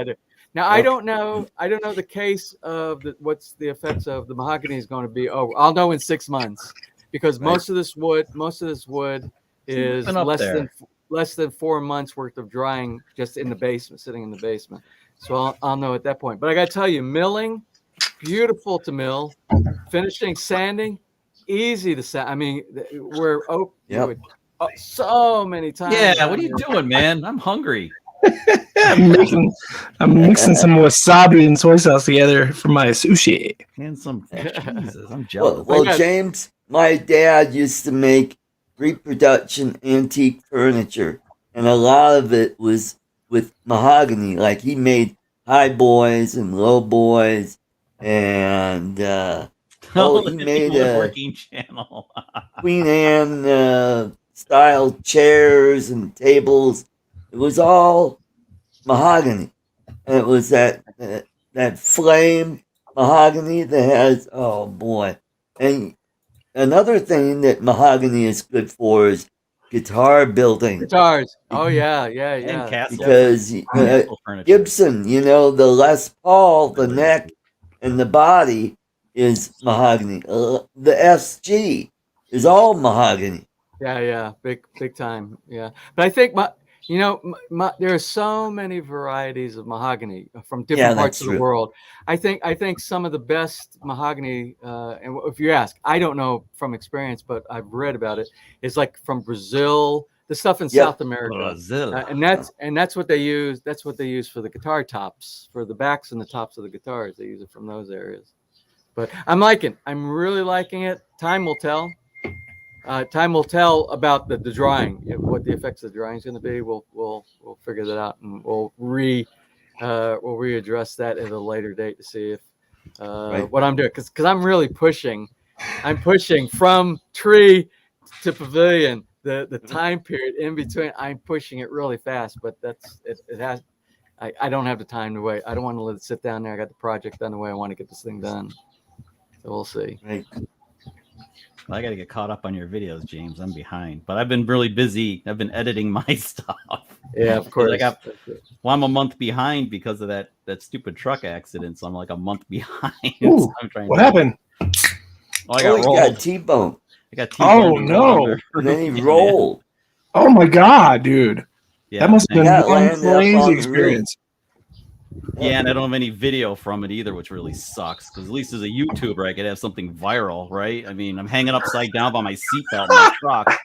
Now I don't know the case of what's the effects of the mahogany is going to be. Oh, I'll know in 6 months, because most of this wood is less than 4 months worth of drying just in the basement, sitting in the basement. So I'll know at that point. But I got to tell you, milling, beautiful to mill. Finishing, sanding, easy to sand. I mean, we're so many times. Yeah, what are you doing, man? I'm hungry. I'm mixing some wasabi and soy sauce together for my sushi. And some Jesus, I'm jealous. Well, James, my dad used to make reproduction antique furniture, and a lot of it was with mahogany. Like he made high boys and low boys, and he made a working channel. Queen Anne style chairs and tables. It was all mahogany, and it was that flame mahogany that has, oh boy. And another thing that mahogany is good for is guitar building. Guitars. Oh yeah. And castle. Because Gibson, the Les Paul, the neck and the body is mahogany. The SG is all mahogany. Yeah, big time. Yeah, but I think there are so many varieties of mahogany from different parts of the world. I think some of the best mahogany, and if you ask, I don't know from experience, but I've read about it. Is like from Brazil, the stuff in South America, Brazil, and that's what they use. That's what they use for the guitar tops, for the backs and the tops of the guitars. They use it from those areas. But I'm really liking it. Time will tell. Time will tell about the drying, what the effects of the drying is going to be. We'll figure that out, and we'll readdress that at a later date to see if what I'm doing, because I'm really pushing. I'm pushing from tree to pavilion. The time period in between, I'm pushing it really fast, but it has. I don't have the time to wait. I don't want to let it sit down there. I got the project done the way I want to get this thing done. So we'll see. Right. Well, I got to get caught up on your videos, James. I'm behind, but I've been really busy. I've been editing my stuff. Yeah, of course. I'm a month behind because of that stupid truck accident. So I'm like a month behind. Ooh, so what happened? I got rolled. Got T-bone. I got T-bone. Oh no! And then he rolled. Oh my god, dude! Yeah, that must have been one crazy experience. Yeah, and I don't have any video from it either, which really sucks. Because at least as a YouTuber, I could have something viral, right? I mean, I'm hanging upside down by my seatbelt in my truck.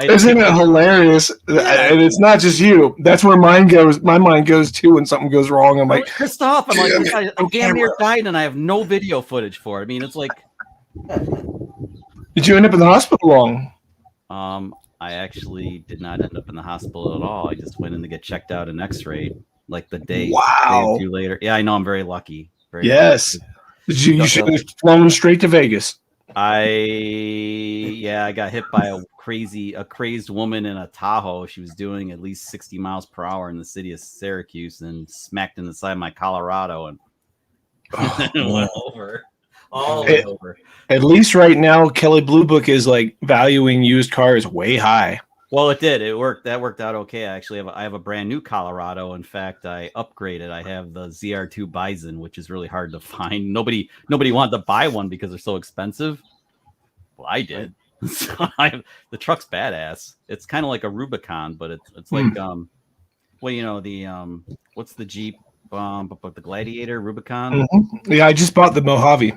Isn't it hilarious? Yeah. And it's not just you. That's where mine goes. My mind goes too when something goes wrong. I'm like, pissed off. I'm like, I'm damn near died, and I have no video footage for it. I mean, it's like. Did you end up in the hospital long? I actually did not end up in the hospital at all. I just went in to get checked out and X-rayed. Like the day or two later. Yeah, I know. I'm very lucky. Yes. Lucky. You should have flown straight to Vegas. I got hit by a crazed woman in a Tahoe. She was doing at least 60 miles per hour in the city of Syracuse and smacked in the side of my Colorado and went over. All the way over. At least right now, Kelly Blue Book is like valuing used cars way high. Well, it did. It worked. That worked out okay. I have a brand new Colorado. In fact, I upgraded. I have the ZR2 Bison, which is really hard to find. Nobody wanted to buy one because they're so expensive. Well, I did. So the truck's badass. It's kind of like a Rubicon, but it's like what's the Jeep? But the Gladiator Rubicon. Mm-hmm. Yeah, I just bought the Mojave.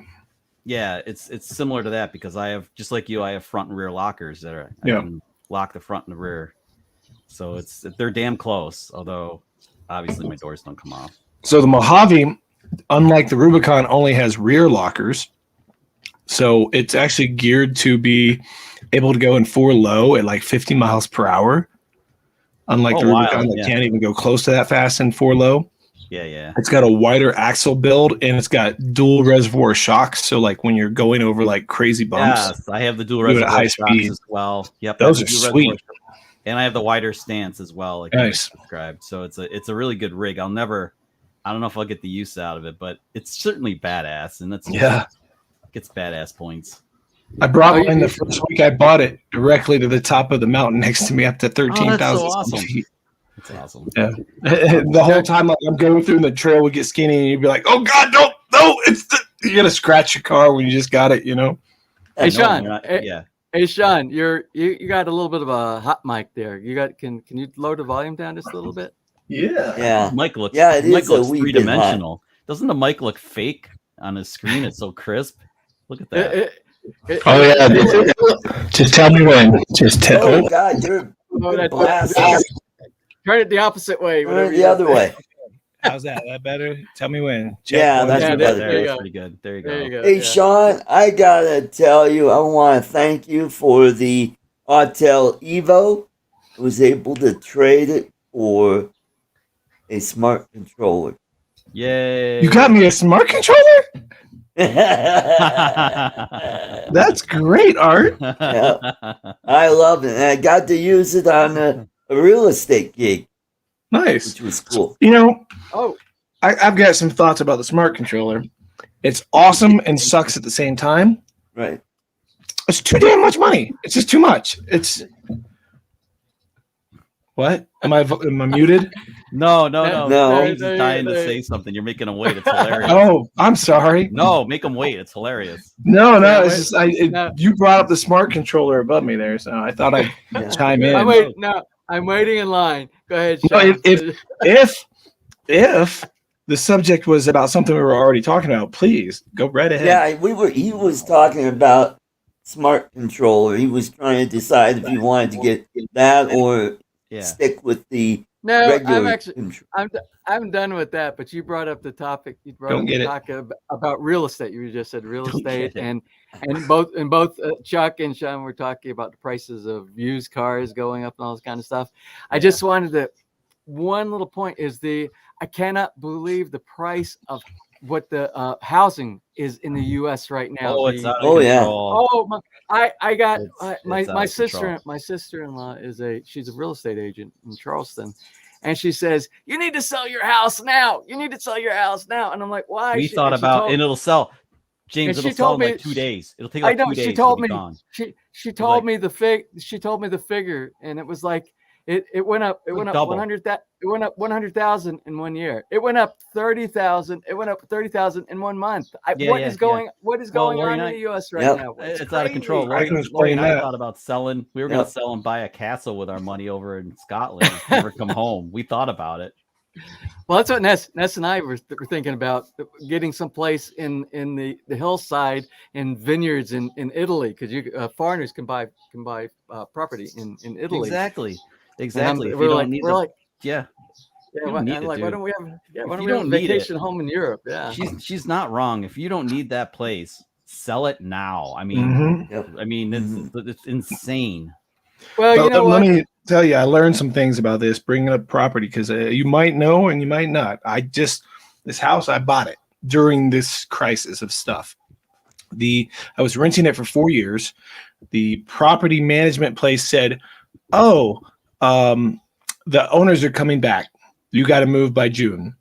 Yeah, it's similar to that because I have, just like you, I have front and rear lockers that are. Yeah. I can lock the front and the rear, so they're damn close. Although obviously my doors don't come off. So the Mojave, unlike the Rubicon, only has rear lockers, so it's actually geared to be able to go in 4 low at like 50 miles per hour. Unlike the Rubicon that can't even go close to that fast in 4 low. Yeah. It's got a wider axle build and it's got dual reservoir shocks. So like when you're going over like crazy bumps, Yes, I have the dual do it at reservoir high shocks speed. as well. Yep, Those I are have the dual sweet. reservoir shock. And I have the wider stance as well, like Nice. you described. So it's a really good rig. I don't know if I'll get the use out of it, but it's certainly badass, and that's gets badass points. I brought mine the first week I bought it directly to the top of the mountain next to me, up to 13,000 that's so awesome. feet. That's awesome. Yeah. The whole time I'm going through the trail would get skinny, and you'd be like, "Oh God, no! You gotta scratch your car when you just got it, you know." Hey, Sean. Yeah. Hey, Sean, you got a little bit of a hot mic there. Can you lower the volume down just a little bit? Yeah. Mic looks it Mike looks a wee bit three-dimensional. Doesn't the mic look fake on his screen? It's so crisp. Look at that. Oh yeah. Just tell me when. Just tell. Oh God, you're blasting. Turn it the opposite way. Turn it the other way. How's that? That better? Tell me when. Yeah, that's Yeah, better. That's pretty good. There you go. Hey, Sean, I gotta tell you, I want to thank you for the Autel Evo. I was able to trade it for a smart controller. Yay! You got me a smart controller? That's great, Art. Yeah, I love it. And I got to use it on a real estate gig. Nice. Which was cool. You know, I've got some thoughts about the smart controller. It's awesome and sucks at the same time. Right. It's too damn much money. It's just too much. It's what? Am I muted? No. James No. is dying to say something. You're making him wait. It's hilarious. Oh, I'm sorry. No, make him wait. It's hilarious. No. It's just you brought up the smart controller above me there, so I thought I'd chime in. I'm waiting in line. Go ahead, No, Sean. if the subject was about something we were already talking about, please go right ahead. Yeah, he was talking about smart controller. He was trying to decide if he wanted to get that or stick with the regular controller. I'm done with that. But you brought up the topic. You brought up the topic about real estate. You just said real estate, and both Chuck and Sean were talking about the prices of used cars going up and all this kind of stuff. I just wanted to. One little point is I cannot believe the price of what the housing is in the U.S. right now. Oh, it's out of control. Oh, I got my sister-in-law she's a real estate agent in Charleston, and she says you need to sell your house now. You need to sell your house now, and I'm like, why? We thought about, and it'll sell. James, it'll sell in like 2 days. It'll take like 2 days. She told me. She told me the figure, and it was like. It went up. It went up 100,000. It went up 100,000 in 1 year. It went up 30,000. It went up 30,000 in 1 month. What is going on in the U.S. right now? It's out of control. Lori and I thought about selling. We were going to sell and buy a castle with our money over in Scotland. Never come home. We thought about it. Well, that's what Ness and I were thinking about, getting some place in the hillside in vineyards in Italy, because foreigners can buy property in Italy. Exactly. We're like, why don't we have a vacation home in Europe? Yeah. She's not wrong. If you don't need that place, sell it now. I mean, it's insane. Well, you know let me tell you, I learned some things about this, bringing up property, because you might know and you might not. This house, I bought it during this crisis of stuff. I was renting it for 4 years. The property management place said, the owners are coming back. You got to move by June.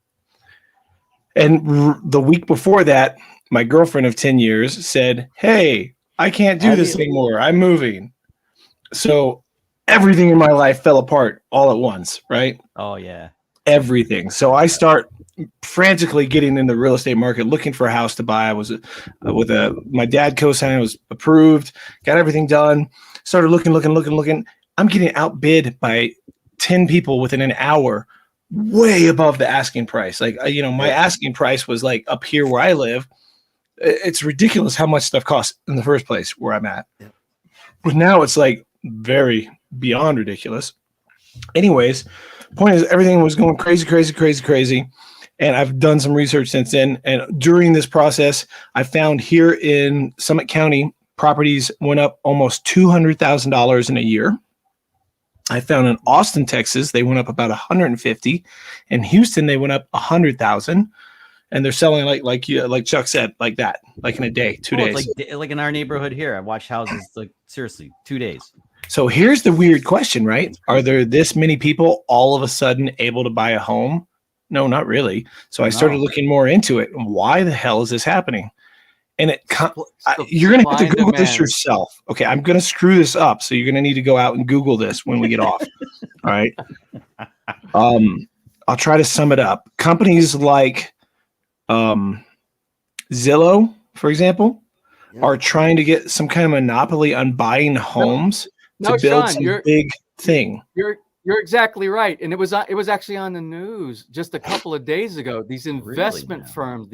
And the week before that, my girlfriend of 10 years said, hey, I can't do this anymore. I'm moving. So everything in my life fell apart all at once, right? Oh, yeah. Everything. So I start frantically getting in the real estate market, looking for a house to buy. I was my dad co-signed, was approved, got everything done, started looking. I'm getting outbid by 10 people within an hour, way above the asking price. Like, my asking price was like up here where I live. It's ridiculous how much stuff costs in the first place where I'm at. Yeah. But now it's like very beyond ridiculous. Anyways, point is everything was going crazy. And I've done some research since then. And during this process, I found here in Summit County, properties went up almost $200,000 in a year. I found in Austin, Texas, they went up about 150. In Houston, they went up 100,000, and they're selling like Chuck said, like that, like in a day, 2 days. It's like in our neighborhood here. I watched houses like seriously 2 days. So here's the weird question, right? Are there this many people all of a sudden able to buy a home? No, not really. So I started looking more into it. Why the hell is this happening? And you're going to have to Google this yourself. Okay, I'm going to screw this up. So you're going to need to go out and Google this when we get off. All right. I'll try to sum it up. Companies like Zillow, for example, are trying to get some kind of monopoly on buying homes to build some big thing. You're exactly right. And it was actually on the news just a couple of days ago. These investment firms,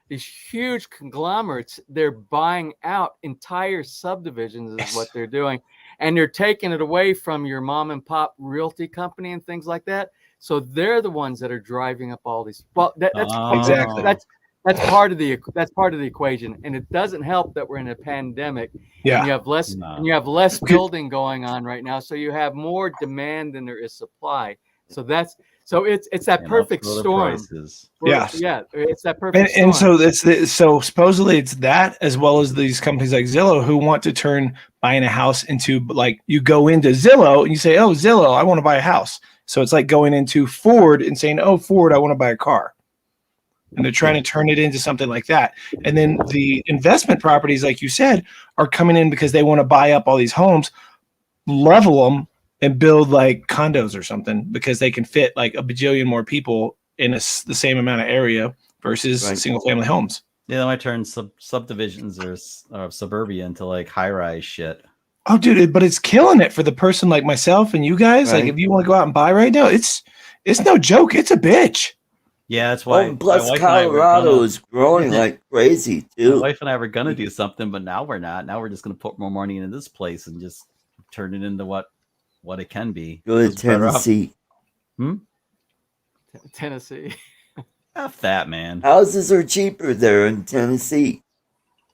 these huge conglomerates, they're buying out entire subdivisions is what they're doing. And they're taking it away from your mom and pop realty company and things like that. So they're the ones that are driving up all these. Well, that's exactly. That's part of the equation, and it doesn't help that we're in a pandemic. Yeah, and you have less building going on right now, so you have more demand than there is supply. So it's that perfect storm. It's that perfect storm. And so supposedly it's that, as well as these companies like Zillow who want to turn buying a house into, like, you go into Zillow and you say, oh, Zillow, I want to buy a house. So it's like going into Ford and saying, oh, Ford, I want to buy a car. And they're trying to turn it into something like that. And then the investment properties, like you said, are coming in because they want to buy up all these homes, level them, and build like condos or something, because they can fit like a bajillion more people in the same amount of area versus single family homes. Yeah, they might turn subdivisions or suburbia into like high-rise shit. Oh, dude, but it's killing it for the person like myself and you guys. Like, if you want to go out and buy right now, it's no joke. It's a bitch. Yeah, that's why. Plus, Colorado is growing like crazy too. My wife and I were gonna do something, but now we're not. Now we're just gonna put more money into this place and just turn it into what it can be. Go to Tennessee. Tennessee. F that, man. Houses are cheaper there in Tennessee,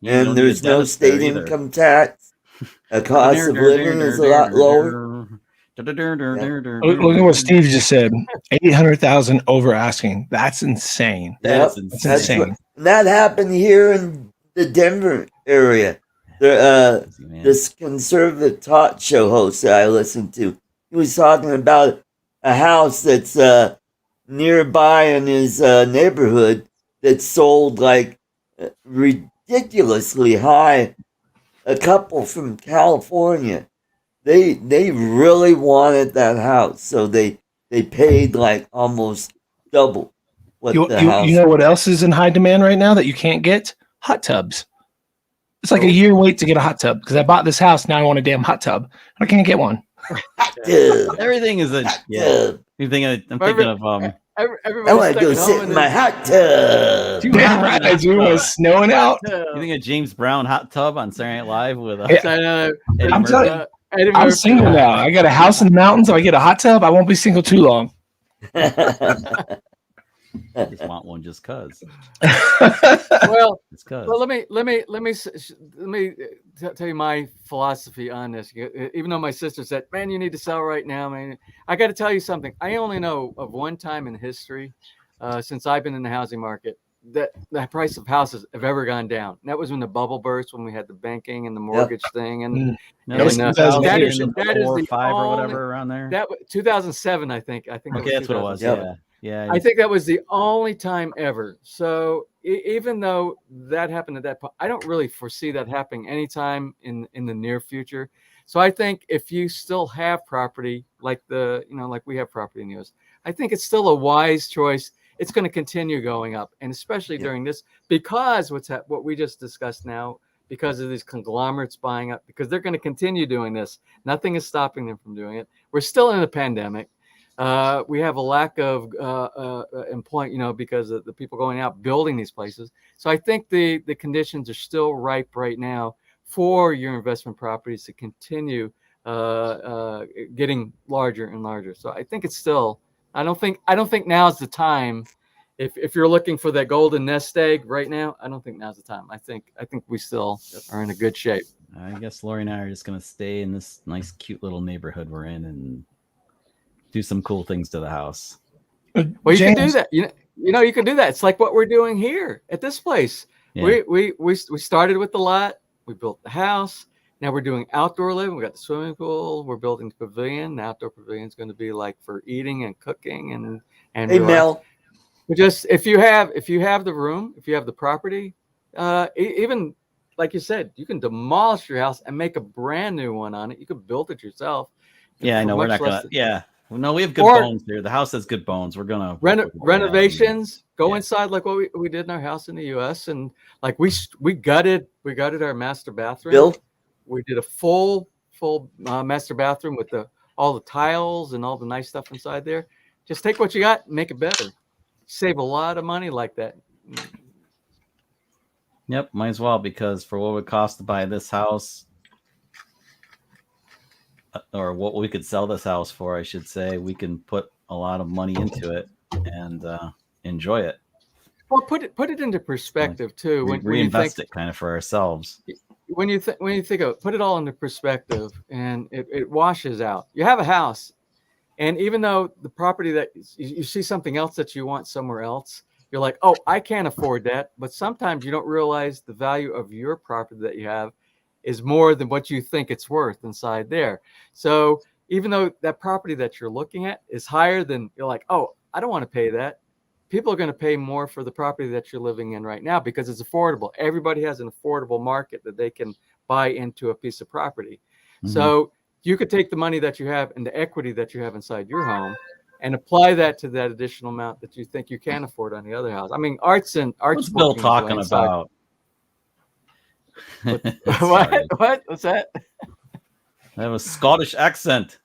and there's no state income tax. The cost of living is a lot lower. Look at what Steve just said. 800,000 over asking. That's insane. That's insane. That happened here in the Denver area. This conservative talk show host that I listened to, he was talking about a house that's nearby in his neighborhood that sold like ridiculously high. A couple from California. They really wanted that house, so they paid like almost double what the house. You know what else is in high demand right now that you can't get? Hot tubs. It's like a year wait to get a hot tub, because I bought this house, now I want a damn hot tub. I can't get one. Everything is a I'm thinking of I want to go sit in my hot tub. Damn right, I do. It was snowing out. You think a James Brown hot tub on Saturday Night Live with I'm telling you. I'm single now. I got a house in the mountains. If I get a hot tub, I won't be single too long. I just want one just cause. Well, let me tell you my philosophy on this. Even though my sister said, "Man, you need to sell right now," man, I got to tell you something. I only know of one time in history, since I've been in the housing market, that the price of houses have ever gone down. And that was when the bubble burst, when we had the banking and the mortgage thing, and that is 4 or 5 or whatever around there. That 2007, I think. Okay, that's what it was. Yeah. I think that was the only time ever. So even though that happened at that point, I don't really foresee that happening anytime in the near future. So I think if you still have property like we have property in the US, I think it's still a wise choice. It's going to continue going up, and especially during this, because what we just discussed now, because of these conglomerates buying up, because they're going to continue doing this. Nothing is stopping them from doing it. We're still in a pandemic. We have a lack of employment, because of the people going out building these places. So I think the conditions are still ripe right now for your investment properties to continue getting larger and larger. So I think it's still. I don't think now's the time. If you're looking for that golden nest egg right now, I don't think now's the time. I think we still are in a good shape. I guess Lori and I are just gonna stay in this nice, cute little neighborhood we're in and do some cool things to the house. Well, you can do that. You know, you can do that. It's like what we're doing here at this place. Yeah. We started with the lot. We built the house. Now we're doing outdoor living. We got the swimming pool. We're building the pavilion. The outdoor pavilion is going to be like for eating and cooking and Hey, Mel. But just if you have the room, if you have the property, even like you said, you can demolish your house and make a brand new one on it. You could build it yourself. Yeah, I know. We're not gonna. Yeah. No, we have good bones here. The house has good bones. We're gonna renovations. Go inside like what we did in our house in the U.S. and like we gutted our master bathroom. Bill? We did a full master bathroom with all the tiles and all the nice stuff inside there. Just take what you got and make it better. Save a lot of money like that. Yep, might as well, because for what it would cost to buy this house, or what we could sell this house for, I should say, we can put a lot of money into it and enjoy it. Well, put it into perspective too. When reinvest it kind of for ourselves. When you think of it, put it all into perspective, and it washes out. You have a house, and even though the property that you see something else that you want somewhere else, you're like, oh, I can't afford that. But sometimes you don't realize the value of your property that you have is more than what you think it's worth inside there. So even though that property that you're looking at is higher than, you're like, oh, I don't want to pay that. People are going to pay more for the property that you're living in right now because it's affordable. Everybody has an affordable market that they can buy into a piece of property. Mm-hmm. So you could take the money that you have and the equity that you have inside your home and apply that to that additional amount that you think you can afford on the other house. I mean, What's Bill talking about? What? What's that? I have a Scottish accent.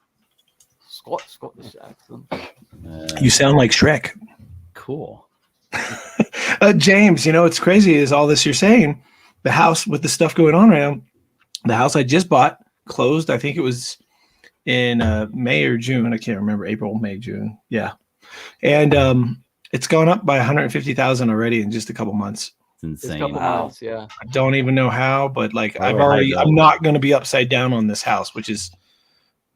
Scottish accent. You sound like Shrek. Cool. James, it's crazy is all this you're saying. The house with the stuff going on right now, the house I just bought closed. I think it was in May or June. I can't remember. April, May, June. Yeah. And it's gone up by 150,000 already in just a couple months. It's insane. Couple months, yeah. I don't even know how, but like I'm not going to be upside down on this house, which is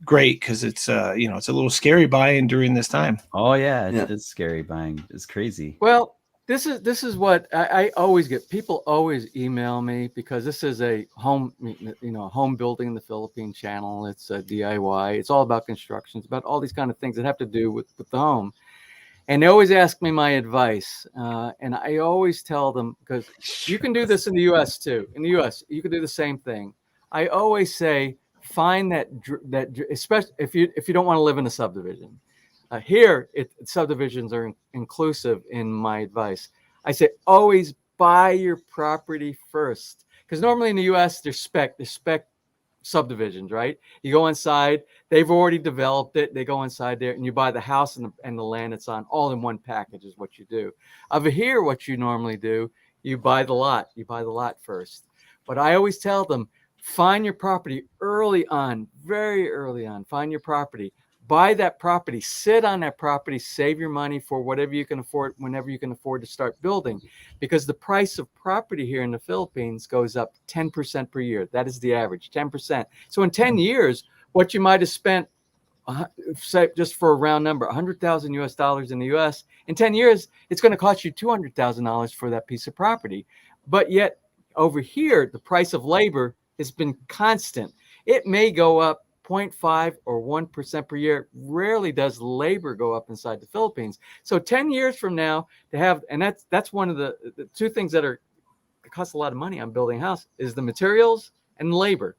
great because it's it's a little scary buying during this time. Oh yeah, it's scary buying. It's crazy. Well, this is what I always get. People always email me because this is a home building in the Philippine channel. It's a DIY. It's all about construction. It's about all these kind of things that have to do with the home. And they always ask me my advice. And I always tell them, because you can do this in the U.S. too. In the U.S., you can do the same thing. I always say, find that especially if you don't want to live in a subdivision. Here, subdivisions are inclusive in my advice. I say always buy your property first, because normally in the U.S. there's spec subdivisions, right? You go inside, they've already developed it. They go inside there, and you buy the house and the land it's on all in one package is what you do. Over here, what you normally do, you buy the lot. You buy the lot first. But I always tell them, find your property early on, very early on. Find your property. Buy that property. Sit on that property. Save your money for whatever you can afford, whenever you can afford to start building. Because the price of property here in the Philippines goes up 10% per year. That is the average, 10%. So in 10 years, what you might have spent, say just for a round number, $100,000 in the US, in 10 years, it's going to cost you $200,000 for that piece of property. But yet over here, the price of labor has been constant. It may go up 0.5 or 1% per year. Rarely does labor go up inside the Philippines. So 10 years from now to have, and that's one of the two things that cost a lot of money on building a house is the materials and labor.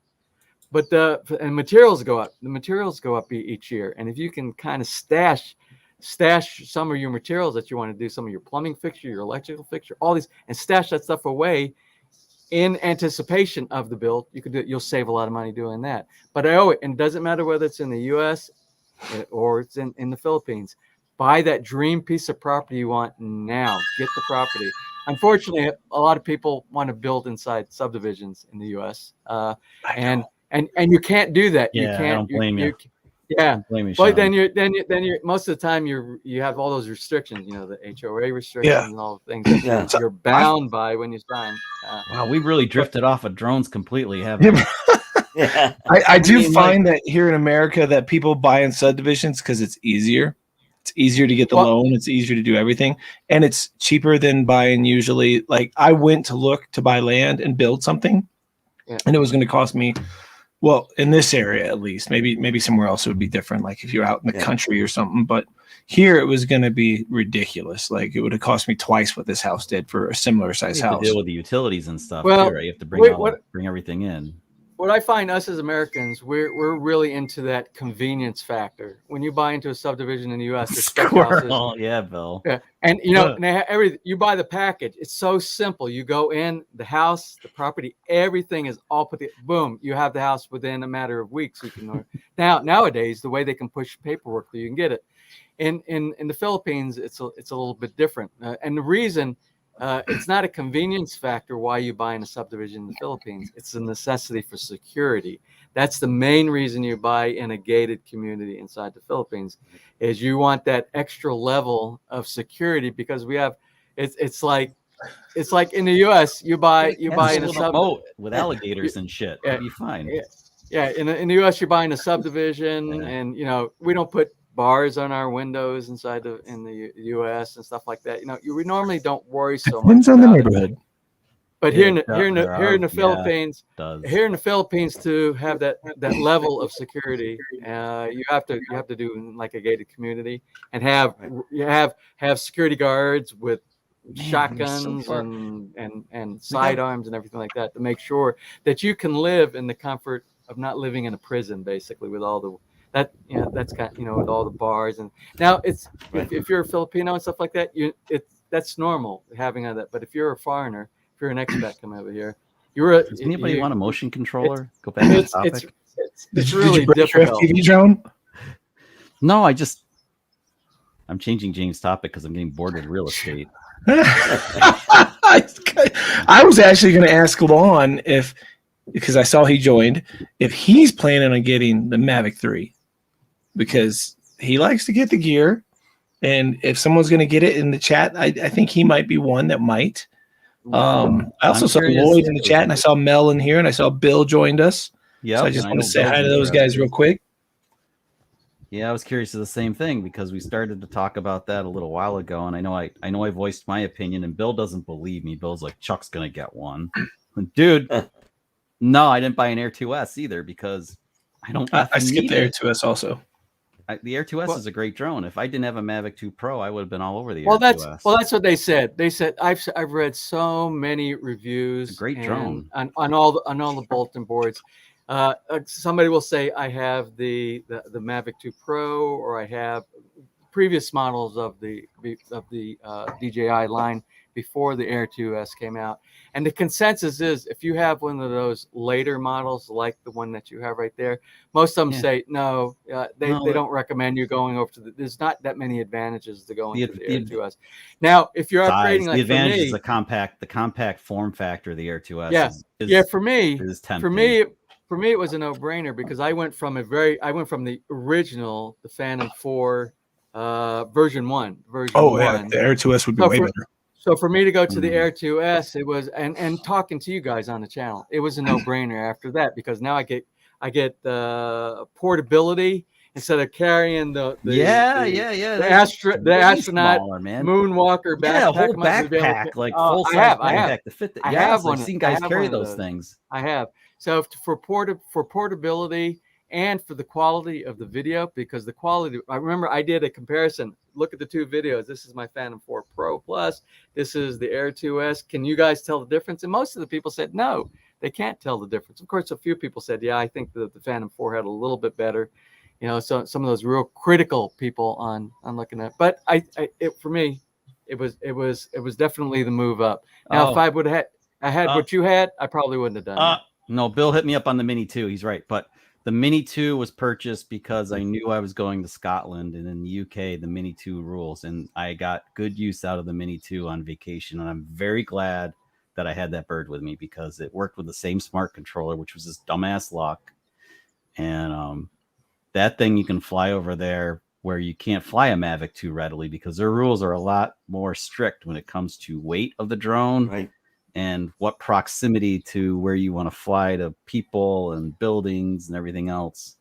But and materials go up. The materials go up each year. And if you can kind of stash some of your materials that you want to do, some of your plumbing fixture, your electrical fixture, all these, and stash that stuff away in anticipation of the build, you'll save a lot of money doing that. But and it doesn't matter whether it's in the US or it's in the Philippines. Buy that dream piece of property you want now. Get the property. Unfortunately, a lot of people want to build inside subdivisions in the US. And you can't do that. Yeah, you can't, I don't blame you. Yeah, Blame me, but Sean. then you're most of the time you have all those restrictions, you know, the HOA restrictions and all the things that you're bound by when you sign. Wow, we really drifted off of drones completely, haven't we? Yeah. I do find that here in America that people buy in subdivisions because it's easier. It's easier to get the loan. It's easier to do everything. And it's cheaper than buying usually. Like I went to look to buy land and build something. Yeah. And it was going to cost me, well, in this area at least, maybe somewhere else it would be different. Like if you're out in the country or something. But here it was going to be ridiculous. Like it would have cost me twice what this house did for a similar size house. To deal with the utilities and stuff. Well, too, right? You have to bring everything in. What I find us as Americans, we're really into that convenience factor. When you buy into a subdivision in the U.S., there's spec houses. Yeah, Bill. Yeah, and you know, everything you buy the package. It's so simple. You go in the house, the property, everything is all put. Boom, you have the house within a matter of weeks. You can nowadays the way they can push paperwork, you can get it. In the Philippines, it's a little bit different, and the reason. It's not a convenience factor why you buy in a subdivision in the Philippines. It's a necessity for security. That's the main reason you buy in a gated community inside the Philippines, is you want that extra level of security because we have. It's like in the U.S. you buy in a boat with alligators and shit. It'll be fine. Yeah. In the U.S. you're buying a subdivision, and you know we don't put bars on our windows inside in the U.S. and stuff like that. You know, we normally don't worry so much. Depends on the neighborhood. But here in the Philippines, to have that level of security, you have to do like a gated community and have security guards with shotguns and sidearms and everything like that to make sure that you can live in the comfort of not living in a prison, basically, with all the. That's kind of, with all the bars. And now it's if you're a Filipino and stuff like that, that's normal having that. But if you're a foreigner, if you're an expat coming over here, does anybody want a motion controller? Go back to the topic. It's really difficult. TV drone? No, I'm changing James' topic because I'm getting bored with real estate. I was actually going to ask Lon because I saw he joined, if he's planning on getting the Mavic 3. Because he likes to get the gear, and if someone's going to get it in the chat, I think he might be one that might. I also saw Lloyd in the chat, and I saw Mel in here, and I saw Bill joined us. Yeah, so I just want to say hi to those guys real quick. Yeah, I was curious of the same thing because we started to talk about that a little while ago, and I know I voiced my opinion, and Bill doesn't believe me. Bill's like, Chuck's going to get one, dude. No, I didn't buy an Air 2S either because I don't. I skipped the Air 2S also. The Air 2S is a great drone. If I didn't have a Mavic 2 Pro, I would have been all over the Air 2S. Well, that's what they said. They said I've read so many reviews. It's a great drone on all the bulletin boards. Somebody will say I have the Mavic 2 Pro, or I have previous models of the DJI line before the Air 2S came out. And the consensus is if you have one of those later models like the one that you have right there, most of them say no, they don't recommend you going over to there's not that many advantages to going to the Air 2S. Now, if you're upgrading, like the advantage is the compact form factor of the Air 2S. For me, it was a no-brainer because I went from the original, the Phantom 4 version 1. The Air 2S would be way better. So for me to go to the Air 2S, it was and talking to you guys on the channel, it was a no-brainer after that because now I get the portability instead of carrying the astronaut moonwalker backpack. Yeah, a whole backpack, like full size backpack to fit. I have one. I've seen guys carry those things. I have. So for portability and for the quality of the video, because the quality, I remember I did a comparison. Look at the two videos. This is my Phantom 4 Pro Plus. This is the Air 2S. Can you guys tell the difference? And most of the people said no, they can't tell the difference. Of course, a few people said, yeah, I think that the Phantom 4 had a little bit better. So some of those real critical people on looking at. But for me, it was definitely the move up. Now, if I would have had what you had, I probably wouldn't have done that. No, Bill hit me up on the Mini 2. He's right, but the Mini 2 was purchased because I knew I was going to Scotland, and in the UK, the Mini 2 rules, and I got good use out of the Mini 2 on vacation, and I'm very glad that I had that bird with me because it worked with the same smart controller, which was this dumbass lock, and that thing you can fly over there where you can't fly a Mavic 2 readily because their rules are a lot more strict when it comes to weight of the drone. Right. And what proximity to where you want to fly to people and buildings and everything else.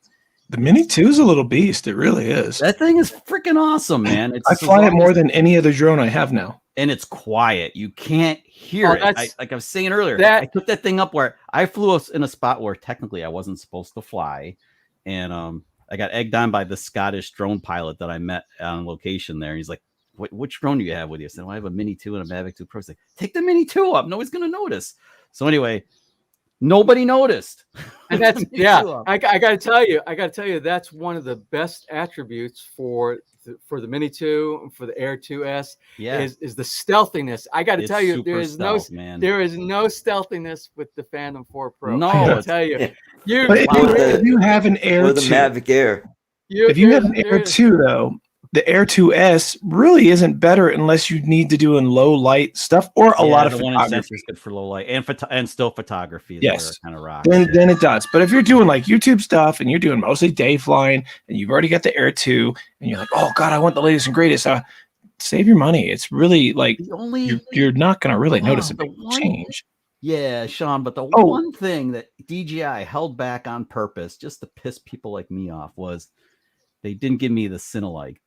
The Mini 2 is a little beast. It really is. That thing is freaking awesome, man. I fly it more than any other drone I have now. And it's quiet. You can't hear it. Like I was saying earlier, I took that thing up where I flew in a spot where technically I wasn't supposed to fly. And I got egged on by the Scottish drone pilot that I met on location there. He's like, which drone do you have with you? I said, well, I have a Mini 2 and a Mavic 2 Pro. He's like, take the Mini 2 up. Nobody's going to notice. So anyway, nobody noticed. And that's, I got to tell you, that's one of the best attributes for the Mini 2 and for the Air 2S is the stealthiness. I got to tell you, there is no stealthiness with the Phantom 4 Pro. No, I got to tell you. If you have an Air 2, the Mavic Air. If you have an Air 2, though, the Air 2S really isn't better unless you need to do in low light stuff or a lot of photography. Is good for low light and still photography. Yes, kind of rock. Then it does. But if you're doing like YouTube stuff and you're doing mostly day flying and you've already got the Air 2 and you're like, oh God, I want the latest and greatest. Save your money. It's really like you're not going to really notice a big change. Yeah, Sean, but the one thing that DJI held back on purpose just to piss people like me off was they didn't give me the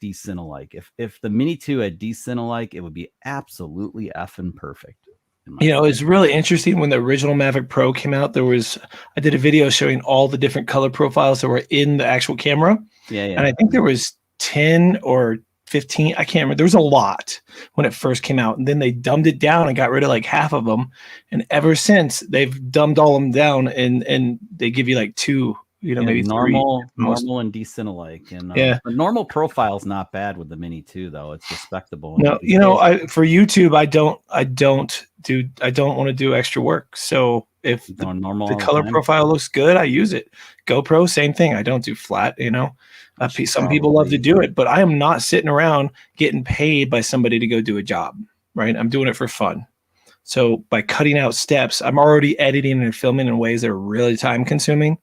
D-Cinelike. If the Mini 2 had D-Cinelike, it would be absolutely effing perfect. It's really interesting when the original Mavic Pro came out. I did a video showing all the different color profiles that were in the actual camera. Yeah. And I think there was 10 or 15. I can't remember. There was a lot when it first came out. And then they dumbed it down and got rid of like half of them. And ever since, they've dumbed all of them down and they give you like two. Maybe normal and D-Cinelike, and the normal profile is not bad with the Mini 2 though. It's respectable. No, for YouTube, I don't want to do extra work. So if the color profile looks good, I use it. GoPro, same thing. I don't do flat. Some people love to do it, but I am not sitting around getting paid by somebody to go do a job. Right? I'm doing it for fun. So by cutting out steps, I'm already editing and filming in ways that are really time consuming.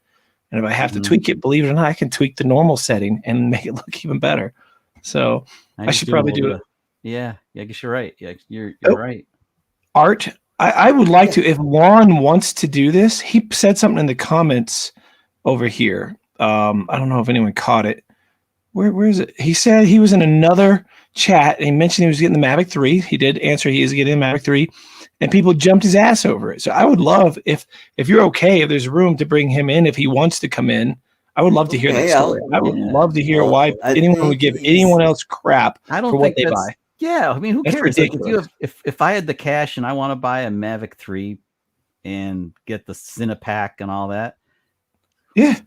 And if I have to tweak it, believe it or not, I can tweak the normal setting and make it look even better. So I should probably do it. Yeah, I guess you're right. Yeah, you're right. Art, I would like to, if Lon wants to do this, he said something in the comments over here. I don't know if anyone caught it. Where is it? He said he was in another chat and he mentioned he was getting the Mavic 3. He did answer he is getting the Mavic 3. And people jumped his ass over it. So I would love if you're okay, if there's room to bring him in, if he wants to come in, I would love to hear that story. I would love to hear why anyone would give anyone else crap for what they buy. Yeah, I mean, who cares? Like if I had the cash and I want to buy a Mavic 3 and get the Cinepack and all that,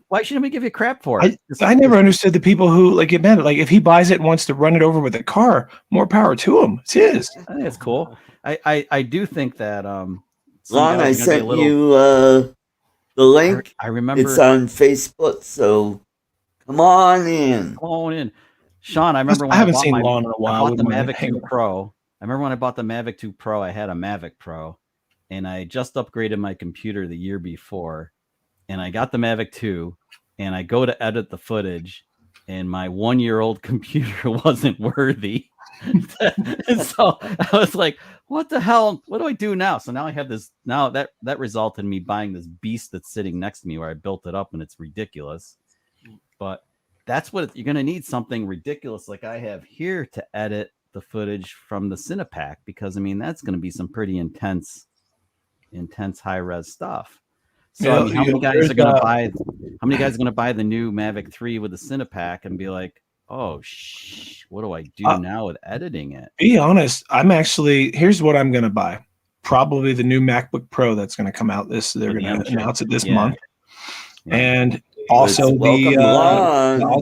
why shouldn't we give you crap for it? I never understood the people who get mad. Like if he buys it and wants to run it over with a car, more power to him. It's his. I think it's cool. I do think that Lon, I sent you the link. I remember it's on Facebook, so come on in. Sean, I remember when I haven't seen Lon in a while. I bought the Mavic 2 Pro. I remember when I bought the Mavic 2 Pro, I had a Mavic Pro, and I just upgraded my computer the year before, and I got the Mavic 2, and I go to edit the footage, and my 1-year-old computer wasn't worthy. And so I was like, what the hell? What do I do now? So now I have this. Now that resulted in me buying this beast that's sitting next to me where I built it up and it's ridiculous. But that's what you're going to need, something ridiculous like I have here to edit the footage from the Cinepack, because I mean, that's going to be some pretty intense high res stuff. So how many guys are going to buy the new Mavic 3 with the Cinepack and be like, oh, what do I do now with editing it? Be honest. Here's what I'm going to buy. Probably the new MacBook Pro that's going to come out. They're going to announce it this month. Yeah. And also the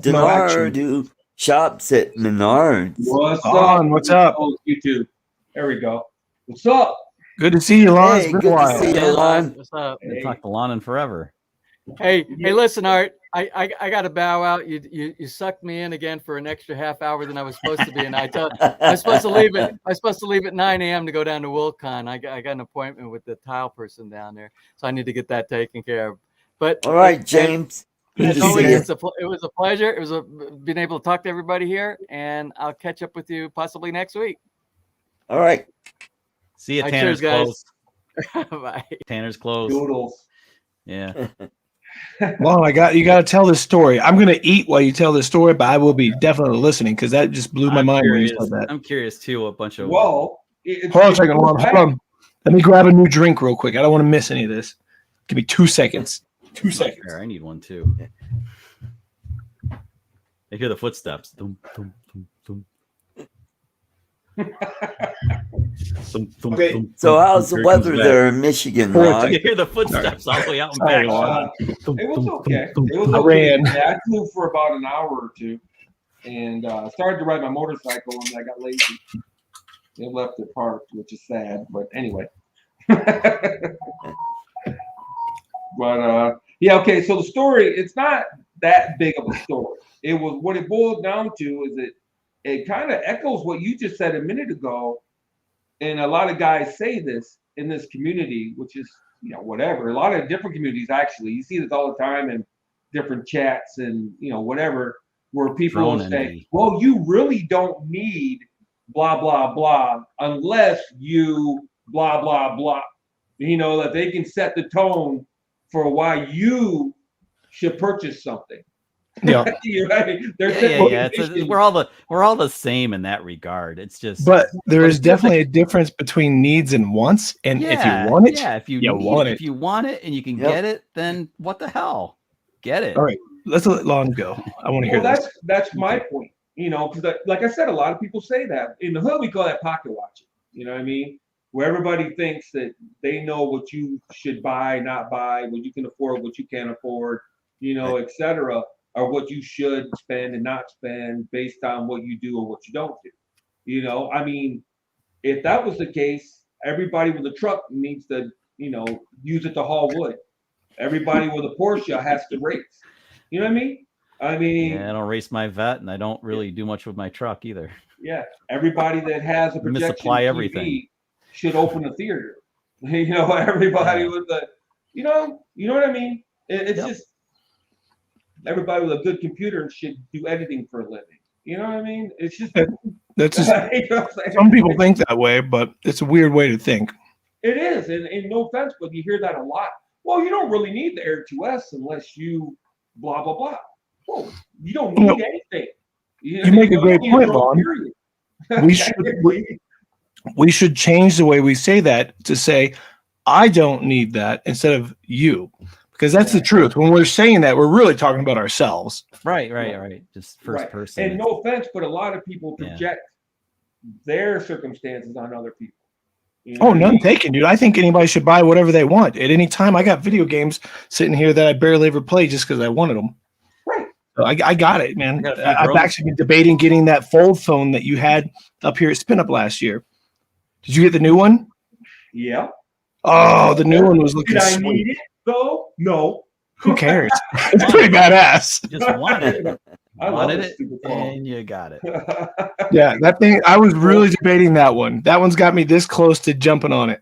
Denard who shops at Menards. What's up? Oh, YouTube. There we go. What's up? Good to see you, Lon. Hey, good to see you, Lon. What's up? I talked to Lon in forever. Hey, listen, Art. I got to bow out. You sucked me in again for an extra half hour than I was supposed to be, and I was supposed to leave at 9 a.m. to go down to Wilcon. I got an appointment with the tile person down there, so I need to get that taken care of. But all right, James. As always, it was a pleasure. It was being able to talk to everybody here, and I'll catch up with you possibly next week. All right. See you, Tanner's close. Bye. Tanner's close. Doodles. Yeah. Well, you got to tell this story. I'm going to eat while you tell this story, but I will be definitely listening because that just blew my mind when you said that. I'm curious too. A bunch of Well, hold on a second. Hold on. Let me grab a new drink real quick. I don't want to miss any of this. Give me 2 seconds. 2 seconds. I need one too. I hear the footsteps. Thum, thum, thum, thum. Okay, so how's the weather there in Michigan, Ron? You hear the footsteps all the way out in back. It was okay. It was okay. I flew for about an hour or two, and started to ride my motorcycle, and I got lazy. It left it parked, which is sad. But anyway. But yeah, okay. So the story, it's not that big of a story. It was what it boiled down to is it kind of echoes what you just said a minute ago. And a lot of guys say this in this community, which is, whatever. A lot of different communities, actually. You see this all the time in different chats and, whatever, where people will say, well, you really don't need blah, blah, blah, unless you blah, blah, blah. That they can set the tone for why you should purchase something. Yeah, we're all the same in that regard. It's just, but there is definitely a difference between needs and wants. And if you want it, if you want it and you can get it, then what the hell, get it. All right, let's let Lon go. I want to hear this. That's my point. Because like I said, a lot of people say that in the hood we call that pocket watching. You know what I mean? Where everybody thinks that they know what you should buy, not buy, what you can afford, what you can't afford, etc. Or what you should spend and not spend based on what you do or what you don't do. I mean, if that was the case, everybody with a truck needs to, use it to haul wood. Everybody with a Porsche has to race. You know what I mean? I don't race my vet, and I don't really do much with my truck either. Yeah, everybody that has a projection misapply TV everything should open a theater. Everybody with the, you know what I mean? It's just. Everybody with a good computer should do editing for a living. You know what I mean? It's just that's just some people think that way, but it's a weird way to think. It is, and no offense, but you hear that a lot. Well, you don't really need the Air 2S unless you blah blah blah. Well, you don't need anything. You make a great point, Lon. We should change the way we say that to say, I don't need that instead of you. Because that's the truth. When we're saying that, we're really talking about ourselves. Right. Just first person. And no offense, but a lot of people project their circumstances on other people. None taken, dude. I think anybody should buy whatever they want at any time. I got video games sitting here that I barely ever play just because I wanted them. Right. So I got it, man. I've actually been debating getting that fold phone that you had up here at SpinUp last year. Did you get the new one? Yeah. Oh, the new one was looking sweet. I need it? So, no. Who cares? It's pretty badass. Just wanted it. Wanted it, and you got it. Yeah, that thing. I was really debating that one. That one's got me this close to jumping on it.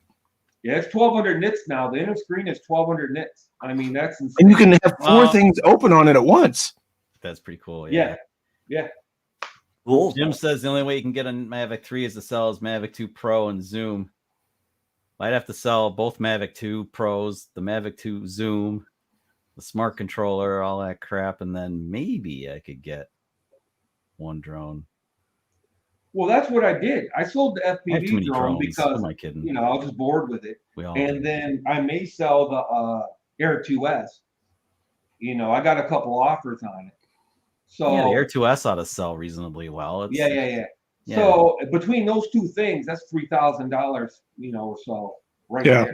Yeah, it's 1,200 nits now. The inner screen is 1,200 nits. I mean, that's insane. And you can have four things open on it at once. That's pretty cool. Yeah. Cool. Jim says the only way you can get a Mavic 3 is to sell his Mavic 2 Pro and Zoom. I'd have to sell both Mavic 2 Pros, the Mavic 2 Zoom, the smart controller, all that crap, and then maybe I could get one drone. Well, that's what I did. I sold the FPV drone because, am I kidding? I was just bored with it. Then I may sell the Air 2S. I got a couple offers on it. So the Air 2S ought to sell reasonably well. Yeah. So between those two things, that's $3,000, so there.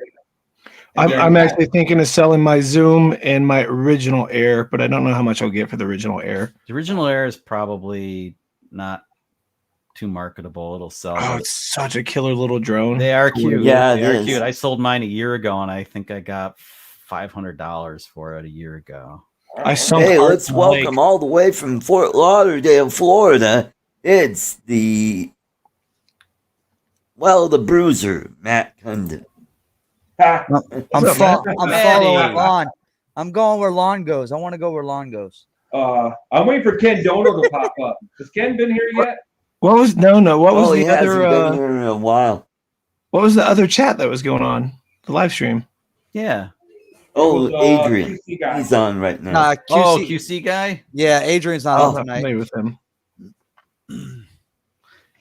I'm actually thinking of selling my Zoom and my original Air, but I don't know how much I'll get for the original Air. The original Air is probably not too marketable. It'll sell. Oh, it's such a killer little drone. They are cute. Yeah, they are cute. I sold mine a year ago, and I think I got $500 for it a year ago. Hey, let's welcome all the way from Fort Lauderdale, Florida. It's the Bruiser, Matt Cundon. I'm following on. I'm going where Lon goes. I want to go where Lon goes. I'm waiting for Ken Dono to pop up. Has Ken been here yet? What was What was he the hasn't been other? here in a while. What was the other chat that was going on? The live stream. Yeah. Oh, was, Adrian. QC guy. He's on right now. Nah, QC. Oh, QC guy? Yeah, Adrian's not on I'm tonight. familiar with him.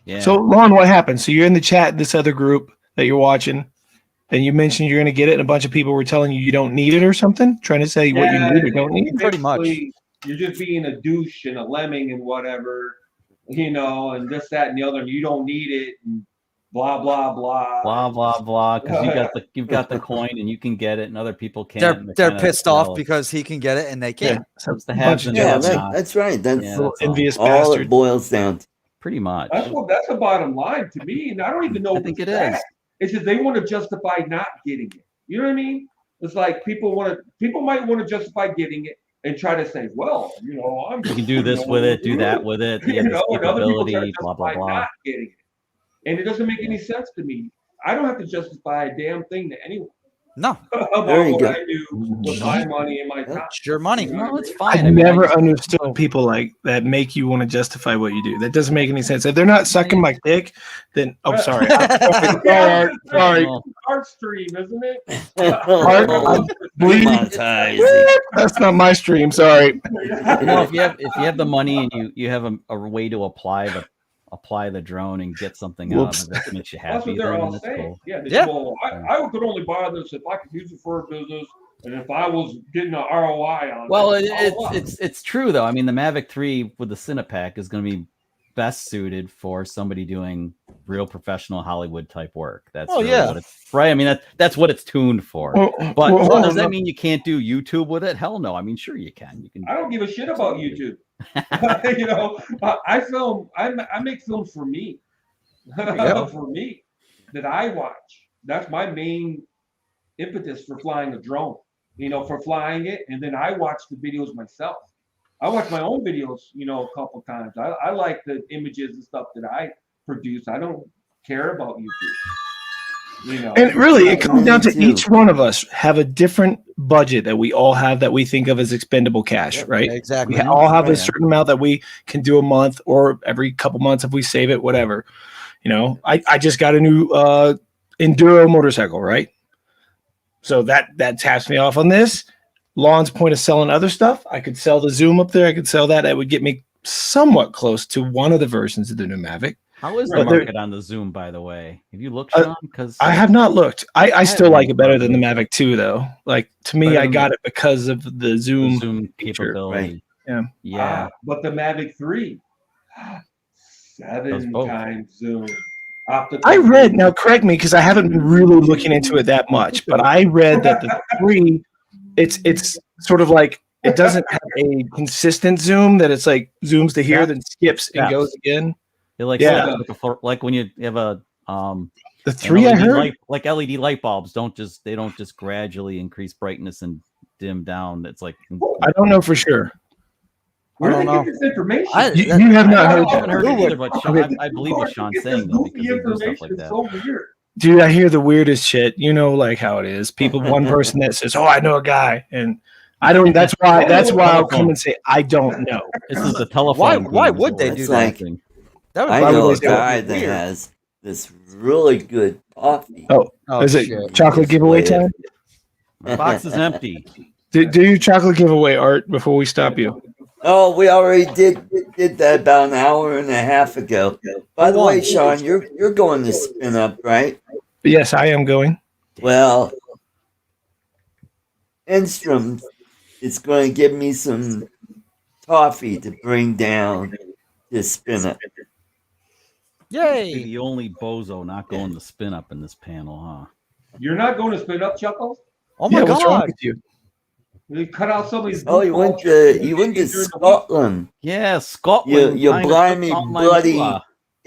Yeah. So, Lon, what happened? So you're in the chat, this other group that you're watching, and you mentioned you're going to get it, and a bunch of people were telling you don't need it or something, trying to say what you need or don't need. Pretty much. You're just being a douche and a lemming and whatever, and this, that, and the other, and you don't need it, and blah blah blah. Blah blah blah. Because you've got the coin and you can get it, and other people can't. They're pissed off because he can get it and they can't. So It's the haves and Yeah, nots. that's right. That's envious all bastard. it boils down to. Pretty much. That's the bottom line to me, and I don't even know. I think if it it's is. that. It's just they want to justify not getting it. You know what I mean? It's like people might want to justify getting it and try to say, well, You can do this with it, do that with it. You have this and other people try to capability, blah blah justify blah. not getting it, and it doesn't make any sense to me. I don't have to justify a damn thing to anyone. No, about There you what go. I do with my money and my time. it's your money. No, it's I've fine. I mean, never I- understood people like that make you want to justify what you do. That doesn't make any sense. If they're not sucking my dick, then sorry. Sorry. Art stream, isn't it? That's not my stream. Sorry. if you have the money and you have a way to apply the drone and get something out of it that makes you That's happy, what they're then all that's saying. cool. Yeah. Yeah. Well, I could only buy this if I could use it for a business, and if I was getting an ROI on Well, it. it's true though. I mean, the Mavic 3 with the Cinepack is going to be best suited for somebody doing real professional Hollywood type work. That's Oh, really yeah. what it's, right. I mean, that's what it's tuned for. But does that mean you can't do YouTube with it? Hell no. I mean, sure you can. You can. I don't give a shit about YouTube. I make films for me. For me, that I watch. That's my main impetus for flying a drone. For flying it, and then I watch the videos myself. I watch my own videos, a couple times. I like the images and stuff that I produce. I don't care about YouTube. And really, it comes down to each one of us have a different budget that we all have that we think of as expendable cash, right? Exactly. We all have a certain amount that we can do a month or every couple months if we save it, whatever. I just got a new enduro motorcycle, right? So that taps me off on this. Lon's point of selling other stuff. I could sell the Zoom up there. I could sell that. That would get me somewhat close to one of the versions of the new Mavic. How is the But market on the Zoom, by the way? Have you looked, Sean? Because I have not looked. I still like it better than the Mavic 2, though. Like, to me, I got it because of the Zoom feature, capability. right? Yeah. But the Mavic 3, 7 both. times zoom. I read, now correct me because I haven't been really looking into it that much, but I read that the 3, it's sort of like it doesn't have a consistent zoom, that it's like zooms to here, then skips and goes again. It like when you have a the 3 I heard like LED light bulbs don't just gradually increase brightness and dim down. It's like I don't know for sure. Where did they get this information? You have not heard. I haven't heard it either, but Sean, I believe what Sean's saying though, because they do stuff like that. So weird. Dude, I hear the weirdest shit. Like how it is. People, one person that says, "Oh, I know a guy," and I don't. That's why I'll come and say I don't know. This is the telephone. Why would they do that? I know a guy that has this really good toffee. Oh, is it chocolate giveaway time? My box is empty. Do your chocolate giveaway, Art, before we stop you. Oh, we already did that about an hour and a half ago. By the way, Sean, you're going to SpinUp, right? Yes, I am going. Well, Enstrom is going to give me some toffee to bring down to SpinUp. Yay! The only bozo not going to SpinUp in this panel, huh? You're not going to SpinUp, Chuckles? Oh my what's wrong God! with you? They cut out some of these. Oh, you went to Scotland. Yeah, Scotland. You blimey bloody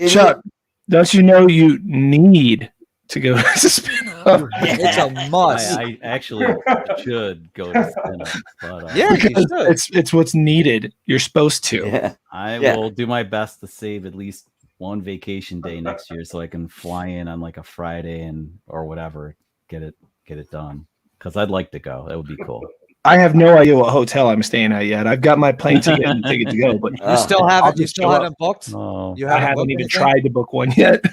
Chuck, don't you know you need to go to SpinUp? It's a must. I actually should go to SpinUp, but Yeah, you because should. it's what's needed. You're supposed to. Yeah. I will do my best to save at least one vacation day next year so I can fly in on like a Friday or whatever, get it done. Because I'd like to go. That would be cool. I have no idea what hotel I'm staying at yet. I've got my plane ticket and ticket to go, but You still haven't. You still haven't booked. Oh, You I haven't booked even anything? tried to book one yet.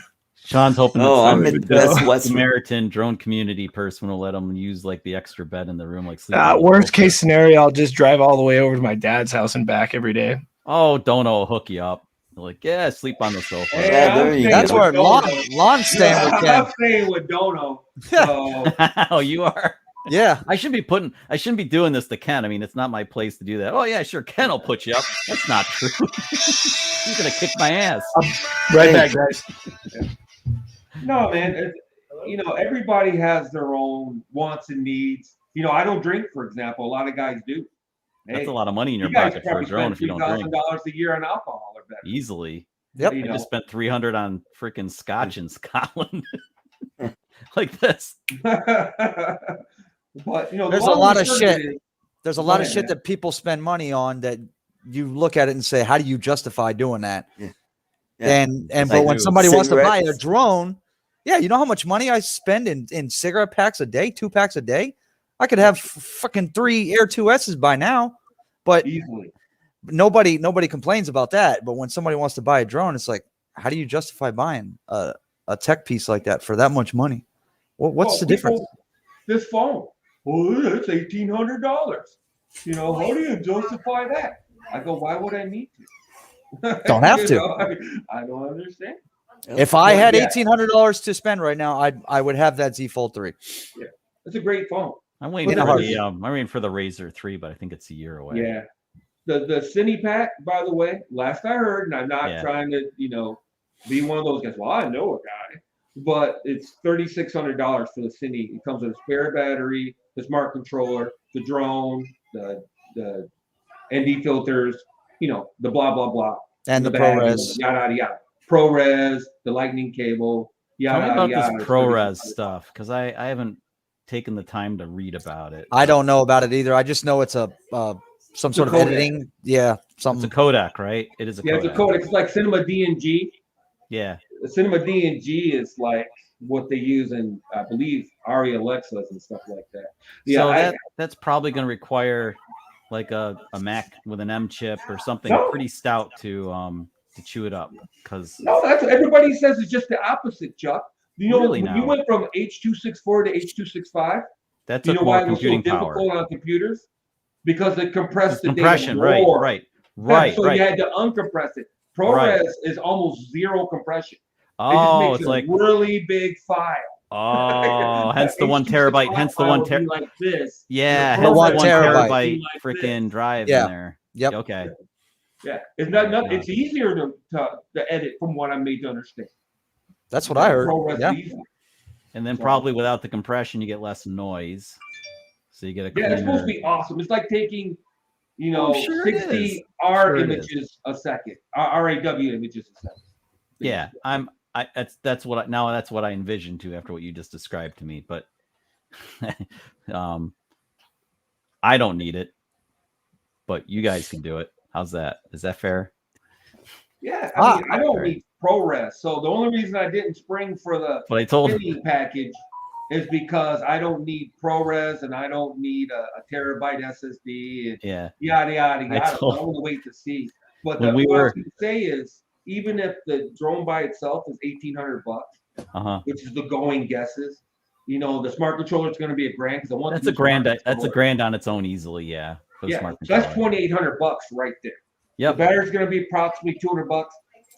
Sean's hoping that I'm some in the best West. Samaritan drone community person will let him use like the extra bed in the room, like sleep. Worst case scenario, I'll just drive all the way over to my dad's house and back every day. Oh, Dono will hook you up. They're like, yeah, sleep on the sofa. Yeah, there you That's go. where Lon's staying with Ken. I'm staying with Dono. So Oh, you are. Yeah. I shouldn't be doing this to Ken. I mean, it's not my place to do that. Oh yeah, sure, Ken will put you up. That's not true. He's gonna kick my ass. Right back, guys. no, man. Everybody has their own wants and needs. I don't drink, for example. A lot of guys do. That's a lot of money in your you guys pocket for a probably drone spend if you don't drink. $3,000 a year on alcohol or better. Easily. Yep. I just spent $300 on freaking scotch in Scotland. Like this. But there's a lot of shit. There's a lot of shit that people spend money on that you look at it and say, how do you justify doing that? Yeah. But when somebody wants to buy a Cigarettes. drone, yeah, you know how much money I spend in cigarette packs a day, 2 packs a day? I could have fucking 3 Air 2S's by now, but easily. Nobody complains about that. But when somebody wants to buy a drone, it's like, how do you justify buying a tech piece like that for that much money? What's the difference? This phone, it's $1,800. How do you justify that? I go, why would I need to? Don't have to. I don't understand. If I had $1,800 to spend right now, I would have that Z Fold 3. Yeah, it's a great phone. I'm waiting for the Razr 3, but I think it's a year away. Yeah. The Cine Pack, by the way, last I heard, and I'm not trying to, be one of those guys. Well, I know a guy, but it's $3,600 for the Cine. It comes with a spare battery, the smart controller, the drone, the ND filters, the blah blah blah, and the ProRes, yada yada, ProRes, the lightning cable, yada yada. Tell me about yada. this ProRes stuff, because I haven't taken the time to read about it. I don't know about it either. I just know it's some sort of editing. Yeah, something. It's a codec, right? It is a codec. It's a codec. It's like Cinema DNG. Yeah. The Cinema DNG is like what they use in, I believe, ARRI Alexas and stuff like that. Yeah, so that's probably going to require like a Mac with an M chip or something pretty stout to chew it up. No, that's everybody says it's just the opposite, Chuck. Really when you went from H.264 to H.265, that's more computing so power difficult on computers because it compressed the compression, data more. Right. So you had to uncompress it. ProRes is almost zero compression. Oh, it's like a really big file. Oh, hence the 1 terabyte. Hence the 1 terabyte. Like this. Yeah, the hence 1 the 1 terabyte terabyte freaking drive in there. Yep. Okay. Yeah, it's not. It's easier to edit from what I'm made to understand. That's what I heard. Yeah. And then probably without the compression, you get less noise. So you get a it's supposed to be awesome. It's like taking, 60 R images a second, RAW images a second. Yeah, that's what I envisioned too after what you just described to me. But I don't need it, but you guys can do it. How's that? Is that fair? Yeah, I don't need ProRes. So the only reason I didn't spring for the Mini package is because I don't need ProRes and I don't need a terabyte SSD and yada yada yada. I want to wait to see. But what I was going to say is, even if the drone by itself is $1,800, which is the going guesses, the smart controller is going to be $1,000 because I want. That's $1,000 on its own easily. Yeah. So that's $2,800 right there. Yeah. The battery's going to be approximately $200.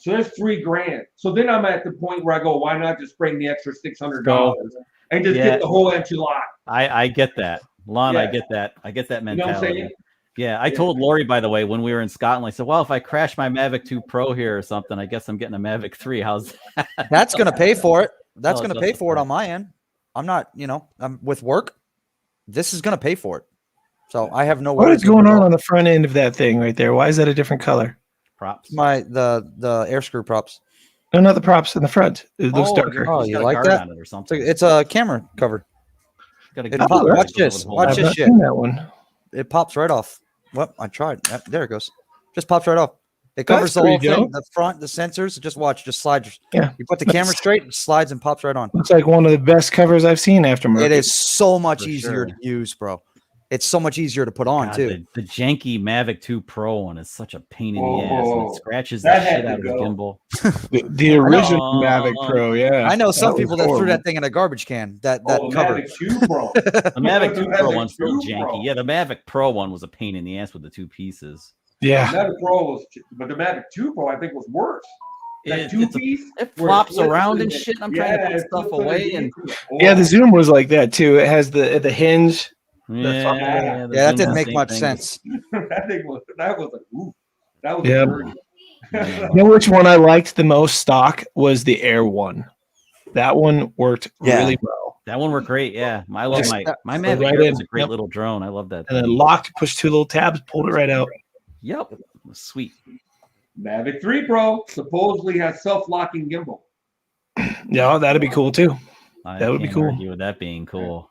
So there's $3,000. So then I'm at the point where I go, why not just bring the extra $600 and just get the whole enchilada? I get that, Lon. I get that. I get that mentality. You know what I'm saying? Yeah, I told Lori, by the way, when we were in Scotland, I said, well, if I crash my Mavic 2 Pro here or something, I guess I'm getting a Mavic 3. How's that? That's going to pay for it. That's going to pay for it on my end. I'm not, I'm with work. This is going to pay for it. So I have no. What is going on the front end of that thing right there? Why is that a different color? Props. The air screw props. No, not the props in the front. It looks darker. Oh, you like that? Or something. It's a camera cover. Watch this. Watch this shit. That one. It pops right off. Well, I tried. There it goes. Just pops right off. It covers the whole thing. The front, the sensors. Just watch. Just slide. Yeah. You put the camera straight, it slides and pops right on. Looks like one of the best covers I've seen aftermarket. It is so much easier to use, bro. it's so much easier to put on God, too. The janky Mavic 2 Pro one is such a pain in the ass. And it scratches the that had shit to out of the go. gimbal. The original Mavic Pro, yeah. I know some was people that threw horrible. that thing in a garbage can. That Oh, the cover. Mavic 2 Pro. The Mavic 2 Pro Mavic one's still 2 janky. Pro. Yeah, the Mavic Pro one was a pain in the ass with the 2 pieces. Yeah. The Mavic Pro was, but the Mavic 2 Pro I think was worse. That It, two it's a- piece. it where flops flips around and and shit. And I'm trying to put it stuff flips away. And Yeah, the Zoom was like that too. It has the hinge. yeah, that didn't make much sense. that thing was like ooh, that was Yeah. a burden. You know which one I liked the most stock was the Air one. That one worked really well. That one worked great. Yeah, I love Just my go Mavic right Air in. was a great Yep. little drone. I love that. And then thing. locked, pushed 2 little tabs, pulled it right out. Yep, it was sweet. Mavic 3 Pro supposedly has self-locking gimbal. Yeah, that'd be cool too. I That would be can't cool. argue with that being cool.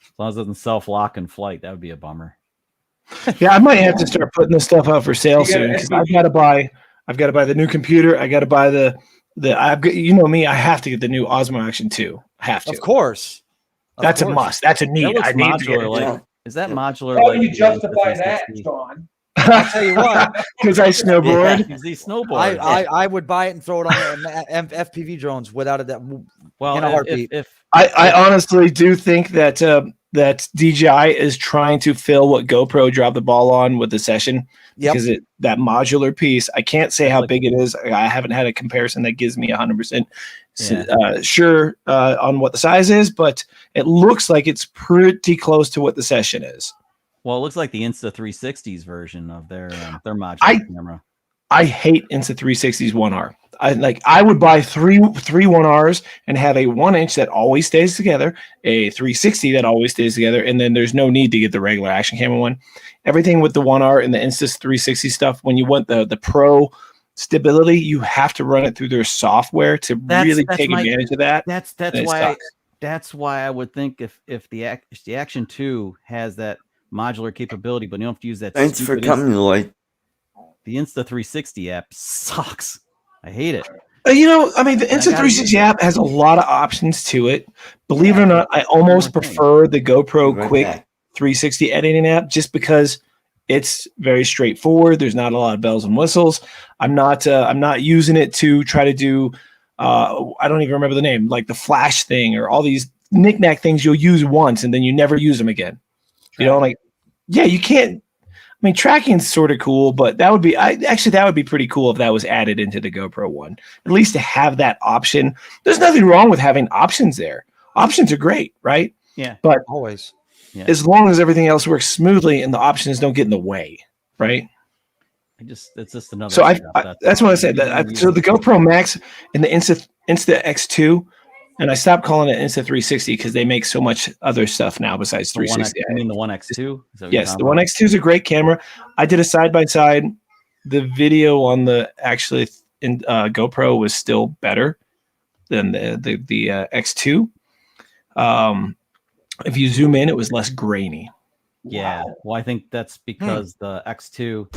As long as it doesn't self-lock in flight, that would be a bummer. Yeah, I might have to start putting this stuff out for sale You gotta soon because I've got to buy the new computer. I got to buy the I've got, you know me, I have to get the new Osmo Action 2. I have to. Of course. That's a must. That's a need. That I looks need to get modular. it. Like, is that modular? How like do you the justify that, 360? Sean? I'll tell you what. Because I snowboard. Because he snowboards. I would buy it and throw it on the FPV drones without a doubt. Well, in a heartbeat. I honestly do think that that DJI is trying to fill what GoPro dropped the ball on with the session. Yep. Because that modular piece, I can't say how big it is. I haven't had a comparison that gives me 100% sure on what the size is, but it looks like it's pretty close to what the session is. Well, it looks like the Insta360's version of their modular camera. I hate Insta360's 1R. I would buy three 1Rs and have a 1-inch that always stays together, a 360 that always stays together, and then there's no need to get the regular action camera one. Everything with the 1R and the Insta360 stuff, when you want the pro stability, you have to run it through their software to really take advantage of that. That's why I would think if the Action 2 has that modular capability, but you don't have to use that. Thanks for coming, Lloyd. The Insta360 app sucks. I hate it. The Insta360 app has a lot of options to it. Believe it or not, I almost prefer the GoPro Quick 360 editing app just because it's very straightforward. There's not a lot of bells and whistles. I'm not using it to try to do I don't even remember the name, like the flash thing or all these knickknack things you'll use once and then you never use them again. You know, you can't. I mean, tracking's sort of cool, but that would be pretty cool if that was added into the GoPro one. At least to have that option. There's nothing wrong with having options there. Options are great, right? Yeah. But always, as long as everything else works smoothly and the options don't get in the way, right? It's just another. So that's what I said. So the GoPro Max and the Insta X2. And I stopped calling it Insta360 because they make so much other stuff now besides 360. You mean the 1X2? Yes, the 1X2 is a great camera. I did a side-by-side. The video on the GoPro was still better than the X2. If you zoom in, it was less grainy. Yeah. Well, I think that's because the X2,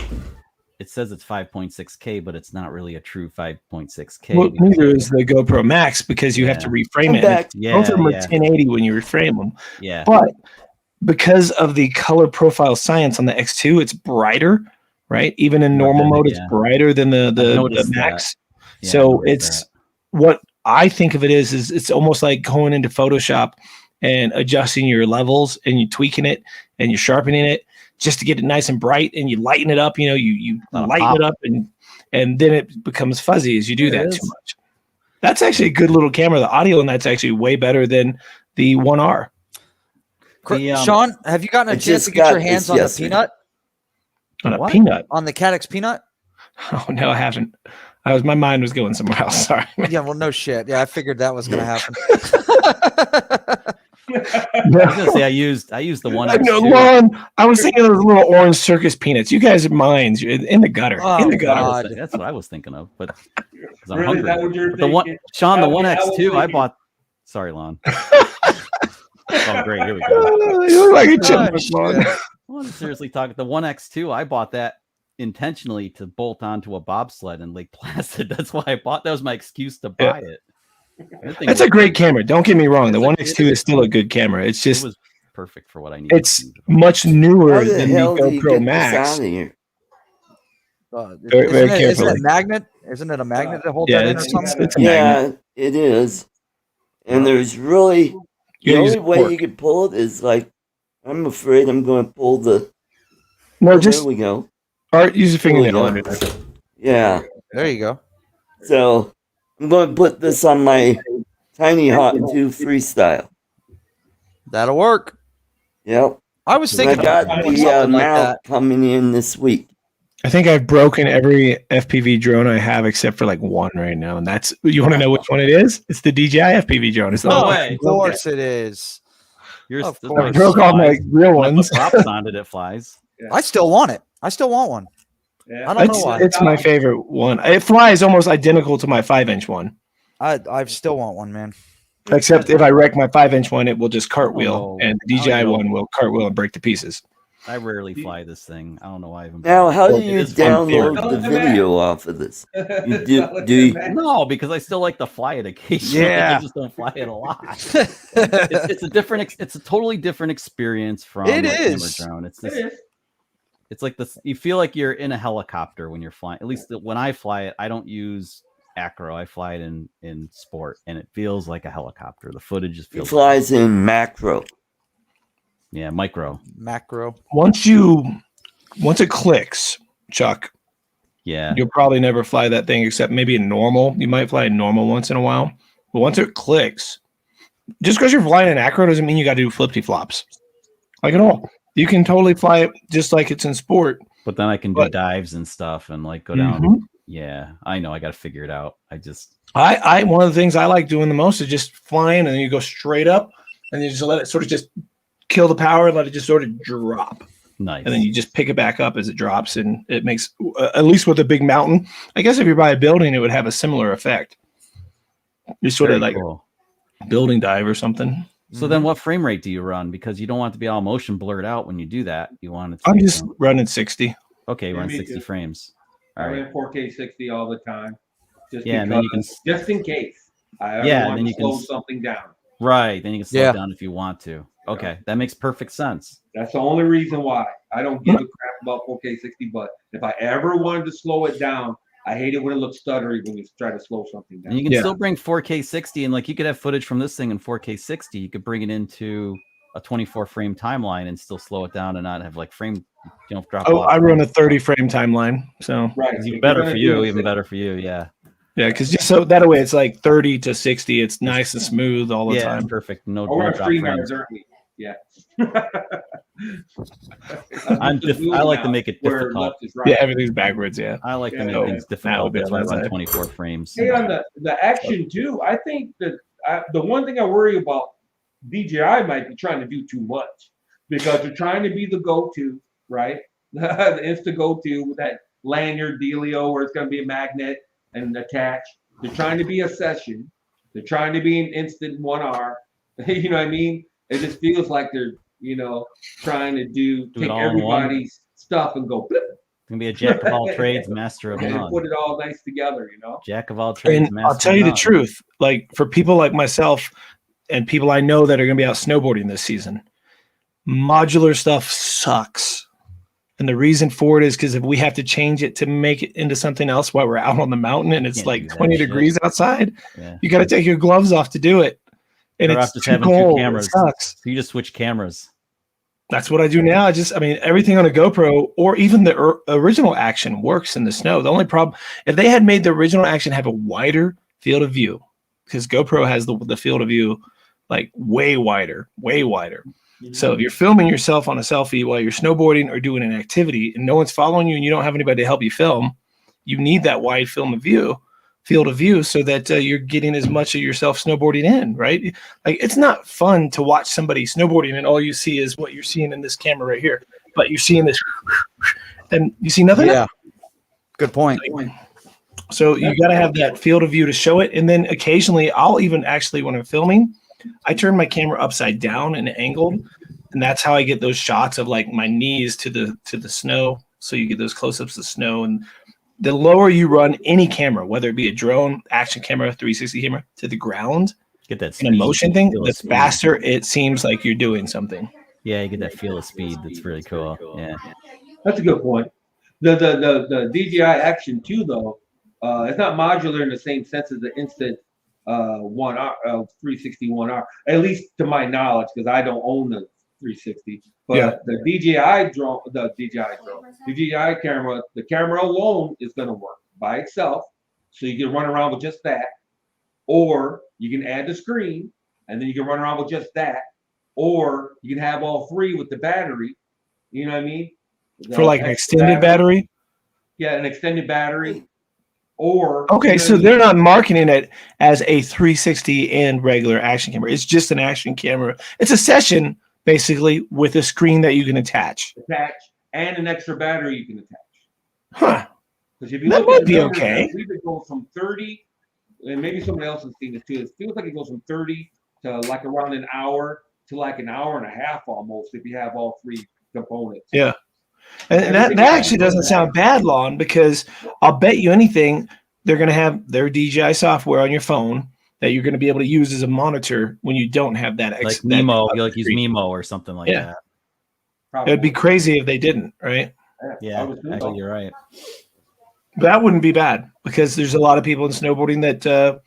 it says it's 5.6K, but it's not really a true 5.6K. Well, neither is the GoPro Max because you have to reframe it. Both of them are 1080 when you reframe them. Yeah. But because of the color profile science on the X2, it's brighter, right? Even in normal mode, it's brighter than the Max. Yeah, so it's what I think of it is it's almost like going into Photoshop and adjusting your levels and you tweaking it and you're sharpening it just to get it nice and bright, and you lighten it up. You know, you lighten it up, and then it becomes fuzzy as you do that too much. That's actually a good little camera. The audio on that's actually way better than the 1R. Sean, have you gotten a chance to get your hands on the Peanut? On a Peanut? On the Caddx Peanut? Oh no, I haven't. My mind was going somewhere else. Sorry. Yeah, well, no shit. Yeah, I figured that was going to happen. I was gonna say I used the 1X2. No, Lon, I was thinking of those little orange circus peanuts. You guys are minds in the gutter. In the gutter. That's what I was thinking of, but I'm Really? hungry. That what you're But the one, thinking? Sean, the That what I was 1X2, I thinking. bought. Sorry, Lon. Oh, great. Here we go. You look like a chipmunk, Lon. Well, I'm seriously talking. The 1X2, I bought that intentionally to bolt onto a bobsled in Lake Placid. That's why I bought. That was my excuse to buy it. That's a great camera. Don't get me wrong. The 1X2 is still a good camera. It's just perfect for what I need. It's much newer How the than the hell do you GoPro get this Max. out of here? Very Isn't carefully. it a magnet? Isn't it a magnet that holds Yeah, that in or it's something? a magnet. Yeah, it is. And there's really You the gotta use only way cork. you can pull it is like I'm afraid I'm going to pull the. No, Oh, just there we go. Art, use your There we fingernail go. under there. Yeah. There you go. So I'm going to put this on my Tiny Hot 2 freestyle. That'll work. Yep. I was And I thinking got about doing the something like mount that. coming in this week. I think I've broken every FPV drone I have except for like one right now, and that's you want to know which one it is? It's the DJI FPV drone. It's No not way. Of course it is. Yours, Of this course. I one broke all my flies. real When I put ones. props on it, it flies. I still want it. I still want one. Yeah. I don't know why. It's my favorite one. It flies almost identical to my 5-inch one, I still want one, man. except if I wreck my 5-inch one, it will just cartwheel, know. and the I don't DJI know. one will cartwheel and break to pieces. I rarely fly this thing. I don't know why I even. Now, how do It you is fun theory. download the video off of this? You do No, because I still like to fly it occasionally. Yeah. I just don't fly it a lot. It's a different. It's a totally different experience from It a camera is. drone. It's this. It's like this. You feel like you're in a helicopter when you're flying. At least when I fly it, I don't use acro. I fly it in sport, and it feels like a helicopter. The footage just It feels. flies in macro. Yeah, micro. Macro. Once it clicks, Chuck, Yeah. you'll probably never fly that thing except maybe in normal. You might fly in normal once in a while, but once it clicks, just because you're flying in acro doesn't mean you got to do flippy flops, like at all. You can totally fly it just like it's in sport. But then I can do dives and stuff and like go down. Mhm. Yeah, I know. I got to figure it out. I one of the things I like doing the most is just flying, and then you go straight up, and you just let it sort of just kill the power and let it just sort of drop. Nice. And then you just pick it back up as it drops, and it makes, at least with a big mountain, I guess if you're by a building, it would have a similar effect. You sort of Very like cool. building dive or something. So then what frame rate do you run? Because you don't want it to be all motion blurred out when you do that. You want it to I'm be just running 60. Okay, Yeah, run me 60 too. frames. I All ran right. 4K 60 all the time. Just Yeah, and then you can just in case I ever Yeah, want then to you can slow something down. Right. Then you can slow Yeah. it down if you want to. Okay. That makes perfect sense. That's the only reason why I don't give a crap about 4K 60. But if I ever wanted to slow it down, I hate it when it looks stuttery when you try to slow something down. And you can Yeah. still bring 4K 60 and like you could have footage from this thing in 4K 60. You could bring it into a 24 frame timeline and still slow it down and not have like frame, drop Oh, off. I run a 30 frame timeline. So, Right. It's If even you're better gonna for do you. it Even better for you. Yeah. yeah, because just so that way it's like 30 to 60. It's nice and smooth all the Yeah. time. Perfect. No, Oh, we're no on drop stream frames. aren't we? Yeah. I like to make it where difficult. left is right. Yeah, everything's backwards. Yeah. I like to Yeah. make Oh, things now difficult. it'll be That's on why I that run side. 24 frames. Hey, on the action too, I think that the one thing I worry about DJI might be trying to do too much because they're trying to be the go-to, right? The Insta go-to with that lanyard dealio where it's going to be a magnet and attached. They're trying to be a session. They're trying to be an instant 1R. You know what I mean? It just feels like they're, trying to Do it take all in one. everybody's stuff and go blip, It's gonna be a jack of all trades, master of and none. put it all nice together, Jack of all trades, And master I'll tell you of the none. truth, like for people like myself and people I know that are going to be out snowboarding this season, modular stuff sucks. And the reason for it is because if we have to change it to make it into something else while we're out on the mountain and it's Can't like do that 20 shit. degrees outside, Yeah. you got to take your gloves off to do it. And Better it's off just too having two cold. It cameras. sucks. So you just switch cameras. That's what I do now. Everything on a GoPro or even the original action works in the snow. The only problem, if they had made the original action have a wider field of view, because GoPro has the field of view like way wider. So if you're filming yourself on a selfie while you're snowboarding or doing an activity and no one's following you and you don't have anybody to help you film, you need that wide field of view so that you're getting as much of yourself snowboarding in, right? Like it's not fun to watch somebody snowboarding and all you see is what you're seeing in this camera right here, but you're seeing this and you see nothing. Yeah. Good point. So you got to have that field of view to show it. And then occasionally I'll even actually, when I'm filming, I turn my camera upside down and angled. And that's how I get those shots of like my knees to the snow. So you get those close-ups of snow. And the lower you run any camera, whether it be a drone, action camera, 360 camera, to the ground, Get that in a motion thing, Feel the speed. faster it seems like you're doing something. Yeah, you get that feel of speed. That's really cool. Yeah, that's a good point. The DJI Action 2 though, it's not modular in the same sense as the Instant 1R 360 at least to my knowledge, because I don't own the 360. But the DJI camera, the camera alone is going to work by itself, so you can run around with just that, or you can add the screen and then you can run around with just that, or you can have all three with the battery. You know what I mean? For like an extended battery? Yeah, an extended battery. Or okay, so they're not marketing it as a 360 and regular action camera. It's just an action camera. It's a session basically with a screen that you can attach. And an extra battery you can attach. Huh. Because if you that look might at the be numbers, okay. I believe it goes from 30, and maybe somebody else has seen this too. It feels like it goes from 30 to like around an hour to like an hour and a half almost if you have all three components. Yeah. And that actually doesn't sound bad, Lon, because I'll bet you anything they're going to have their DJI software on your phone that you're going to be able to use as a monitor when you don't have that. Like Mimo, you like use Mimo or something like that. Probably. It'd be crazy if they didn't, right? Yeah, actually, you're right. That wouldn't be bad because there's a lot of people in snowboarding that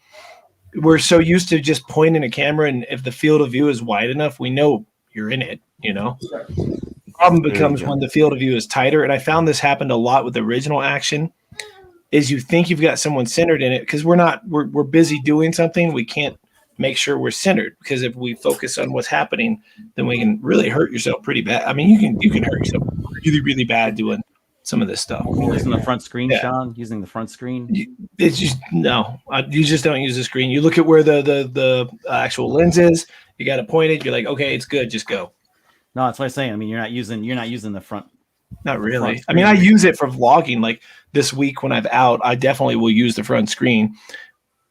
we're so used to just pointing a camera, and if the field of view is wide enough, we know you're in it, you know? The problem becomes when the field of view is tighter, and I found this happened a lot with the original action, is you think you've got someone centered in it because we're busy doing something. We can't make sure we're centered, because if we focus on what's happening, then we can really hurt yourself pretty bad. I mean, you can hurt yourself really, really bad doing some of this stuff. Using the front screen, Sean? Using the front screen? It's just you just don't use the screen. You look at where the actual lens is. You got to point it. You're like, okay, it's good. Just go. No, that's what I'm saying. I mean, you're not using the front. Not really. I mean, I use it for vlogging. Like this week when I'm out, I definitely will use the front screen.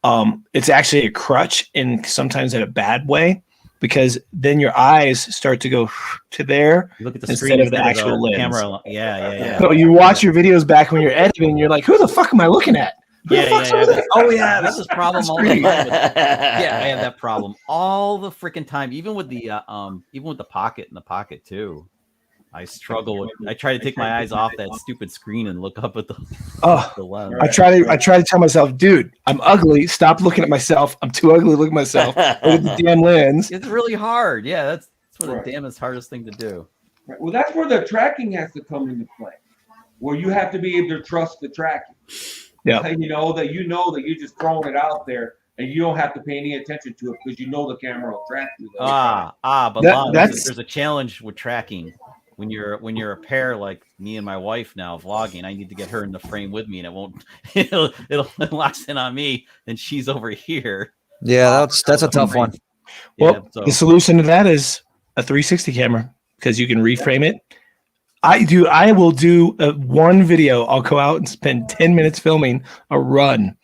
It's actually a crutch, and sometimes in a bad way, because then your eyes start to go to there. You look at the instead screen of the actual lens. camera. Yeah. So you watch your videos back when you're editing, you're like, who the fuck am I looking at? Yeah. Oh yeah, that's a problem all the time. Yeah, I have that problem all the freaking time. Even with the pocket in the pocket too. I struggle with. I try to take my eyes off that stupid screen and look up at the lens. I try to tell myself, dude, I'm ugly. Stop looking at myself. I'm too ugly to look at myself. Look at the damn lens. It's really hard. Yeah, that's one of the damnest hardest thing to do. Right. Well, that's where the tracking has to come into play, where you have to be able to trust the tracking. Yeah, you know that you're just throwing it out there, and you don't have to pay any attention to it because you know the camera will track you. But there's a challenge with tracking. When you're a pair like me and my wife now vlogging, I need to get her in the frame with me, and it won't. It locks in on me, and she's over here. Yeah, that's a tough one. Well, the solution to that is a 360 camera, because you can reframe it. I will do one video. I'll go out and spend 10 minutes filming a run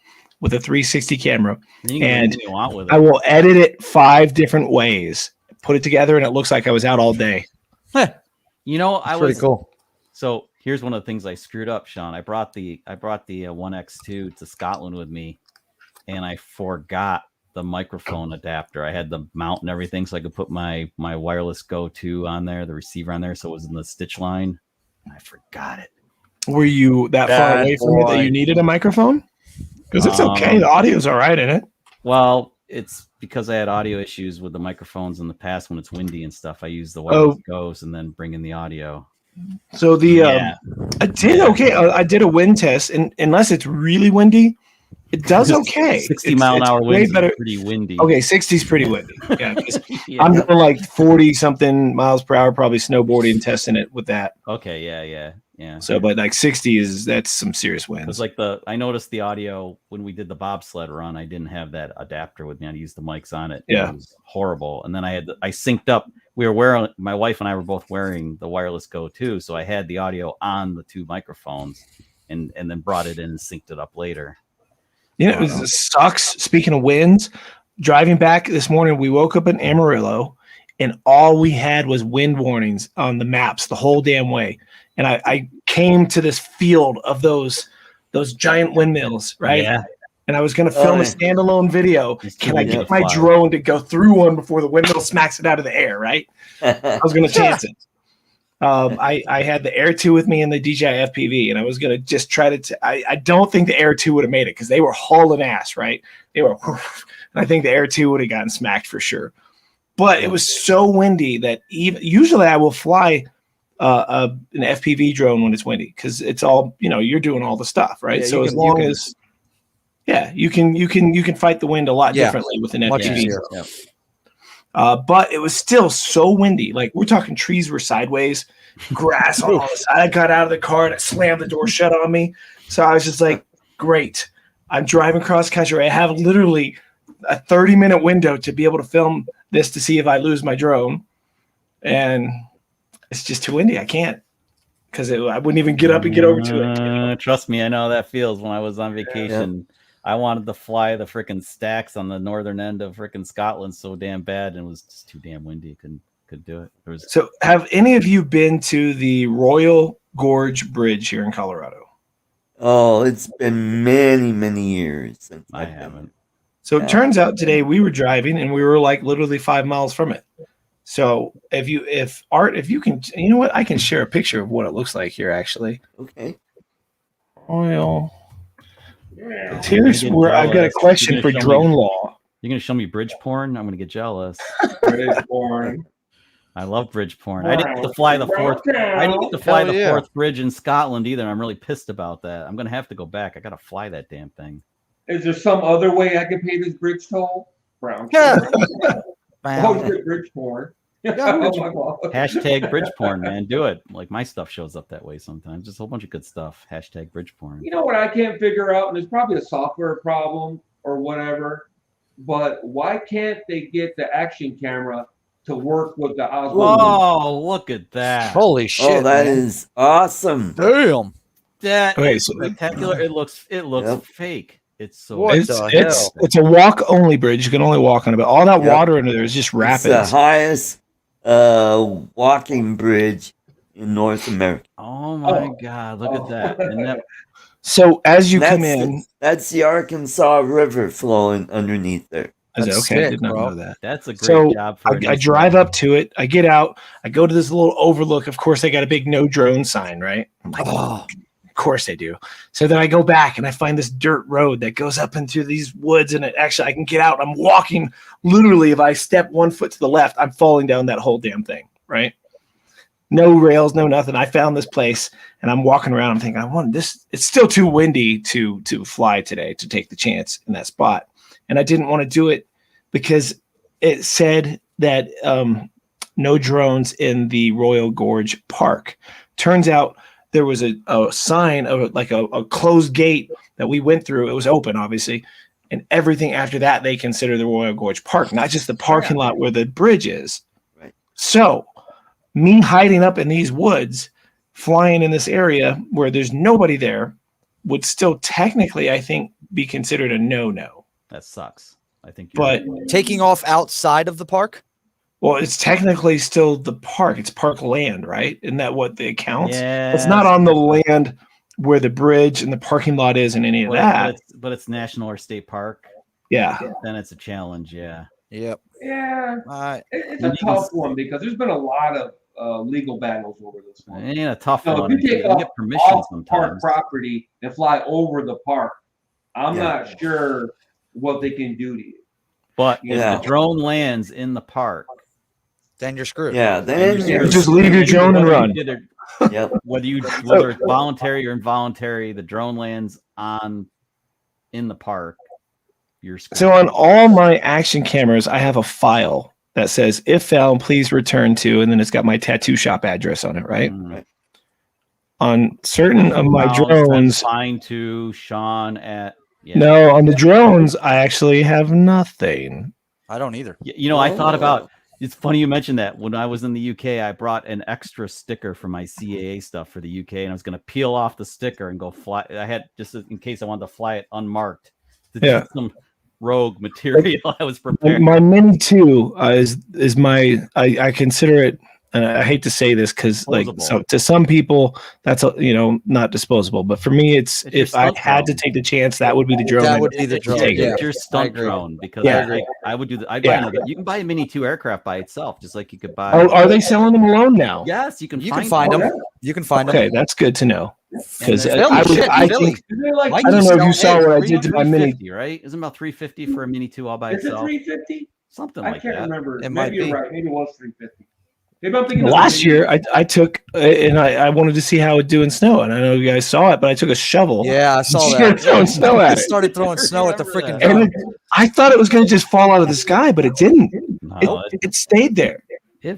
with a 360 camera, and I will edit it 5 different ways, put it together, and it looks like I was out all day. You know, That's pretty cool. So here's one of the things I screwed up, Sean. I brought the 1X2 to Scotland with me, and I forgot the microphone adapter. I had the mount and everything, so I could put my wireless Go 2 on there, the receiver on there, so it was in the stitch line. I forgot it. Were you that far away from it that you needed a microphone? Because it's okay. The audio's all right in it. Well, it's because I had audio issues with the microphones in the past when it's windy and stuff. I use the wireless Go's and then bring in the audio. So I did okay. I did a wind test, and unless it's really windy, it does okay. 60-mile-an-hour winds are pretty windy. Okay, 60 is pretty windy. Yeah, I'm doing like 40-something miles per hour, probably snowboarding and testing it with that. Okay, yeah. So, but like 60 that's some serious winds. It's like I noticed the audio when we did the bobsled run. I didn't have that adapter with me. I used the mics on it. Yeah, it was horrible. And then I synced up. My wife and I were both wearing the wireless Go 2, so I had the audio on the 2 microphones, and then brought it in and synced it up later. You know, it sucks. Speaking of winds, driving back this morning, we woke up in Amarillo, and all we had was wind warnings on the maps the whole damn way. And I came to this field of those giant windmills, right? Yeah. and I was going to film a standalone video. Can I get my drone to go through one before the windmill smacks it out of the air? Right. I was going to chance it. I had the Air 2 with me and the DJI FPV, and I was going to just try to. I don't think the Air 2 would have made it because they were hauling ass, right? They were, and I think the Air 2 would have gotten smacked for sure. But it was so windy that usually I will fly an FPV drone when it's windy because it's all you're doing all the stuff, right? So as long as you can fight the wind a lot differently with an FPV. But it was still so windy. Like we're talking trees were sideways, grass on all the side. I got out of the car and it slammed the door shut on me. So I was just like, great. I'm driving cross country. I have literally a 30-minute window to be able to film this to see if I lose my drone. And it's just too windy. I can't because I wouldn't even get up and get over to it. Trust me, I know how that feels. When I was on vacation, I wanted to fly the freaking stacks on the northern end of freaking Scotland so damn bad, and it was just too damn windy. Couldn't do it. So, have any of you been to the Royal Gorge Bridge here in Colorado? Oh, it's been many, many years since I haven't. So it turns out today we were driving and we were like literally 5 miles from it. So if you can, you know what? I can share a picture of what it looks like here actually. Okay. Royal. Here's where I've got a question for drone law. You're gonna show me bridge porn? I'm gonna get jealous. Bridge porn. I love bridge porn. I didn't get to fly the fourth. I didn't get to fly the fourth bridge in Scotland either. I'm really pissed about that. I'm gonna have to go back. I gotta fly that damn thing. Is there some other way I can pay this bridge toll? Brown. Bridge porn. Hashtag bridge porn, man. Do it. Like my stuff shows up that way sometimes. Just a whole bunch of good stuff. Hashtag bridge porn. You know what I can't figure out, and it's probably a software problem or whatever, but why can't they get the action camera to work with the Osmo? Oh, look at that. Holy shit. Oh, that is awesome. Damn. That is spectacular. It looks fake. It's so it's a walk only bridge. You can only walk on it, but all that water under there is just rapids. It's the highest walking bridge in North America. Oh my God, look at that. And so as you come in, that's the Arkansas River flowing underneath there. That's okay. I did not know that. That's a great job for I drive up to it. I get out. I go to this little overlook. Of course, they got a big no drone sign, right? I'm like, of course they do. So then I go back and I find this dirt road that goes up into these woods, and I can get out. I'm walking. Literally, if I step 1 foot to the left, I'm falling down that whole damn thing, right? No rails, no nothing. I found this place, and I'm walking around. I'm thinking, I want this. It's still too windy to fly today to take the chance in that spot, and I didn't want to do it because it said that no drones in the Royal Gorge Park. Turns out there was a sign of like a closed gate that we went through. It was open, obviously. And everything after that, they consider the Royal Gorge Park, not just the parking lot where the bridge is. Right. So me hiding up in these woods, flying in this area where there's nobody there would still technically, I think, be considered a no-no. That sucks. I think but taking off outside of the park? Well, it's technically still the park. It's park land, right? Isn't that what it counts? Yeah. It's not on the land where the bridge and the parking lot is and any of that. But it's national or state park. Yeah. Then it's a challenge. Yeah. Yep. Yeah. It's a tough one because there's been a lot of legal battles over this one. It ain't a tough one. If you take get permission sometimes. Park property and fly over the park, I'm not sure what they can do to you. But if the drone lands in the park, then you're screwed. Yeah, then you just leave your drone and run. Yep. Whether it's voluntary or involuntary, the drone lands in the park, you're screwed. So on all my action cameras, I have a file that says, if found, please return to, and then it's got my tattoo shop address on it, right? On certain of my drones, fine to Sean at. Yeah. No, on the drones, I actually have nothing. I don't either. You know, I thought about. It's funny you mentioned that. When I was in the UK, I brought an extra sticker for my CAA stuff for the UK, and I was going to peel off the sticker and go fly. I had just in case I wanted to fly it unmarked. To some rogue material. I was prepared. My Mini 2 is my. I consider it and I hate to say this because like so to some people that's not disposable, but for me it's if I had to take the chance, that would be the drone. That would be the drone. It's your stunt drone because I would do that. I'd buy another. You can buy a Mini 2 aircraft by itself, just like you could buy. Oh, are they selling them alone now? Yes, you can find them. You can find them. Okay, that's good to know. Because I think I don't know if you saw what I did to my Mini. Right? Isn't about $350 for a Mini 2 all by itself? Is it $350? Something like that. I can't remember. It Maybe you're right. Maybe it was $350. Last year, I took and I wanted to see how it would do in snow, and I know you guys saw it, but I took a shovel. Yeah, I saw that. Throwing snow at it. Started throwing snow at the freaking drone. I thought it was going to just fall out of the sky, but it didn't. It stayed there.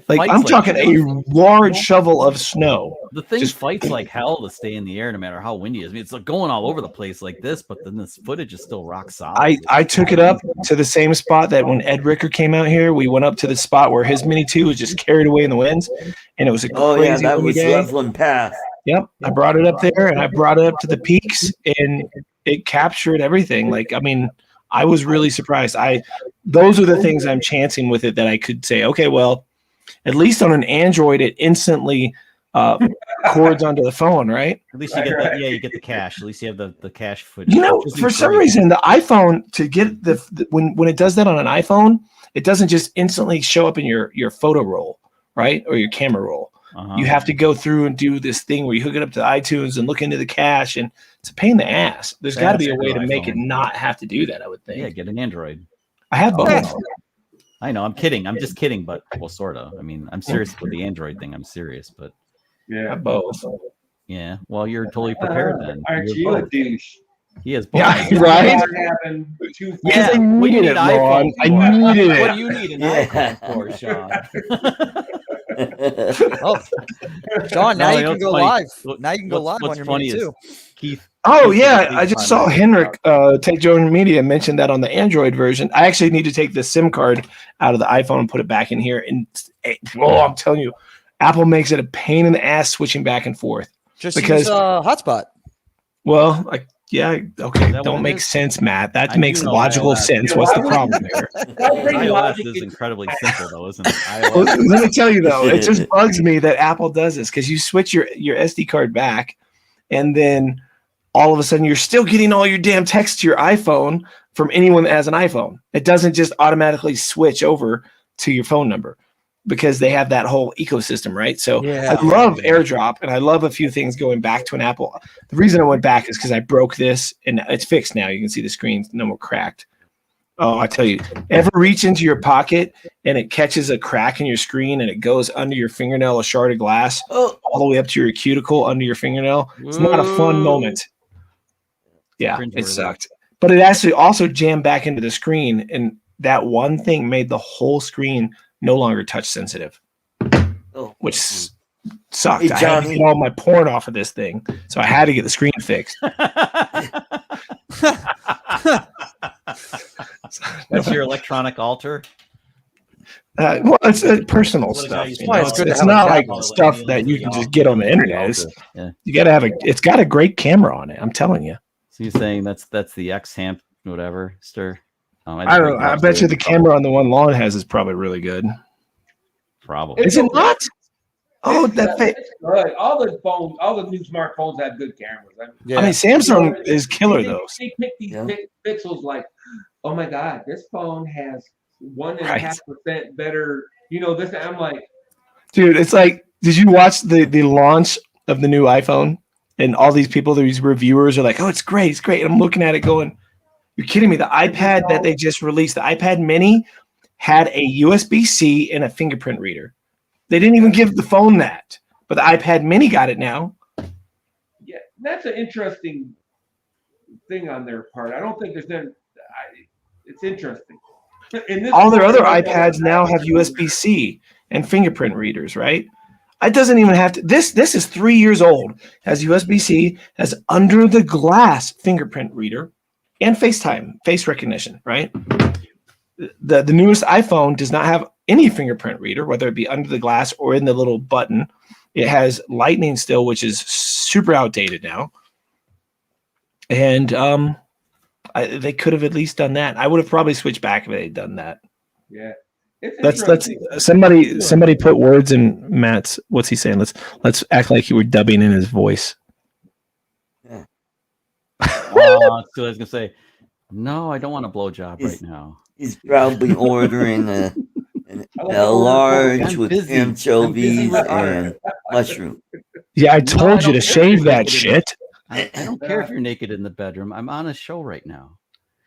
Like I'm talking a large shovel of snow. The thing fights like hell to stay in the air, no matter how windy it is. I mean, it's like going all over the place like this, but then this footage is still rock solid. I took it up to the same spot that when Ed Ricker came out here, we went up to the spot where his Mini 2 was just carried away in the winds, and it was a crazy that was day. Loveland Pass. Yep, I brought it up there, and I brought it up to the peaks, and it captured everything. Like, I mean, I was really surprised. Those are the things I'm chancing with it that I could say, okay, well, at least on an Android, it instantly cords onto the phone, right? At least you get that. Yeah, you get the cache. At least you have the cache footage. For some reason, the iPhone to get when it does that on an iPhone, it doesn't just instantly show up in your photo roll, right, or your camera roll. You have to go through and do this thing where you hook it up to iTunes and look into the cache, and it's a pain in the ass. There's got to be a way to make it not have to do that, I would think. Yeah, get an Android. I have both. I know. I'm kidding. I'm just kidding, but well, sort of. I mean, I'm serious with the Android thing. I'm serious, but yeah, both. Yeah. Well, you're totally prepared then. Aren't you a douche? He is. Both. Yeah, right. Yeah, I needed it, Ron. I needed it. What do you need an iPhone for, Sean? Oh, Sean, now you can go live. Now you can go live on your Mini too. Keith. Oh yeah, I just saw Henrik Tech Joan Media mention that on the Android version. I actually need to take the SIM card out of the iPhone and put it back in here. And I'm telling you, Apple makes it a pain in the ass switching back and forth. Just because hotspot. Well, okay, that don't make sense, Matt. That makes logical sense. What's the problem there? iOS is incredibly simple, though, isn't it? Well, let me tell you though, it just bugs me that Apple does this because you switch your SD card back, and then all of a sudden you're still getting all your damn text to your iPhone from anyone that has an iPhone. It doesn't just automatically switch over to your phone number because they have that whole ecosystem, right? So I love AirDrop, and I love a few things going back to an Apple. The reason I went back is because I broke this, and it's fixed now. You can see the screen no more cracked. Oh, I tell you, ever reach into your pocket and it catches a crack in your screen and it goes under your fingernail, a shard of glass, all the way up to your cuticle under your fingernail? It's not a fun moment. Yeah, it sucked. But it actually also jammed back into the screen, and that one thing made the whole screen no longer touch sensitive, which sucked. Hey, I had to get all my porn off of this thing, so I had to get the screen fixed. That's your electronic altar? Well, it's personal stuff. It's not like stuff that you can just get on the internet. You got to have it's got a great camera on it. I'm telling you. So you're saying that's the X-Hamp, whatever, stir? I don't know. I bet you the camera on the one Lon has is probably really good. Probably. Is it not? Oh, that's good. All the new smartphones have good cameras. I mean, Samsung is killer though. They pick these pixels like, oh my God, this phone has 1.5% better. This. I'm like, dude, it's like, did you watch the launch of the new iPhone? And all these people, these reviewers are like, oh, it's great, it's great. And I'm looking at it going, you're kidding me. The iPad that they just released, the iPad mini, had a USB-C and a fingerprint reader. They didn't even give the phone that. But the iPad mini got it now. Yeah, that's an interesting thing on their part. I don't think there's been, it's interesting. All their other iPads now have USB-C and fingerprint readers, right? It doesn't even have to. This is 3 years old. Has USB-C, has under the glass fingerprint reader, and FaceTime, face recognition. Right. The newest iPhone does not have any fingerprint reader, whether it be under the glass or in the little button. It has Lightning still, which is super outdated now. And they could have at least done that. I would have probably switched back if they'd done that. Yeah. Let's somebody put words in Matt's. What's he saying? Let's act like you were dubbing in his voice. So I was gonna say, no, I don't want a blowjob right now. He's probably ordering a large with anchovies and mushroom. Yeah, I told you to shave that shit. I don't care if you're naked in the bedroom. I'm on a show right now.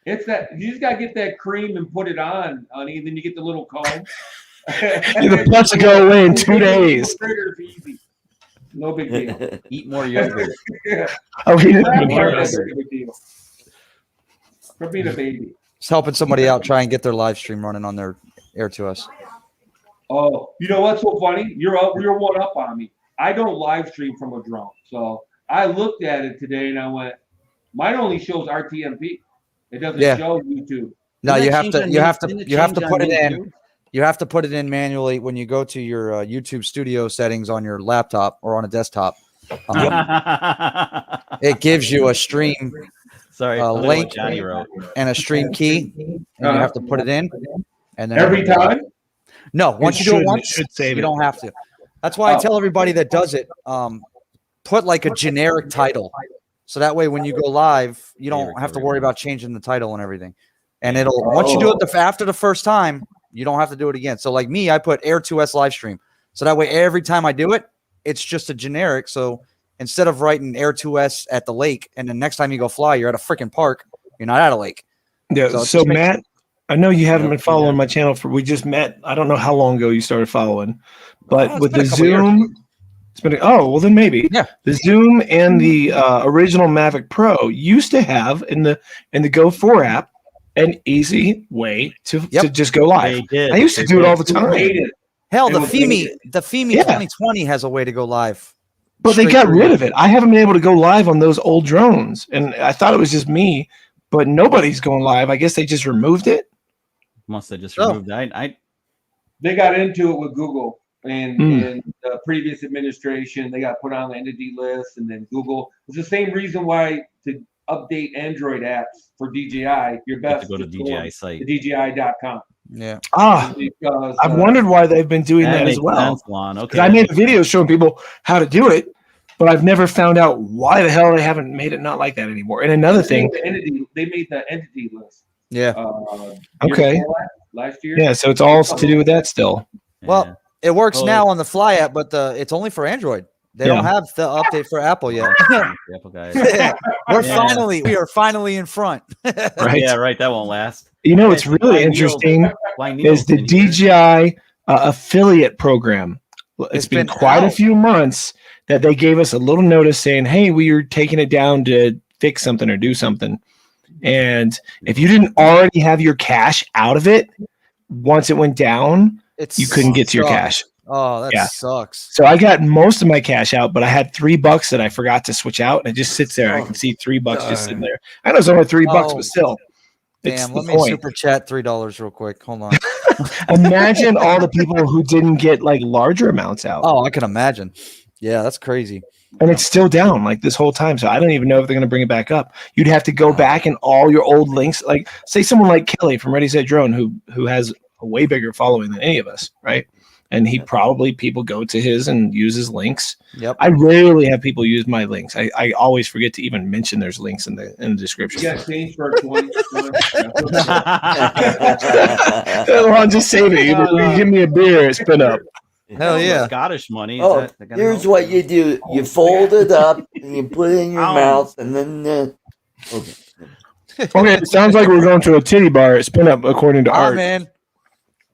It's that you just gotta get that cream and put it on, honey. Then you get the little comb. The pus will go away in 2 days. Easy. No big deal. Eat more yogurt. Oh, he didn't Grab even hear more us. yogurt, big deal. For being a baby. Just helping somebody out, try and get their live stream running on their Air to Us. Oh, you know what's so funny? You're one up on me. I don't live stream from a drone, so I looked at it today and I went, mine only shows RTMP. It doesn't show YouTube. No, you have to put it in. You have to put it in manually when you go to your YouTube studio settings on your laptop or on a desktop. It gives you a stream link and a stream key, and you have to put it in. And then every time? No, once you do it once, you don't have to. That's why I tell everybody that does it, put like a generic title. So that way, when you go live, you don't have to worry about changing the title and everything. And it'll once you do it after the first time, you don't have to do it again. So like me, I put Air 2S live stream. So that way, every time I do it, it's just a generic. So instead of writing Air 2S at the lake, and then next time you go fly, you're at a freaking park. You're not at a lake. Yeah. So Matt, I know you haven't been following my channel we just met. I don't know how long ago you started following, but with the Zoom, it's been well then maybe the Zoom and the original Mavic Pro used to have in the Go 4 app an easy way to just go live. I used to do it all the time. Hell, the FEMI 2020 has a way to go live. But they got rid of it. I haven't been able to go live on those old drones, and I thought it was just me, but nobody's going live. I guess they just removed it. Must have just removed it. They got into it with Google and the previous administration. They got put on the entity list, and then Google. It's the same reason why to update Android apps for DJI, your best to go to DJI site, the DJI.com. Yeah. Because, I've wondered why they've been doing that as well. Because I made a video showing people how to do it, but I've never found out why the hell they haven't made it not like that anymore. And another thing, they made the entity list. Yeah. Okay. Last year. Yeah, so it's all to do with that still. Well, it works now on the Fly app, but it's only for Android. They don't have the update for Apple yet. Apple guys. We are finally in front. Right. Yeah, right. That won't last. You know what's really interesting is the DJI affiliate program. It's been quite a few months that they gave us a little notice saying, hey, we are taking it down to fix something or do something. And if you didn't already have your cash out of it, once it went down, you couldn't get to your cash. Oh, that sucks. So I got most of my cash out, but I had $3 that I forgot to switch out, and it just sits there. I can see $3 just sitting there. I know it's only $3, but still. Damn, let me super chat $3 real quick. Hold on. Imagine all the people who didn't get like larger amounts out. Oh, I can imagine. Yeah, that's crazy. And it's still down like this whole time. So I don't even know if they're going to bring it back up. You'd have to go back and all your old links, like say someone like Kelly from Ready Set Drone, who has a way bigger following than any of us, right? And he probably people go to his and use his links. Yep. I rarely have people use my links. I always forget to even mention there's links in the description. Yeah, change for 20. Well, just save it. You give me a beer, SpinUp. Hell yeah. Scottish money. Oh, here's what you do. You fold it up and you put it in your mouth and then okay. Okay, it sounds like we're going to a titty bar at SpinUp according to Art. Man.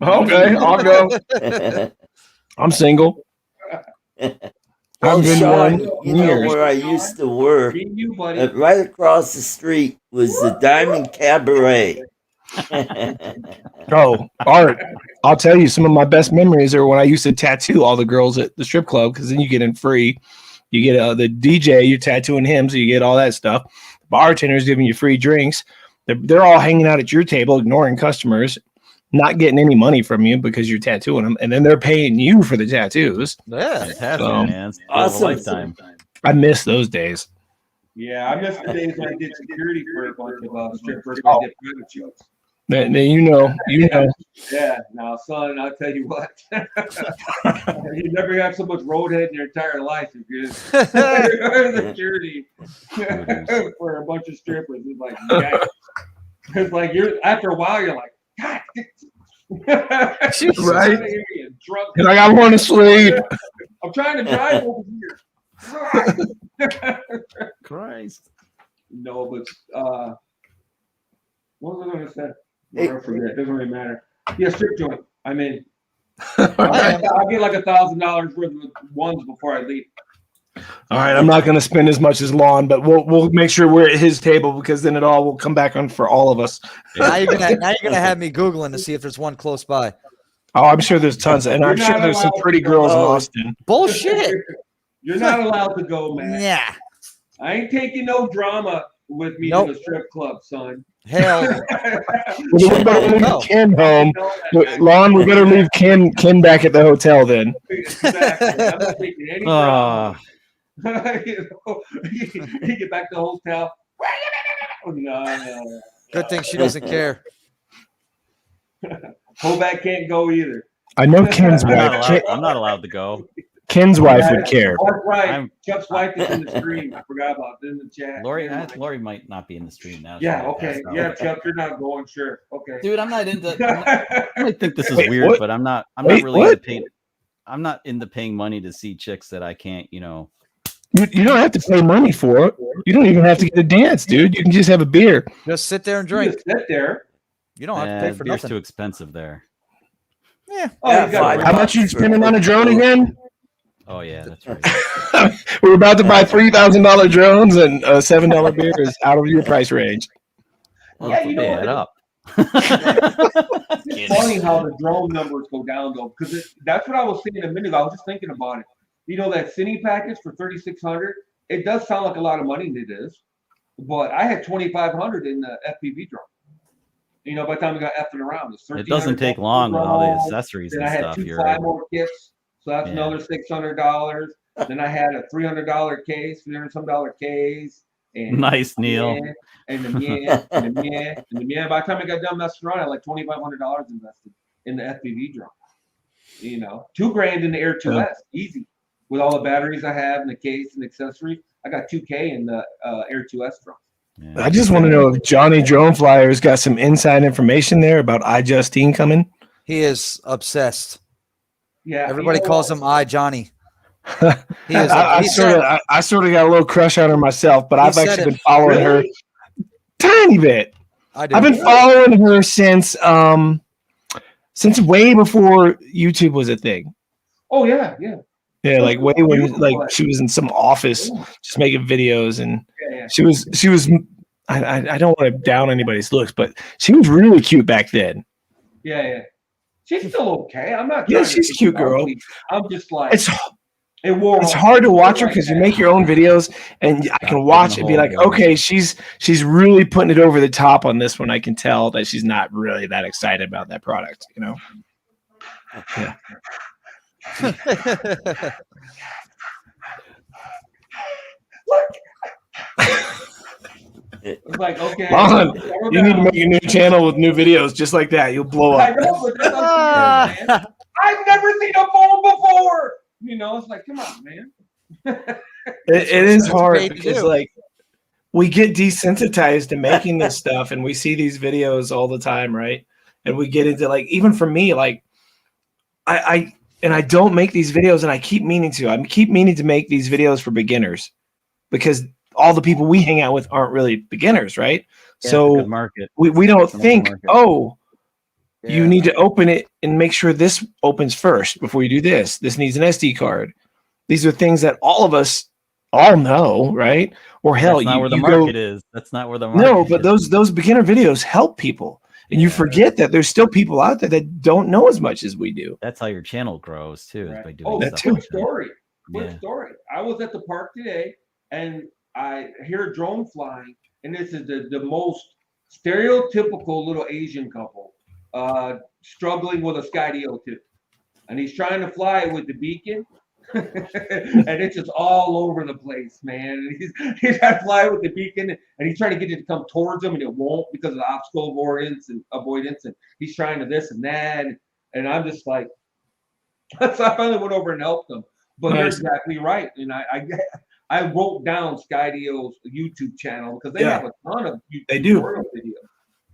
Okay, I'll go. I'm single. Well, I've been Sean, one you know years. where I used to work, You, buddy. right across the street was the Diamond Cabaret. Oh, Art, I'll tell you, some of my best memories are when I used to tattoo all the girls at the strip club, because then you get in free. You get the DJ, you're tattooing him, so you get all that stuff. Bartenders giving you free drinks. They're all hanging out at your table, ignoring customers, not getting any money from you because you're tattooing them, and then they're paying you for the tattoos. Yeah, fantastic, So, man. It's awesome. a lifetime. I miss those days. Yeah, I miss the days when I did security for a bunch of strippers. I did private shows. Then you know. Yeah, now, son, I'll tell you what. You never have so much roadhead in your entire life. You're security for a bunch of strippers. It's like, yikes. It's like after a while, you're like, God. Right? You're like, I want to sleep. I'm trying to drive over here. Christ. No, but what was I going to say? I forget. It doesn't really matter. Yeah, strip joint. I'm in. I'll get like $1,000 worth of ones before I leave. All right, I'm not going to spend as much as Lon, but we'll make sure we're at his table because then it all will come back on for all of us. Now you're gonna have me Googling to see if there's one close by. Oh, I'm sure there's tons, and I'm sure there's some pretty girls in Austin. Bullshit. You're not allowed to go, man. Yeah. I ain't taking no drama with me to the strip club, son. Hell. We better leave Ken home. Lon, we better leave Ken back at the hotel then. Exactly. I'm not taking any drama. You get back to the hotel. No. Good thing she doesn't care. Hobart can't go either. I know Ken's wife. I'm not allowed to go. Ken's wife would care. That's right. Chuck's wife is in the stream. I forgot about it in the chat. Lori might not be in the stream now. Yeah, okay. Yeah, Chuck, you're not going. Sure. Okay. Dude, I'm not into I might think this is weird, but I'm not really into paying. I'm not into paying money to see chicks that I can't, You don't have to pay money for it. You don't even have to get a dance, dude. You can just have a beer. Just sit there and drink. Just sit there. You don't have to pay for beer's nothing. too expensive there. Yeah. How much you spending on a drone again? Oh yeah, that's right. We're about to buy $3,000 drones, and a $7 beer is out of your price range. Well, yeah, you know it up. It's funny how the drone numbers go down though, because that's what I was saying a minute ago. I was just thinking about it. That cine package for $3,600. It does sound like a lot of money, and it is. But I had $2,500 in the FPV drone. By the time we got effing around, it doesn't take long with all the accessories and stuff. Then I had 2 Fly-More kits, so that's another $600. Then I had a $300 case, $300 case. And nice, Neil. And the mien. By the time I got done messing around, I had like $2,500 invested in the FPV drone. $2,000 in the Air 2S, easy. With all the batteries I have and the case and accessories, I got $2,000 in the Air 2S drone. Yeah. I just want to know if Johnny Drone Flyer's got some inside information there about iJustine coming. He is obsessed. Yeah, everybody calls him Johnny. He is. I sort of got a little crush on her myself, but I've actually been following her tiny bit. I've been following her since way before YouTube was a thing. Oh yeah. Yeah, like way when she was in some office just making videos, and she was. I don't want to down anybody's looks, but she was really cute back then. Yeah. She's still okay. I'm not. Yeah, she's a cute girl. I'm just like it's hard to watch her because you make your own videos, and I can watch and be like, okay, she's really putting it over the top on this one. I can tell that she's not really that excited about that product, Yeah. It's like, okay, Lon, you need to make a new channel with new videos just like that. You'll blow up. I know, but that's I've never seen a phone before. It's like, come on, man. It is hard because we get desensitized to making this stuff, and we see these videos all the time, right? And we get into even for me, I don't make these videos, and I keep meaning to. I keep meaning to make these videos for beginners because all the people we hang out with aren't really beginners, right? Yeah, so we don't think, you need to open it and make sure this opens first before you do this. This needs an SD card. These are things that all of us all know, right? Or hell, that's not where the market is. That's not where the market No, but those beginner videos help people. And you forget that there's still people out there that don't know as much as we do. That's how your channel grows too. Right. By doing that too. Quick story. I was at the park today, and I hear a drone flying, and this is the most stereotypical little Asian couple struggling with a Sky DO2. And he's trying to fly it with the beacon, and it's just all over the place, man. And he's trying to fly with the beacon, and he's trying to get it to come towards him, and it won't because of the obstacle avoidance, and he's trying to this and that, and I'm just like, so I finally went over and helped him. But you're exactly right, and I wrote down Skydio's YouTube channel because they have a ton of tutorial videos.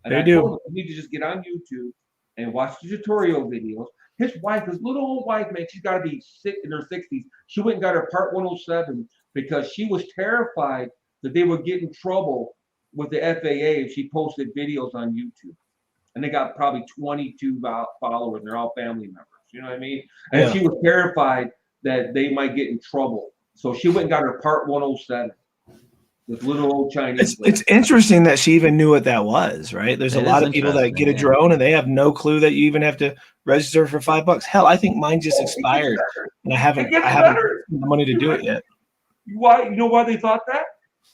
And I told him, you need to just get on YouTube and watch the tutorial videos. His little old wife, man, she's got to be sick in her 60s. She went and got her Part 107 because she was terrified that they would get in trouble with the FAA if she posted videos on YouTube. And they got probably 22 followers, and they're all family members. You know what I mean? And she was terrified that they might get in trouble. So she went and got her Part 107. This little old Chinese. It's interesting that she even knew what that was, right? There's a lot of people that get a drone and they have no clue that you even have to register for $5. Hell, I think mine just expired and I haven't the money to do it yet. Why? You know why they thought that?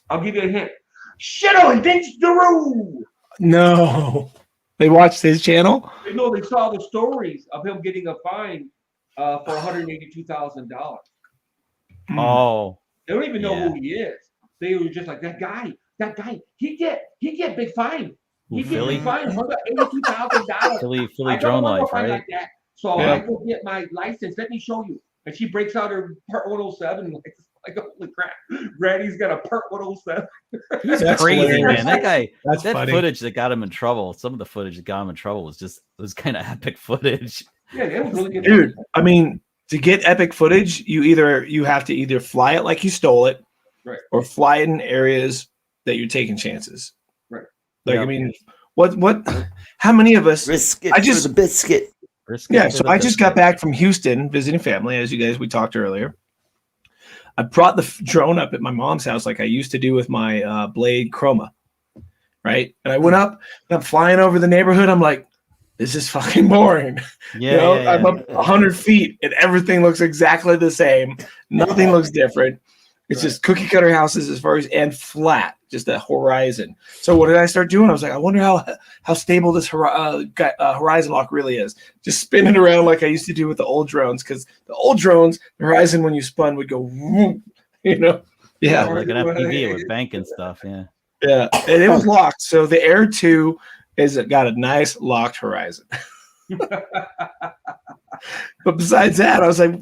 I'll give you a hint. Shadow against the road. No, they watched his channel. No, they saw the stories of him getting a fine for $182,000. Oh, they don't even know who he is. They were just like that guy. He get big fine. He get big fine. $182,000. Philly drone life, right? Like that. So I go get my license. Let me show you. And she breaks out her Part 107. Like holy crap, Granny's got a Part 107. That's crazy, hilarious. man. That guy, That's that funny. footage that got him in trouble. Some of the footage that got him in trouble was kind of epic footage. Yeah, it was really good. Dude, I mean, to get epic footage, you have to either fly it like you stole it, right, or fly it in areas that you're taking chances. Right. Like, I mean, what? How many of us? Risk it for the biscuit. So I just got back from Houston visiting family, as we talked earlier. I brought the drone up at my mom's house like I used to do with my Blade Chroma, right? And I went up, and I'm flying over the neighborhood. I'm like, this is fucking boring. I'm up 100 feet, and everything looks exactly the same. Nothing looks different. It's just cookie cutter houses and flat, just a horizon. So what did I start doing? I was like, I wonder how stable this horizon lock really is. Just spinning around like I used to do with the old drones, because the old drones, the horizon when you spun would go, Yeah. Like an FPV with bank and stuff. Yeah. Yeah, and it was locked. So the Air 2 got a nice locked horizon. But besides that, I was like,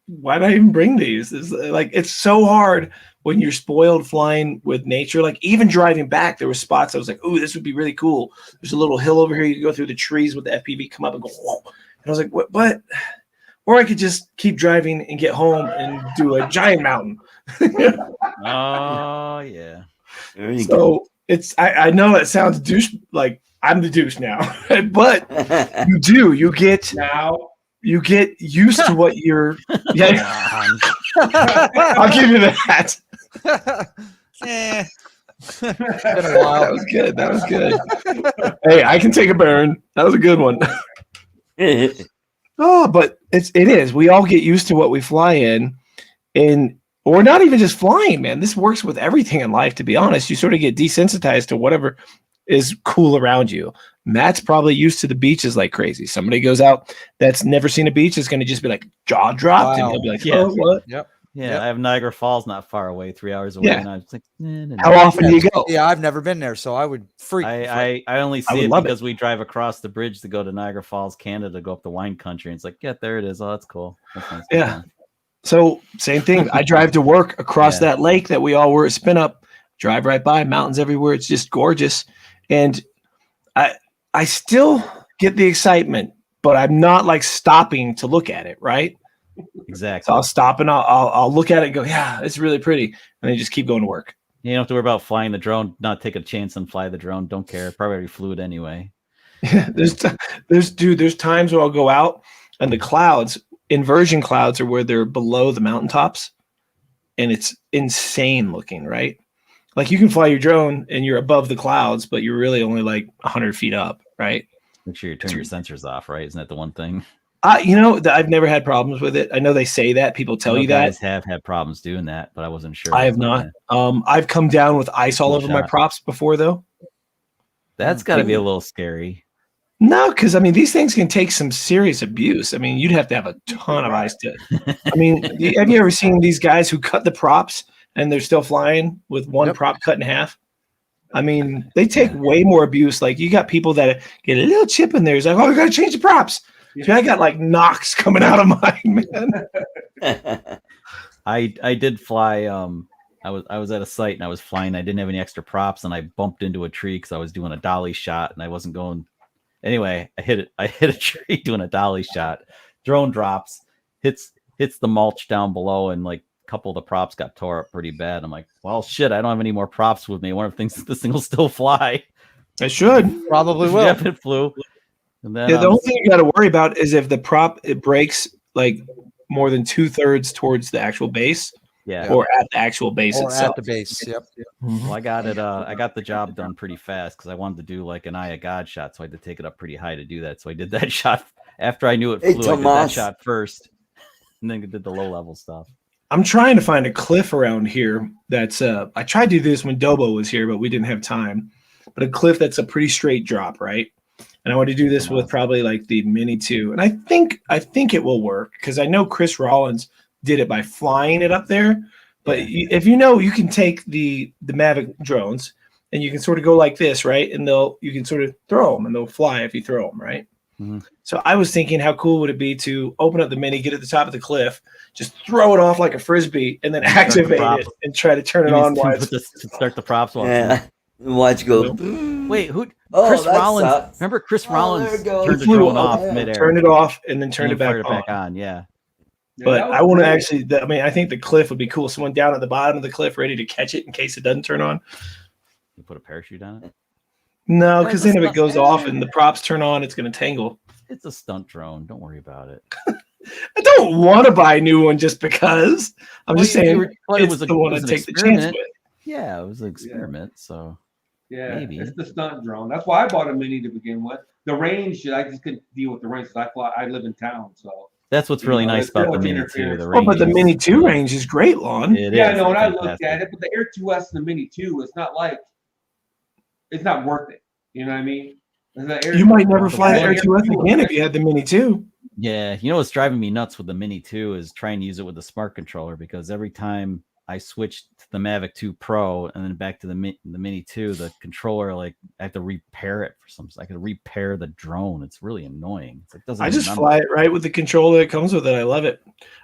why did I even bring these? It's so hard when you're spoiled flying with nature. Like even driving back, there were spots I was like, oh, this would be really cool. There's a little hill over here. You can go through the trees with the FPV, come up and go, whoa. And I was like, what? Or I could just keep driving and get home and do a giant mountain. Oh, yeah. So I know it sounds douche, like I'm the douche now, but you get used to what you're. Yeah, I'll give you that. Been a while. That was good. Hey, I can take a burn. That was a good one. Oh, but it is. We all get used to what we fly in, or not even just flying, man. This works with everything in life, to be honest. You sort of get desensitized to whatever is cool around you. Matt's probably used to the beaches like crazy. Somebody goes out that's never seen a beach is going to just be like jaw dropped, and he'll be like, "Oh, what?" Yep. Yeah, I have Niagara Falls not far away, 3 hours away. Yeah. And I was like, how often do you go? Yeah, I've never been there, so I would freak. I only see it because we drive across the bridge to go to Niagara Falls, Canada, to go up the wine country. And it's like, yeah, there it is. Oh, that's cool. That's nice. Yeah. So same thing. I drive to work across that lake that we all were at SpinUp. Drive right by, mountains everywhere. It's just gorgeous, and I still get the excitement, but I'm not like stopping to look at it, right? Exactly. So I'll stop and I'll look at it and go, yeah, it's really pretty, and then just keep going to work. You don't have to worry about flying the drone. Not take a chance and fly the drone. Don't care. Probably already flew it anyway. Yeah, there's times where I'll go out and the clouds, inversion clouds, are where they're below the mountaintops, and it's insane looking, right? Like you can fly your drone and you're above the clouds, but you're really only like 100 feet up, right? Make sure you turn your sensors off, right? Isn't that the one thing? I've never had problems with it. I know they say that. People tell you that. Guys have had problems doing that, but I wasn't sure. I have not. I've come down with ice all over my props before, though. That's got to be a little scary. No, because I mean these things can take some serious abuse. I mean, you'd have to have a ton of eyes to. I mean, have you ever seen these guys who cut the props and they're still flying with one prop cut in half? I mean, they take way more abuse. Like you got people that get a little chip in there. It's like, oh, we got to change the props. Dude, I got like knocks coming out of mine, man. I did fly. I was at a site and I was flying. I didn't have any extra props, and I bumped into a tree because I was doing a dolly shot and I wasn't going. Anyway, I hit a tree doing a dolly shot. Drone drops, hits the mulch down below, and like a couple of the props got tore up pretty bad. I'm like, well, shit, I don't have any more props with me. I wonder if this thing will still fly. It should. Probably will. Yep, it flew. And then, the only thing you got to worry about is if the prop it breaks like more than 2/3 towards the actual base. Yeah. Or at the actual base itself. At the base. Yep. Well, I got it. I got the job done pretty fast because I wanted to do like an eye of God shot, so I had to take it up pretty high to do that. So I did that shot after I knew it flew. I did that shot first, and then did the low level stuff. I'm trying to find a cliff around here that's I tried to do this when Dobo was here, but we didn't have time. But a cliff that's a pretty straight drop, right? And I want to do this with probably like the Mini 2. And I think it will work because I know Chris Rollins did it by flying it up there. But if you know, you can take the Mavic drones and you can sort of go like this, right? And you can sort of throw them and they'll fly if you throw them, right? Mm-hmm. So I was thinking, how cool would it be to open up the Mini, get at the top of the cliff, just throw it off like a Frisbee, and then activate it and try to turn it on while start the props. Watch go. Wait, who? Chris Rollins. Sucks. Remember Chris Rollins turned the drone off midair. Turned it off and then turned it back on. Yeah. But I want to actually, I think the cliff would be cool. Someone down at the bottom of the cliff ready to catch it in case it doesn't turn on. You put a parachute on it? No, because then if it goes off and the props turn on, it's going to tangle. It's a stunt drone. Don't worry about it. I don't want to buy a new one just because. I'm just saying it's the one to take the chance with. Yeah, it was an experiment, so. Yeah, maybe. It's the stunt drone. That's why I bought a Mini to begin with. The range, I just couldn't deal with the range. I live in town, so. That's what's really nice about the Mini 2. But the Mini 2 range is great, Lon. Yeah, I know. And I looked at it, but the Air 2S and the Mini 2, it's not worth it. You know what I mean? You might never fly the Air 2S again if you had the Mini 2. Yeah, you know what's driving me nuts with the Mini 2 is trying to use it with the smart controller, because every time I switched to the Mavic 2 Pro and then back to the Mini 2, the controller, like, I have to repair it for something. I could repair the drone. It's really annoying. I just fly it right with the controller that comes with it. I love it.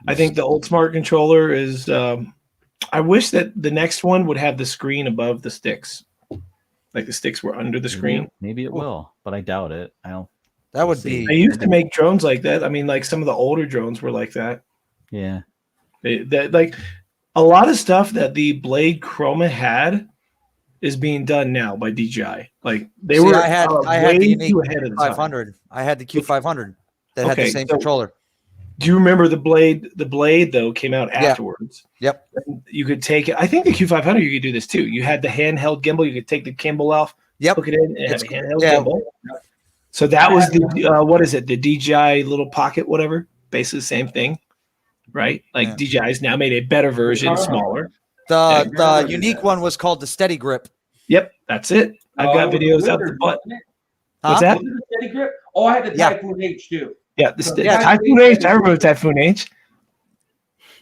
I think the old smart controller is. I wish that the next one would have the screen above the sticks, like the sticks were under the screen. Maybe it will, but I doubt it. I don't. That would be. I used to make drones like that. I mean, like some of the older drones were like that. Yeah. Like a lot of stuff that the Blade Chroma had is being done now by DJI. Like I had the unique 500. I had the Q500 that had the same controller. Do you remember the Blade? The Blade though came out afterwards. Yep. And you could take it. I think the Q500 you could do this too. You had the handheld gimbal. You could take the gimbal off. Yep. Hook it in and have a handheld gimbal. So that was the what is it? The DJI little pocket, whatever. Basically the same thing, right? Like DJI's now made a better version, smaller. The unique one was called the Steady Grip. Yep, that's it. I've got videos out the butt. What's that? Was it the Steady Grip? Oh, I had the Typhoon H too. Yeah, Typhoon H. I remember Typhoon H.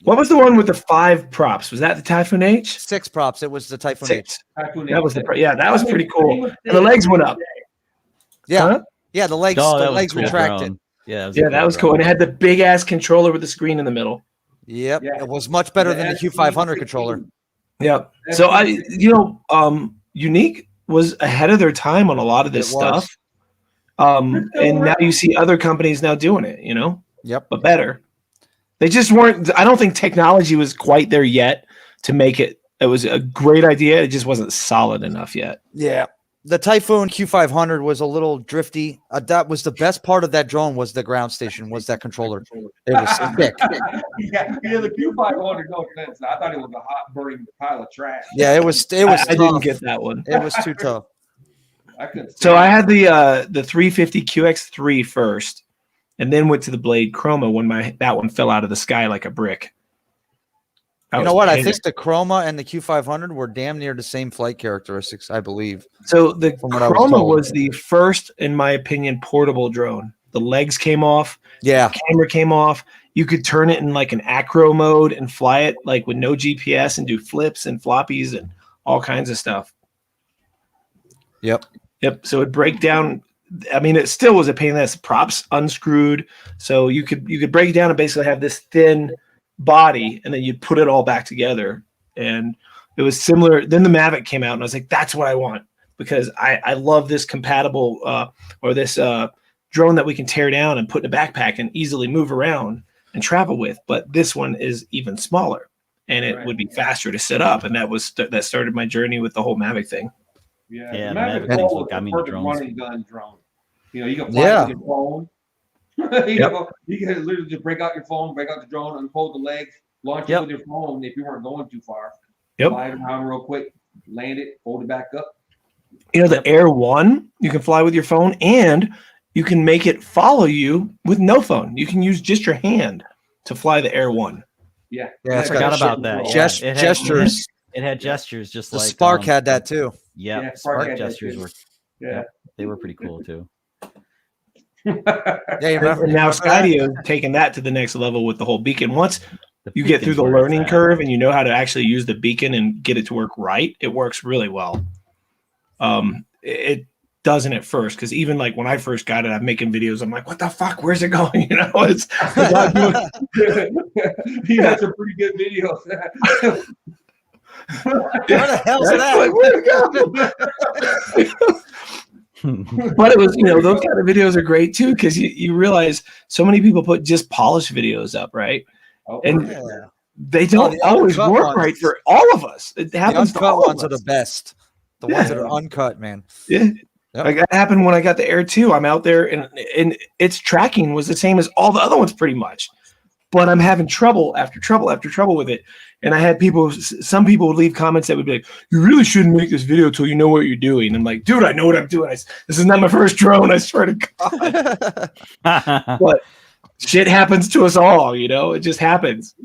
What was the one with the 5 props? Was that the Typhoon H? 6 props. It was the Typhoon H. That was that was pretty cool. And the legs went up. Yeah. Huh? Yeah, the legs retracted. Yeah, that was cool. And it had the big ass controller with the screen in the middle. Yep. It was much better than the Q500 controller. Yep. So Unique was ahead of their time on a lot of this stuff. And now you see other companies now doing it, Yep. But better. They just weren't. I don't think technology was quite there yet to make it. It was a great idea. It just wasn't solid enough yet. Yeah. The Typhoon Q500 was a little drifty. That was the best part of that drone was the ground station, was that controller. It was thick. yeah, the Q500, no offense. I thought it was a hot burning pile of trash. Yeah, it was I didn't get that one. It was too tough. So I had the 350 QX3 first, and then went to the Blade Chroma when that one fell out of the sky like a brick. You know what? I think the Chroma and the Q500 were damn near the same flight characteristics, I believe. So the Chroma was the first, in my opinion, portable drone. The legs came off. Yeah. The camera came off. You could turn it in like an acro mode and fly it like with no GPS and do flips and floppies and all kinds of stuff. Yep. So it'd break down. I mean, it still was a pain in the ass. Props unscrewed. So you could break it down and basically have this thin body, and then you'd put it all back together. And it was similar. Then the Mavic came out, and I was like, that's what I want, because I love this compatible or this drone that we can tear down and put in a backpack and easily move around and travel with. But this one is even smaller, and it would be faster to set up. And that started my journey with the whole Mavic thing. Yeah, the Mavic Pro was the perfect running gun drone. You know, you can fly with your phone. You can literally just break out your phone, break out the drone, unfold the legs, launch it with your phone if you weren't going too far. Fly it around real quick, land it, fold it back up. You know, the Air 1, you can fly with your phone, and you can make it follow you with no phone. You can use just your hand to fly the Air 1. Yeah, I forgot about that. Gestures. It had gestures, just like Spark had that too. Yeah, Spark gestures were. Yeah, they were pretty cool too. And now Skydio taking that to the next level with the whole beacon. Once you get through the learning curve and you know how to actually use the beacon and get it to work right, it works really well. It doesn't at first, because even like when I first got it, I'm making videos. I'm like, what the fuck? Where's it going? You know, it's he had some pretty good videos. Where the hell's that? Like, where'd it go? But it was, you know, those kind of videos are great too, because you realize so many people put just polished videos up, right? And they don't always work right for all of us. It happens to all of us. The uncut ones are the best. The ones that are uncut, man. Yeah. Like that happened when I got the Air 2. I'm out there and its tracking was the same as all the other ones pretty much. But I'm having trouble after trouble after trouble with it. And I had some people would leave comments that would be like, you really shouldn't make this video till you know what you're doing. I'm like, dude, I know what I'm doing. This is not my first drone, I swear to God. But shit happens to us all, you know? It just happens.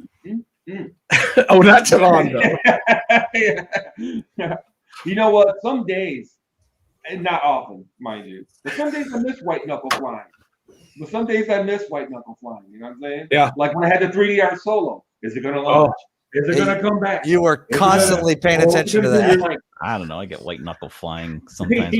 Oh, not to on though. You know what? Some days, and not often, mind you, but some days I miss white knuckle flying. But some days I miss white knuckle flying. You know what I'm saying? Yeah. Like when I had the 3DR solo. Is it going to launch? Is it going to come back? You were constantly paying attention to that. I don't know. I get white knuckle flying sometimes.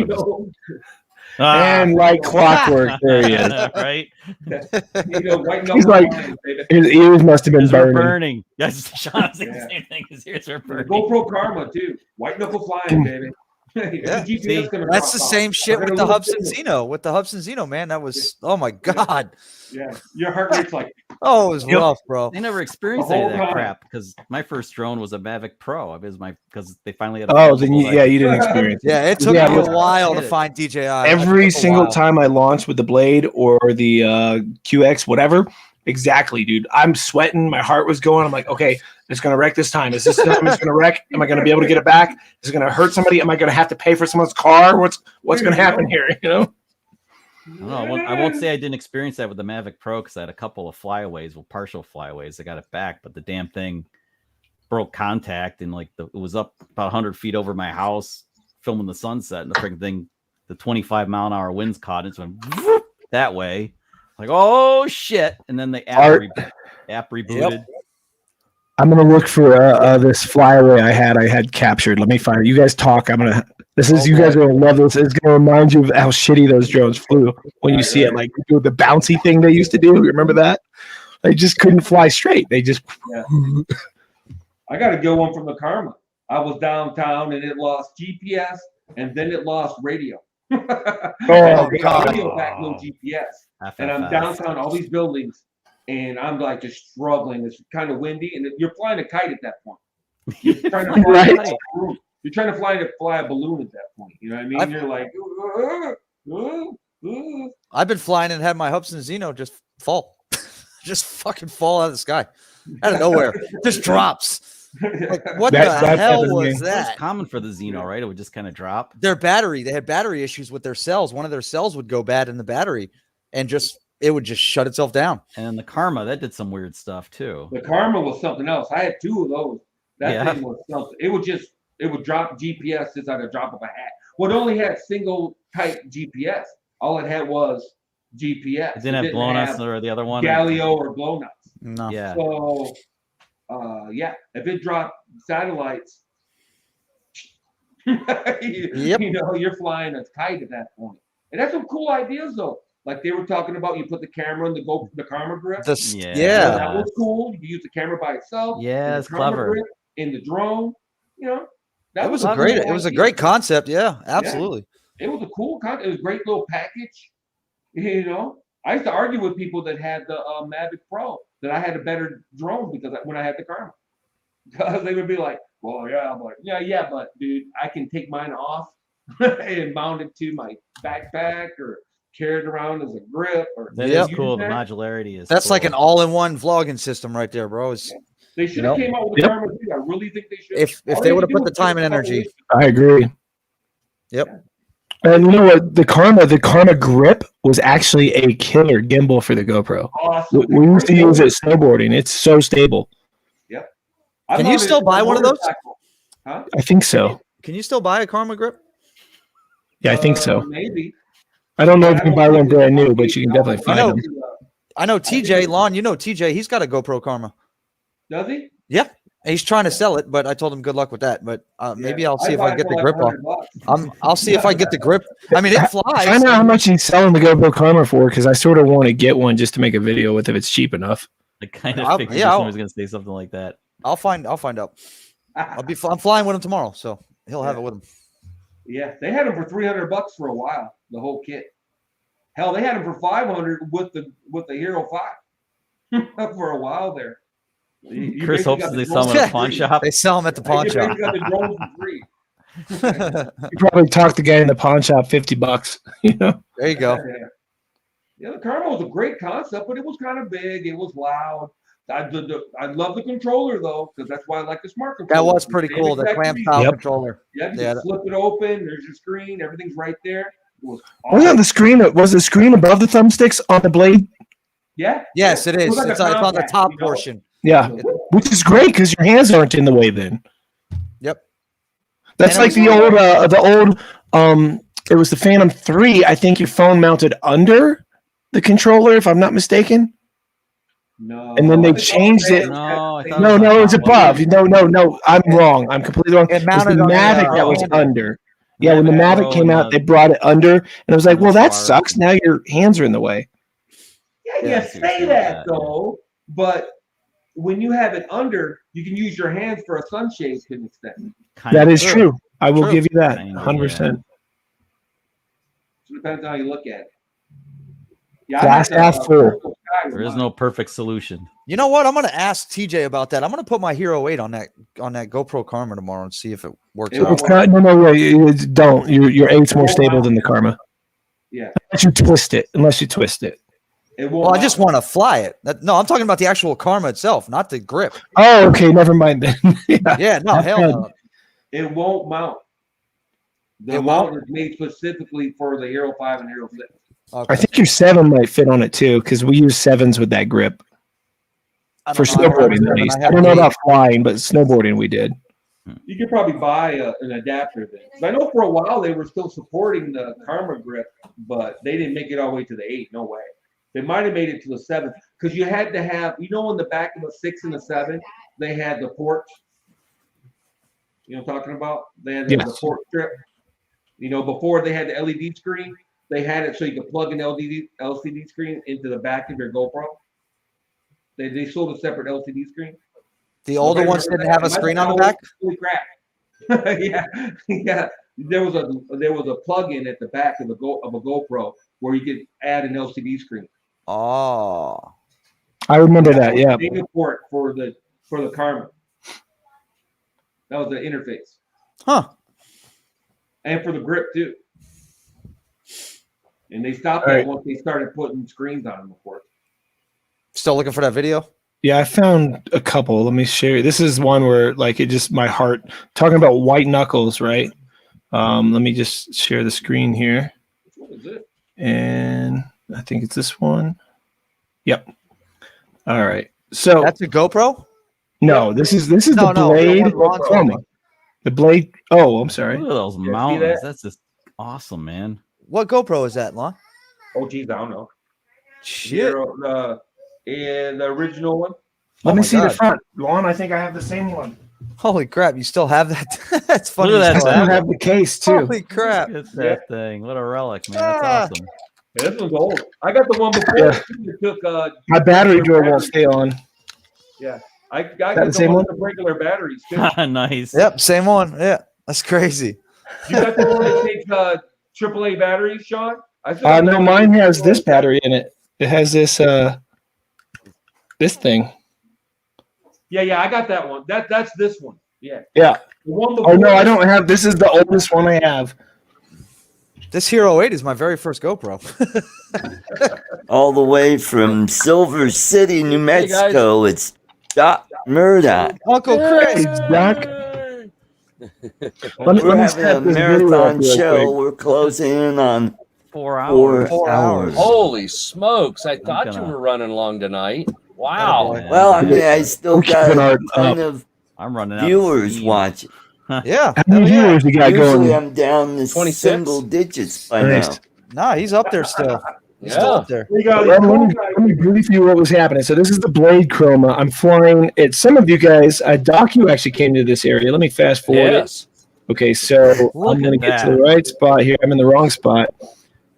And like clockwork, there he is. Right? You know, white knuckle He's like, flying, his ears must have been burning. Yes, Sean was saying the same thing. His ears are burning. GoPro Karma too. White knuckle flying, baby. Yeah. See, that's the same shit with the Hubsan Zeno. With the Hubsan Zeno, man, that was oh my god. Yeah, your heart rate's like. Oh, it was rough, bro. I never experienced any of that crap because my first drone was a Mavic Pro. It was because they finally had. Then you didn't experience it. Yeah, it took me a while to find DJI. Every single time I launched with the Blade or the QX, whatever. Exactly, dude. I'm sweating. My heart was going. I'm like, okay, it's going to wreck this time. Is this time it's going to wreck? Am I going to be able to get it back? Is it going to hurt somebody? Am I going to have to pay for someone's car? What's going to happen here? You know? I won't say I didn't experience that with the Mavic Pro because I had a couple of flyaways, partial flyaways. I got it back, but the damn thing broke contact and it was up about 100 feet over my house filming the sunset, and the freaking thing, the 25-mile-an-hour winds caught it, so went whoop, that way. Like, oh shit! And then the app rebooted. Yep. I'm gonna look for this flyaway I had captured. Let me find it. You guys talk. You guys are gonna love this. It's gonna remind you of how shitty those drones flew when you see it. Like the bouncy thing they used to do. Remember that? They just couldn't fly straight. They just. Yeah. I got a good one from the Karma. I was downtown and it lost GPS and then it lost radio. Oh God! Radio back, no GPS. And I'm downtown, all these buildings, and I'm like just struggling. It's kind of windy, and you're flying a kite at that point. You're trying to fly a balloon at that point. You know what I mean? You're like, I've been flying and had my Hubsan Zeno just fall, just fucking fall out of the sky, out of nowhere, just drops. Like, what the hell was that? It's common for the Zeno, right? It would just kind of drop. Their battery, they had battery issues with their cells. One of their cells would go bad in the battery and just it would just shut itself down. And the Karma, that did some weird stuff too. The Karma was something else. I had 2 of those. That thing was something. It would drop GPS just at a drop of a hat. Well, it only had single type GPS. All it had was GPS. It didn't have GLONASS or the other one. Galileo or GLONASS. No. Yeah. So, if it dropped satellites, you know, you're flying a kite at that point. And that's some cool ideas though. Like they were talking about, you put the camera in the Karma grip. That was cool. You can use the camera by itself. Yeah, it's clever. Grip, in the drone, you know. That was a great concept. Yeah, absolutely. Yeah. It was a cool concept. It was a great little package. You know, I used to argue with people that had the Mavic Pro that I had a better drone when I had the Karma. Because they would be like, well, yeah. I'm like, yeah, but dude, I can take mine off and mount it to my backpack or carry it around as a grip. Or that is cool. The modularity is. That's like an all-in-one vlogging system right there, bro. They should have came out with the Karma too. I really think they should. If they would have put the time and energy. I agree. Yep. And you know what? The Karma grip was actually a killer gimbal for the GoPro. Awesome. We used to use it snowboarding. It's so stable. Yep. Can you still buy one of those? Huh? I think so. Can you still buy a Karma grip? Yeah, I think so. Maybe. I don't know if you can buy one brand new, but you can definitely find them. I know TJ, Lon, you know TJ, he's got a GoPro Karma. Does he? Yeah. He's trying to sell it, but I told him good luck with that. But maybe I'll see if I get the grip off. I'll see if I get the grip. I mean, it flies. I know how much he's selling the GoPro Karma for because I sort of want to get one just to make a video with if it's cheap enough. I kind of figured someone was going to say something like that. I'll find out. I'm flying with him tomorrow, so he'll have it with him. Yeah, they had him for $300 for a while. The whole kit. Hell, they had him for $500 with the Hero 5 for a while there. Chris hopes they sell them at a pawn shop. They sell them at the pawn shop. Got the drone for free. You probably talked the guy in the pawn shop $50. You know. There you go. Yeah, the Karma was a great concept, but it was kind of big. It was loud. I love the controller though, because that's why I like the smart controller. That was pretty cool. The clamp style controller. Yeah, you just flip it open. There's your screen. Everything's right there. It was awesome. Was on the screen? Was the screen above the thumbsticks on the blade? Yeah. Yes, it is. It's on the top portion. Yeah, which is great because your hands aren't in the way then. Yep. That's like the old it was the Phantom 3. I think your phone mounted under the controller, if I'm not mistaken. No. And then they changed it. No, it was above. No. I'm wrong. I'm completely wrong. It was the Mavic that was under. Yeah, when the Mavic came out, they brought it under, and I was like, well, that sucks. Now your hands are in the way. Yeah, say that though, but when you have it under, you can use your hands for a sunshade to an extent. That is true. I will give you that 100%. So it depends on how you look at it. Glass half full. There is no perfect solution. You know what? I'm going to ask TJ about that. I'm going to put my Hero 8 on that GoPro Karma tomorrow and see if it works out. It's not. No. Don't. Your 8's more stable than the Karma. Yeah. Unless you twist it. Well, I just want to fly it. No, I'm talking about the actual Karma itself, not the grip. Oh, okay. Never mind then. Yeah, no, hell no. It won't mount. The mount is made specifically for the Hero 5 and Hero 6. Okay. I think your 7 might fit on it too, because we use 7s with that grip. For snowboarding, at least. I don't know about flying, but snowboarding we did. You could probably buy an adapter then. I know for a while they were still supporting the Karma grip, but they didn't make it all the way to the 8. No way. They might have made it to the 7 because you had to have, in the back of a 6 and a 7, they had the ports. You know what I'm talking about? They had the port strip. Before they had the LED screen, they had it so you could plug an LCD screen into the back of your GoPro. They sold a separate LCD screen. The older ones didn't have a screen on the back? Holy crap. Yeah. There was a plug-in at the back of a GoPro where you could add an LCD screen. Oh, I remember that. Yeah, port for the Karma. That was the interface. Huh? And for the grip too. And they stopped that once they started putting screens on them, of course. Still looking for that video? Yeah, I found a couple. Let me share. This is one where my heart talking about white knuckles, right? Let me just share the screen here. What is it? And I think it's this one. Yep. All right. So that's a GoPro? No, this is the Blade Chroma. The Blade. Oh, I'm sorry. Look at those mountains. That's just awesome, man. What GoPro is that, Lon? Oh, geez, I don't know. Shit. The original one. Let me see the front. Lon, I think I have the same one. Holy crap! You still have that? That's funny. Look at that. I have the case too. Holy crap! Look at that thing. What a relic, man. That's awesome. Yeah, this one's old. I got the one before. Yeah. My battery drawer won't stay on. Yeah. I got the one with the regular batteries too. Nice. Yep, same one. Yeah, that's crazy. You got the one that takes AAA batteries, Sean? No, mine has this battery in it. It has this this thing. Yeah, I got that one. That's this one. Yeah. Yeah. The one Oh no, I don't have. This is the oldest one I have. This Hero 8 is my very first GoPro. All the way from Silver City, New Mexico. It's Doc Murdoch. Uncle Chris. Hey, Doc. We're having a marathon show. We're closing in on 4 hours. 4 hours. Holy smokes! I thought you were running long tonight. Wow. Well, I mean, I still got a ton of I'm running out viewers watching. Yeah. How many viewers you got Usually going? I'm down to 26? single digits by now. Nah, he's up there still. He's still up there. Let me brief you what was happening. So this is the Blade Chroma. I'm flying it. Some of you guys, Doc, you actually came to this area. Let me fast forward it. Okay, so I'm going to get to the right spot here. I'm in the wrong spot.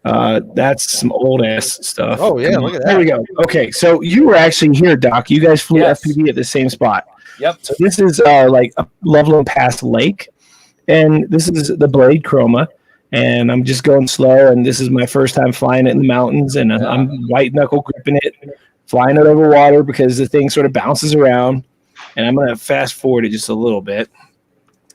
That's some old ass stuff. Oh yeah, look at that. There we go. Okay, so you were actually here, Doc. You guys flew FPV at the same spot. Yep. So this is like a Loveland Pass Lake, and this is the Blade Chroma, and I'm just going slow. And this is my first time flying it in the mountains, and I'm white knuckle gripping it, flying it over water because the thing sort of bounces around. And I'm gonna fast forward it just a little bit.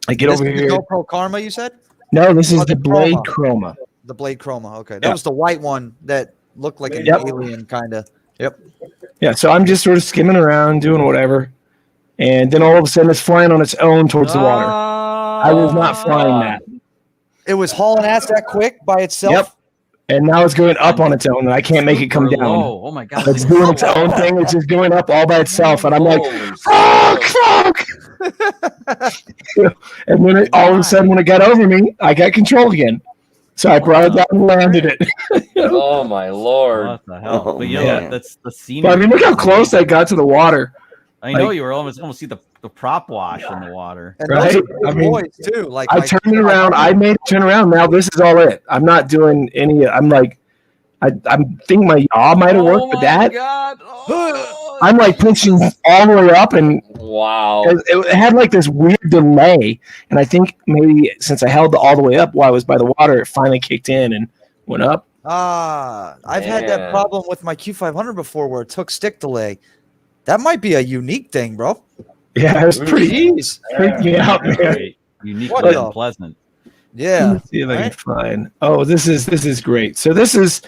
I get over here. GoPro Karma, you said? No, this is the Blade Chroma. The Blade Chroma. Okay, that was the white one that looked like an alien kind of. Yep. Yeah, so I'm just sort of skimming around, doing whatever, and then all of a sudden it's flying on its own towards the water. I was not flying that. It was hauling ass that quick by itself. Yep. And now it's going up on its own, and I can't make it come down. Oh my god! It's doing its own thing. It's just going up all by itself, and I'm like, fuck! And then all of a sudden, when it got over me, I got control again. So I brought it down and landed it. Oh my lord! What the hell? Oh, But that's the scene. But I mean, look how close I got to the water. I know you were almost see the prop wash in the water. And right? those are I mean, boys too. Like I turned it around. I made it turn around. Now this is all it. I'm not doing any. I'm like, I think my yaw might have worked, but that. I'm like pushing all the way up, and wow, it had like this weird delay. And I think maybe since I held all the way up while I was by the water, it finally kicked in and went up. I've had that problem with my Q500 before, where it took stick delay. That might be a unique thing, bro. Yeah, it was pretty freaked me out, man. Unique and pleasant. Yeah. Let's see if I can find. Oh, this is great. So this is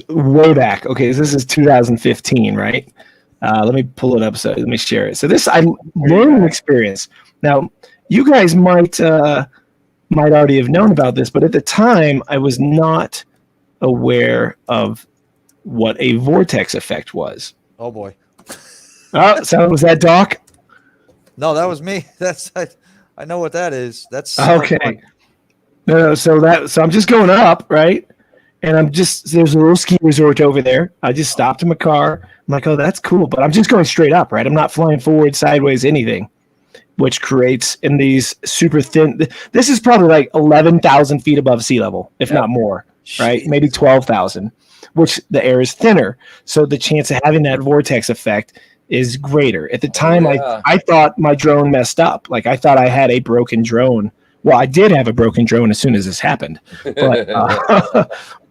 way back. Okay, so this is 2015, right? Let me pull it up. So let me share it. So this learning experience. Now, you guys might already have known about this, but at the time, I was not aware of what a vortex effect was. Oh boy. Oh, so was that Doc? No, that was me. I know what that is. That's okay. No, so I'm just going up, right? And there's a little ski resort over there. I just stopped in my car. I'm like, oh, that's cool. But I'm just going straight up, right? I'm not flying forward, sideways, anything, which creates in these super thin. This is probably like 11,000 feet above sea level, if not more, right? Maybe 12,000, which the air is thinner. So the chance of having that vortex effect is greater. At the time, I thought my drone messed up. Like I thought I had a broken drone. Well, I did have a broken drone as soon as this happened.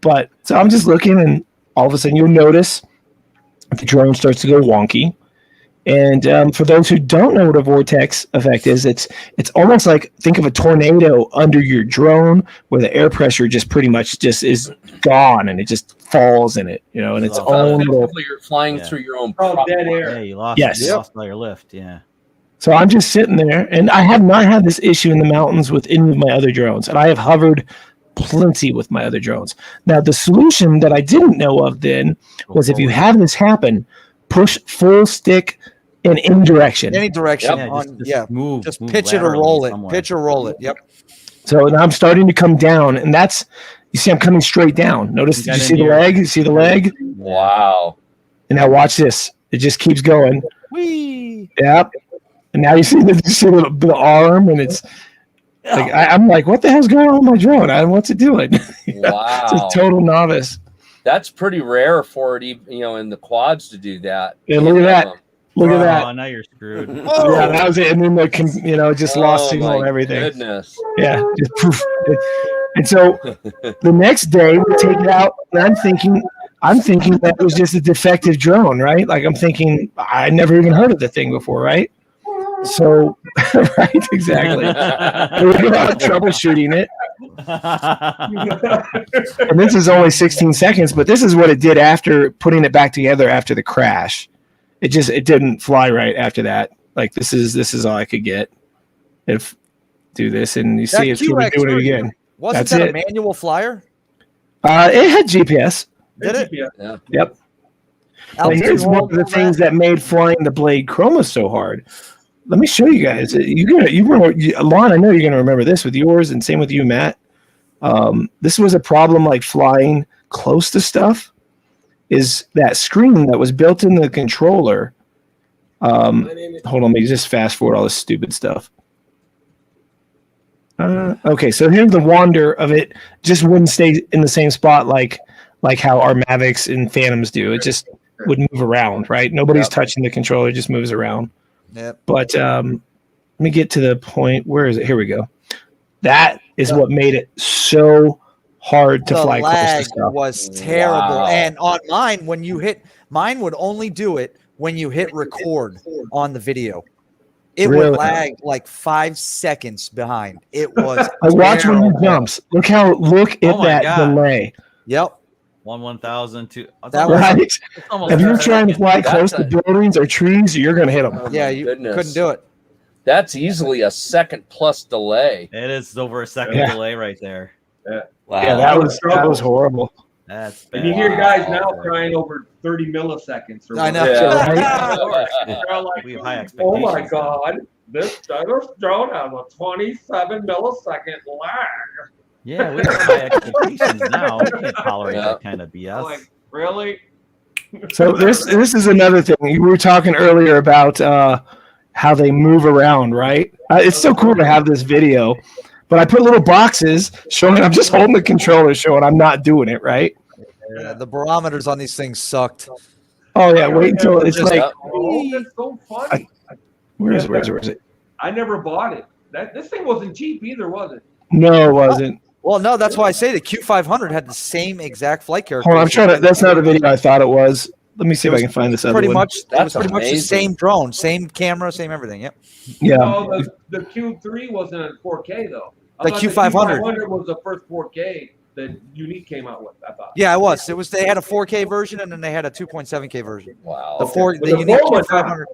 But so I'm just looking, and all of a sudden you'll notice the drone starts to go wonky. And for those who don't know what a vortex effect is, it's almost like, think of a tornado under your drone where the air pressure just pretty much just is gone and it just falls in it, and its own little. You're flying through your own dead air. Yeah, you lost all your lift. Yeah. So I'm just sitting there, and I have not had this issue in the mountains with any of my other drones, and I have hovered plenty with my other drones. Now, the solution that I didn't know of then was if you have this happen, push full stick in any direction. Any direction. Move. Just pitch it or roll it. Somewhere. Pitch or roll it. Yep. So now I'm starting to come down, and that's, you see, I'm coming straight down. Notice, did you see the leg? You see the leg? Wow. And now watch this. It just keeps going. Whee! Yep. And now you see the arm, and it's like I'm like, what the hell's going on with my drone? What's it doing? Wow. It's a total novice. That's pretty rare for it, in the quads to do that. Yeah, look at that. Look at that. Oh, now you're screwed. Yeah, that was it. And then just lost signal and everything. Goodness. Yeah, just poof. And so the next day we take it out, and I'm thinking that was just a defective drone, right? Like I'm thinking I never even heard of the thing before, right? So, right, exactly. We were about troubleshooting it. And this is only 16 seconds, but this is what it did after putting it back together after the crash. It didn't fly right after that. Like this is all I could get. If do this and you see it's doing it again. Wasn't that a manual flyer? It had GPS. Did it? Yeah. Yep. And here's one of the things that made flying the Blade Chroma so hard. Let me show you guys. Lon, I know you're gonna remember this with yours, and same with you, Matt. This was a problem like flying close to stuff. Is that screen that was built in the controller? Hold on, let me just fast forward all this stupid stuff. Okay, so here's the wonder of it. Just wouldn't stay in the same spot like how our Mavics and Phantoms do. It just would move around, right? Nobody's touching the controller; it just moves around. Yep. But let me get to the point. Where is it? Here we go. That is what made it so hard to fly close to stuff. The lag was terrible. Wow. And on mine, mine would only do it when you hit record on the video. It would lag like 5 seconds behind. It was I watch when he jumps. Look at that delay. Yep. 1,000 to that right. If you're trying to fly close to buildings or trees, you're gonna hit them. Yeah, you couldn't do it. That's easily a second plus delay. It is over a second delay right there. Yeah. Wow. Yeah, that was horrible. That's bad. And you hear guys now crying over 30 milliseconds. I know. They're like, we have high expectations. Oh my God, this drone has a 27 millisecond lag. Yeah, we have high expectations now. We can't tolerate that kind of BS. Like, really? So this is another thing. We were talking earlier about how they move around, right? It's so cool to have this video. But I put little boxes showing I'm just holding the controller showing I'm not doing it, right? Yeah, the barometers on these things sucked. Oh, yeah. Wait until it's like. Oh, that's so funny. Where is it? I never bought it. This thing wasn't cheap either, was it? No, it wasn't. Well, no, that's why I say the Q500 had the same exact flight characteristics. Hold on, I'm trying to. That's not the video I thought it was. Let me see if I can find this other pretty one. much. It was pretty much the same drone, same camera, same everything. Yep. Yeah. No, the Q3 wasn't in 4K though. The Q500 was the first 4K that Unique came out with. I thought. Yeah, it was. It was. They had a 4K version and then they had a 2.7K version. Wow. The Unique Q500.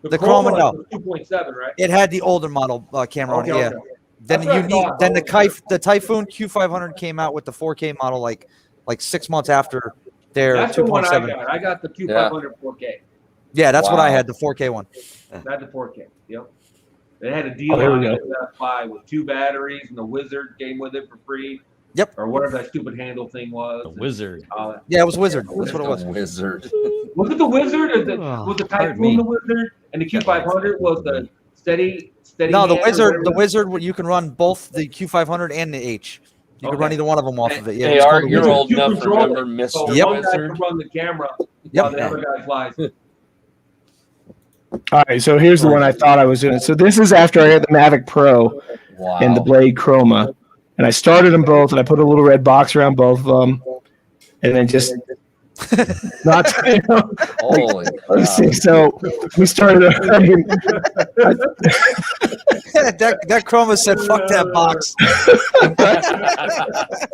The Chroma, no. 2.7, right? It had the older model camera on it. Yeah. Then the Typhoon Q500 came out with the 4K model like 6 months after their 2.7. That's the one I got. I got the Q500 4K. Yeah, that's what I had, the 4K one. That's the 4K. Yep. They had a deal on it with 2 batteries, and the Wizard came with it for free. Yep. Or whatever that stupid handle thing was. The Wizard. Yeah, it was Wizard. That's what it was. Wizard. Was it the Wizard? Or was the Typhoon the Wizard? And the Q500 was the steady. No, the Wizard. You can run both the Q500 and the H. You can run either one of them off of it. Yeah. Hey, Art, you're old enough to remember Mr. One guy can run the camera while the other guy flies. All right, so here's the one I thought I was doing. So this is after I had the Mavic Pro and the Blade Chroma. And I started them both, and I put a little red box around both of them. And then just not, Holy let's see. So we started. that chroma said, "Fuck that box."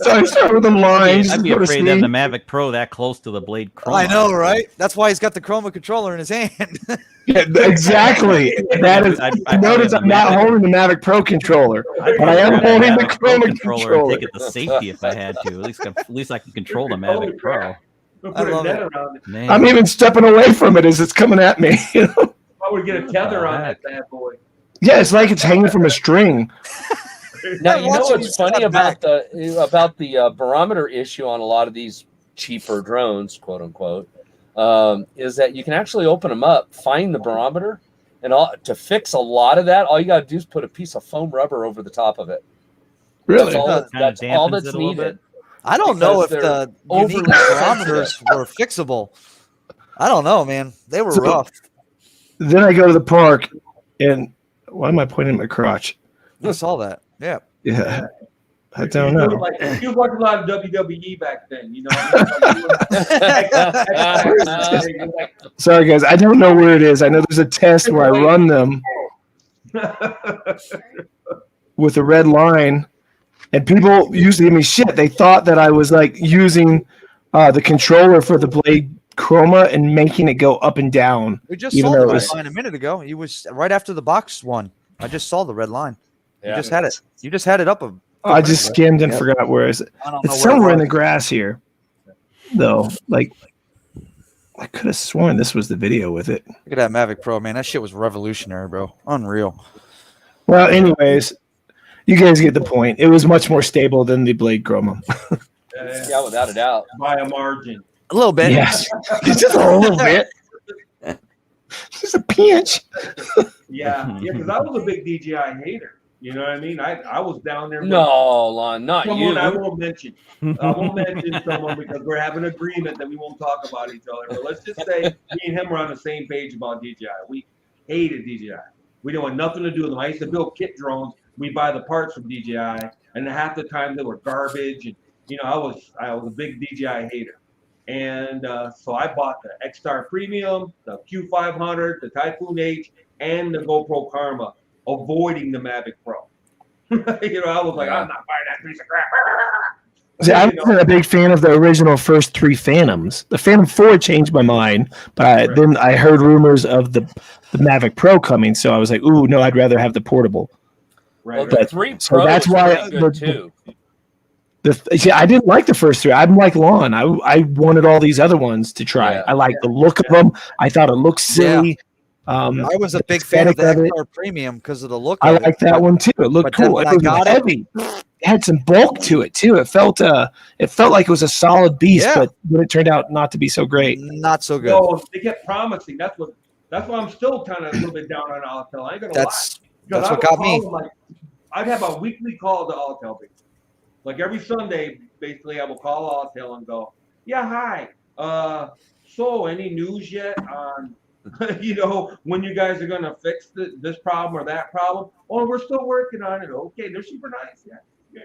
So I start with the lines. I'd be afraid to have the Mavic Pro that close to the Blade Chroma. I know, right? That's why he's got the chroma controller in his hand. Yeah, exactly. That is. Notice I'm not holding the Mavic Pro controller, but I am holding the Chroma controller. And take it to safety if I had to. At least I can control the Mavic Pro. I love it. I'm even stepping away from it as it's coming at me. I would get a tether on that bad boy. Yeah, it's like it's hanging from a string. Now you know what's funny about the barometer issue on a lot of these cheaper drones, quote unquote, is that you can actually open them up, find the barometer, and to fix a lot of that, all you got to do is put a piece of foam rubber over the top of it. Really? That's all that's needed. I don't know if the unique barometers were fixable. I don't know, man. They were rough. Then I go to the park, and why am I pointing at my crotch? I saw that. Yeah. Yeah. I don't know. You watched a lot of WWE back then, you know. Sorry, guys. I don't know where it is. I know there's a test where I run them with a red line, and people usually give me shit. They thought that I was like using the controller for the Blade Chroma and making it go up and down. We just saw the red line a minute ago. He was right after the box one. I just saw the red line. You just had it. You just had it up. I just skimmed and forgot where is it. It's somewhere in the grass here, though. Like, I could have sworn this was the video with it. Look at that Mavic Pro, man. That shit was revolutionary, bro. Unreal. Well, anyways, you guys get the point. It was much more stable than the Blade Chroma. Yeah, without a doubt. By a margin. A little bit. Yes. Just a little bit. Just a pinch. Yeah, because I was a big DJI hater. You know what I mean? I was down there. No, Lon, not someone you. I won't mention. I won't mention someone because we're having an agreement that we won't talk about each other. But let's just say me and him were on the same page about DJI. We hated DJI. We didn't want nothing to do with them. I used to build kit drones. We buy the parts from DJI, and half the time they were garbage. And you know, I was a big DJI hater. And so I bought the X-Star Premium, the Q500, the Typhoon H, and the GoPro Karma, avoiding the Mavic Pro. You know, I was like, I'm not buying that piece of crap. See, I wasn't a big fan of the original first three Phantoms. The Phantom 4 changed my mind, but then I heard rumors of the Mavic Pro coming, so I was like, ooh, no, I'd rather have the portable. Right. Well, the 3 Pro so that's why good too. See, I didn't like the first three. I'm like Lon. I wanted all these other ones to try. Yeah. I liked the look of them. I thought it looked silly. Yeah. I was a big fan of the X-Star Premium because of the look. I liked that one too. It looked cool. It was heavy. It had some bulk to it too. It felt like it was a solid beast, but it turned out not to be so great. Not so good. No, they kept promising. That's why I'm still kind of a little bit down on Altel. I ain't gonna lie. That's what got me. I'd have a weekly call to Altel. Like every Sunday, basically, I will call Altel and go, "Yeah, hi. So any news yet on?" You know, when you guys are going to fix this problem or that problem? Oh, we're still working on it. Okay, they're super nice. Yeah.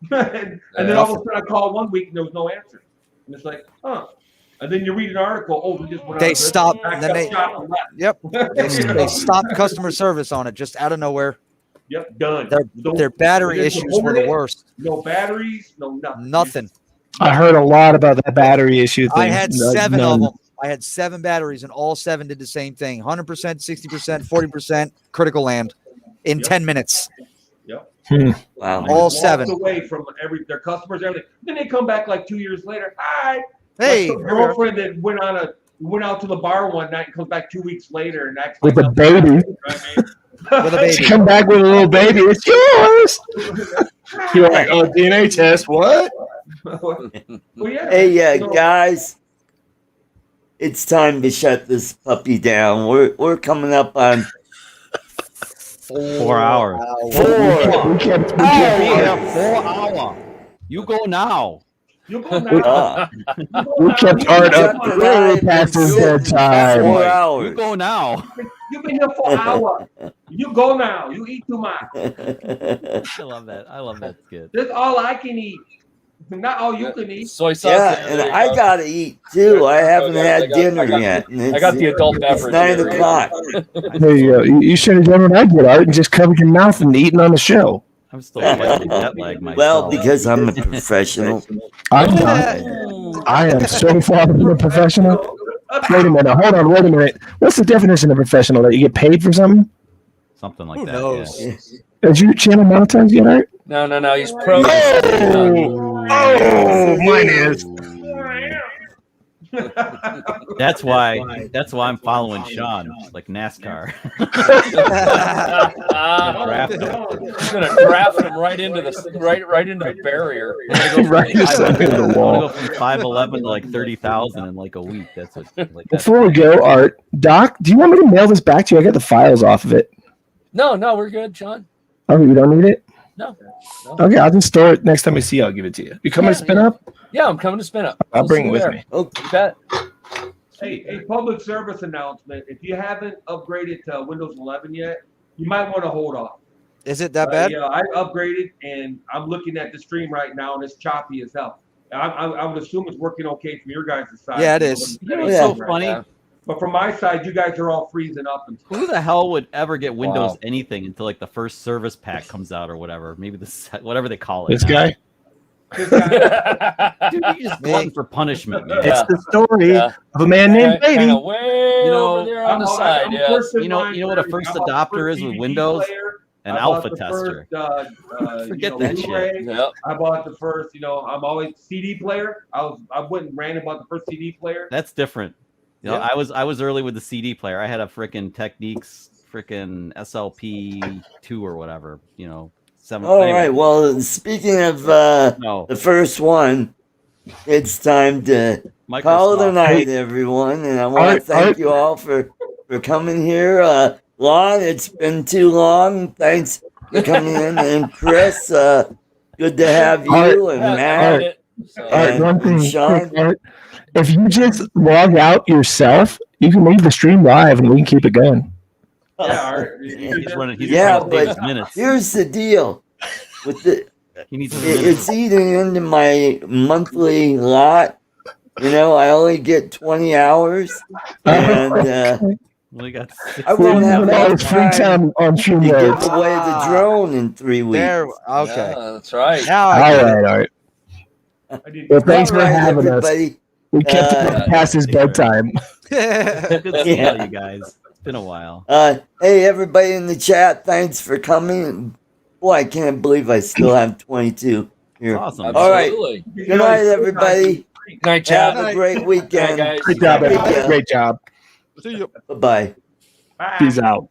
Okay. and then all of a sudden I call one week and there was no answer. And it's like, huh. And then you read an article. Oh, we just went they stopped. Then they stopped customer service on it just out of nowhere. Yep, done. Their battery issues were the worst. No batteries, no nothing. Nothing. I heard a lot about that battery issue thing. I had 7 of them. I had 7 batteries, and all 7 did the same thing: 100%, 60%, 40%, critical land in 10 minutes. Yep. Wow. All 7 away from their customers. Everything. Then they come back like 2 years later. Hi. Hey, my girlfriend that went out to the bar one night and comes back 2 weeks later and acts with like a baby. With a baby. Come back with a little baby. It's yours. You're like, oh, DNA test. What? Well, yeah. Hey, guys. It's time to shut this puppy down. We're coming up on 4 hours. 4 hours. You go now. You go now. We kept Art up way past his bedtime. 4 hours. You go now. You've been here for an hour. You go now. You eat too much. I love that. I love that skit. That's all I can eat. Not all you can eat. Soy sauce. Yeah, and I gotta eat too. I haven't had dinner yet. I got the adult beverage. It's 9 o'clock. There you go. You should have done what I did, Art, and just covered your mouth and eating on the show. I'm still fighting jet lag myself. Well, because I'm a professional. I'm not. I am so far from a professional. Wait a minute. Hold on. Wait a minute. What's the definition of professional? That you get paid for something? Something like that. Yeah. Is your channel monetized yet, Art? No. He's pro. Oh, mine is. That's why I'm following Sean, like NASCAR. I'm gonna draft him right into the barrier. Right into the wall. I want to go from 5'11" to like 30,000 in like a week. That's what. Like Before we go, Art, Doc, do you want me to mail this back to you? I got the files off of it. No, we're good, Sean. Oh, you don't need it? No. Okay, I'll just store it. Next time I see you, I'll give it to you. You coming to SpinUp? Yeah, I'm coming to SpinUp. I'll bring it with me. Oh, you bet. Hey, a public service announcement. If you haven't upgraded to Windows 11 yet, you might want to hold off. Is it that bad? Yeah, I upgraded, and I'm looking at the stream right now, and it's choppy as hell. I would assume it's working okay from your guys' side. Yeah, it is. You know what's so funny? But from my side, you guys are all freezing up. And who the hell would ever get Windows anything until like the first service pack comes out or whatever? Maybe whatever they call it. This guy? Dude, you just glutton for punishment, man. It's the story of a man named Baby. Way over there on the side. Yeah. You know what a first adopter is with Windows? An alpha tester. Forget that shit. Yep. I bought the first, I'm always CD player. I went and ran about the first CD player. That's different. I was early with the CD player. I had a freaking Techniques SLP 2 or whatever, 7. All right. Well, speaking of the first one, it's time to call it a night, everyone. And I want to thank you all for coming here. Lon, it's been too long. Thanks for coming in. And Chris, good to have you. And Matt. One thing, Sean. Art, if you just log out yourself, you can leave the stream live and we can keep it going. Yeah, Art. He's running but minutes. Here's the deal. With it's eating into my monthly lot. I only get 20 hours. And I won't have enough time on to give away the drone in 3 weeks. Okay. Yeah, that's right. Now all right, Art. Well, thanks for having everybody. us. We kept it past his bedtime. Good to see you guys. It's been a while. Hey, everybody in the chat, thanks for coming. Boy, I can't believe I still have 22 here. Awesome. All right. Good night, everybody. Good night, Chad. Have a great weekend. Guys. Great job, everybody. Great job. Bye-bye. Peace out.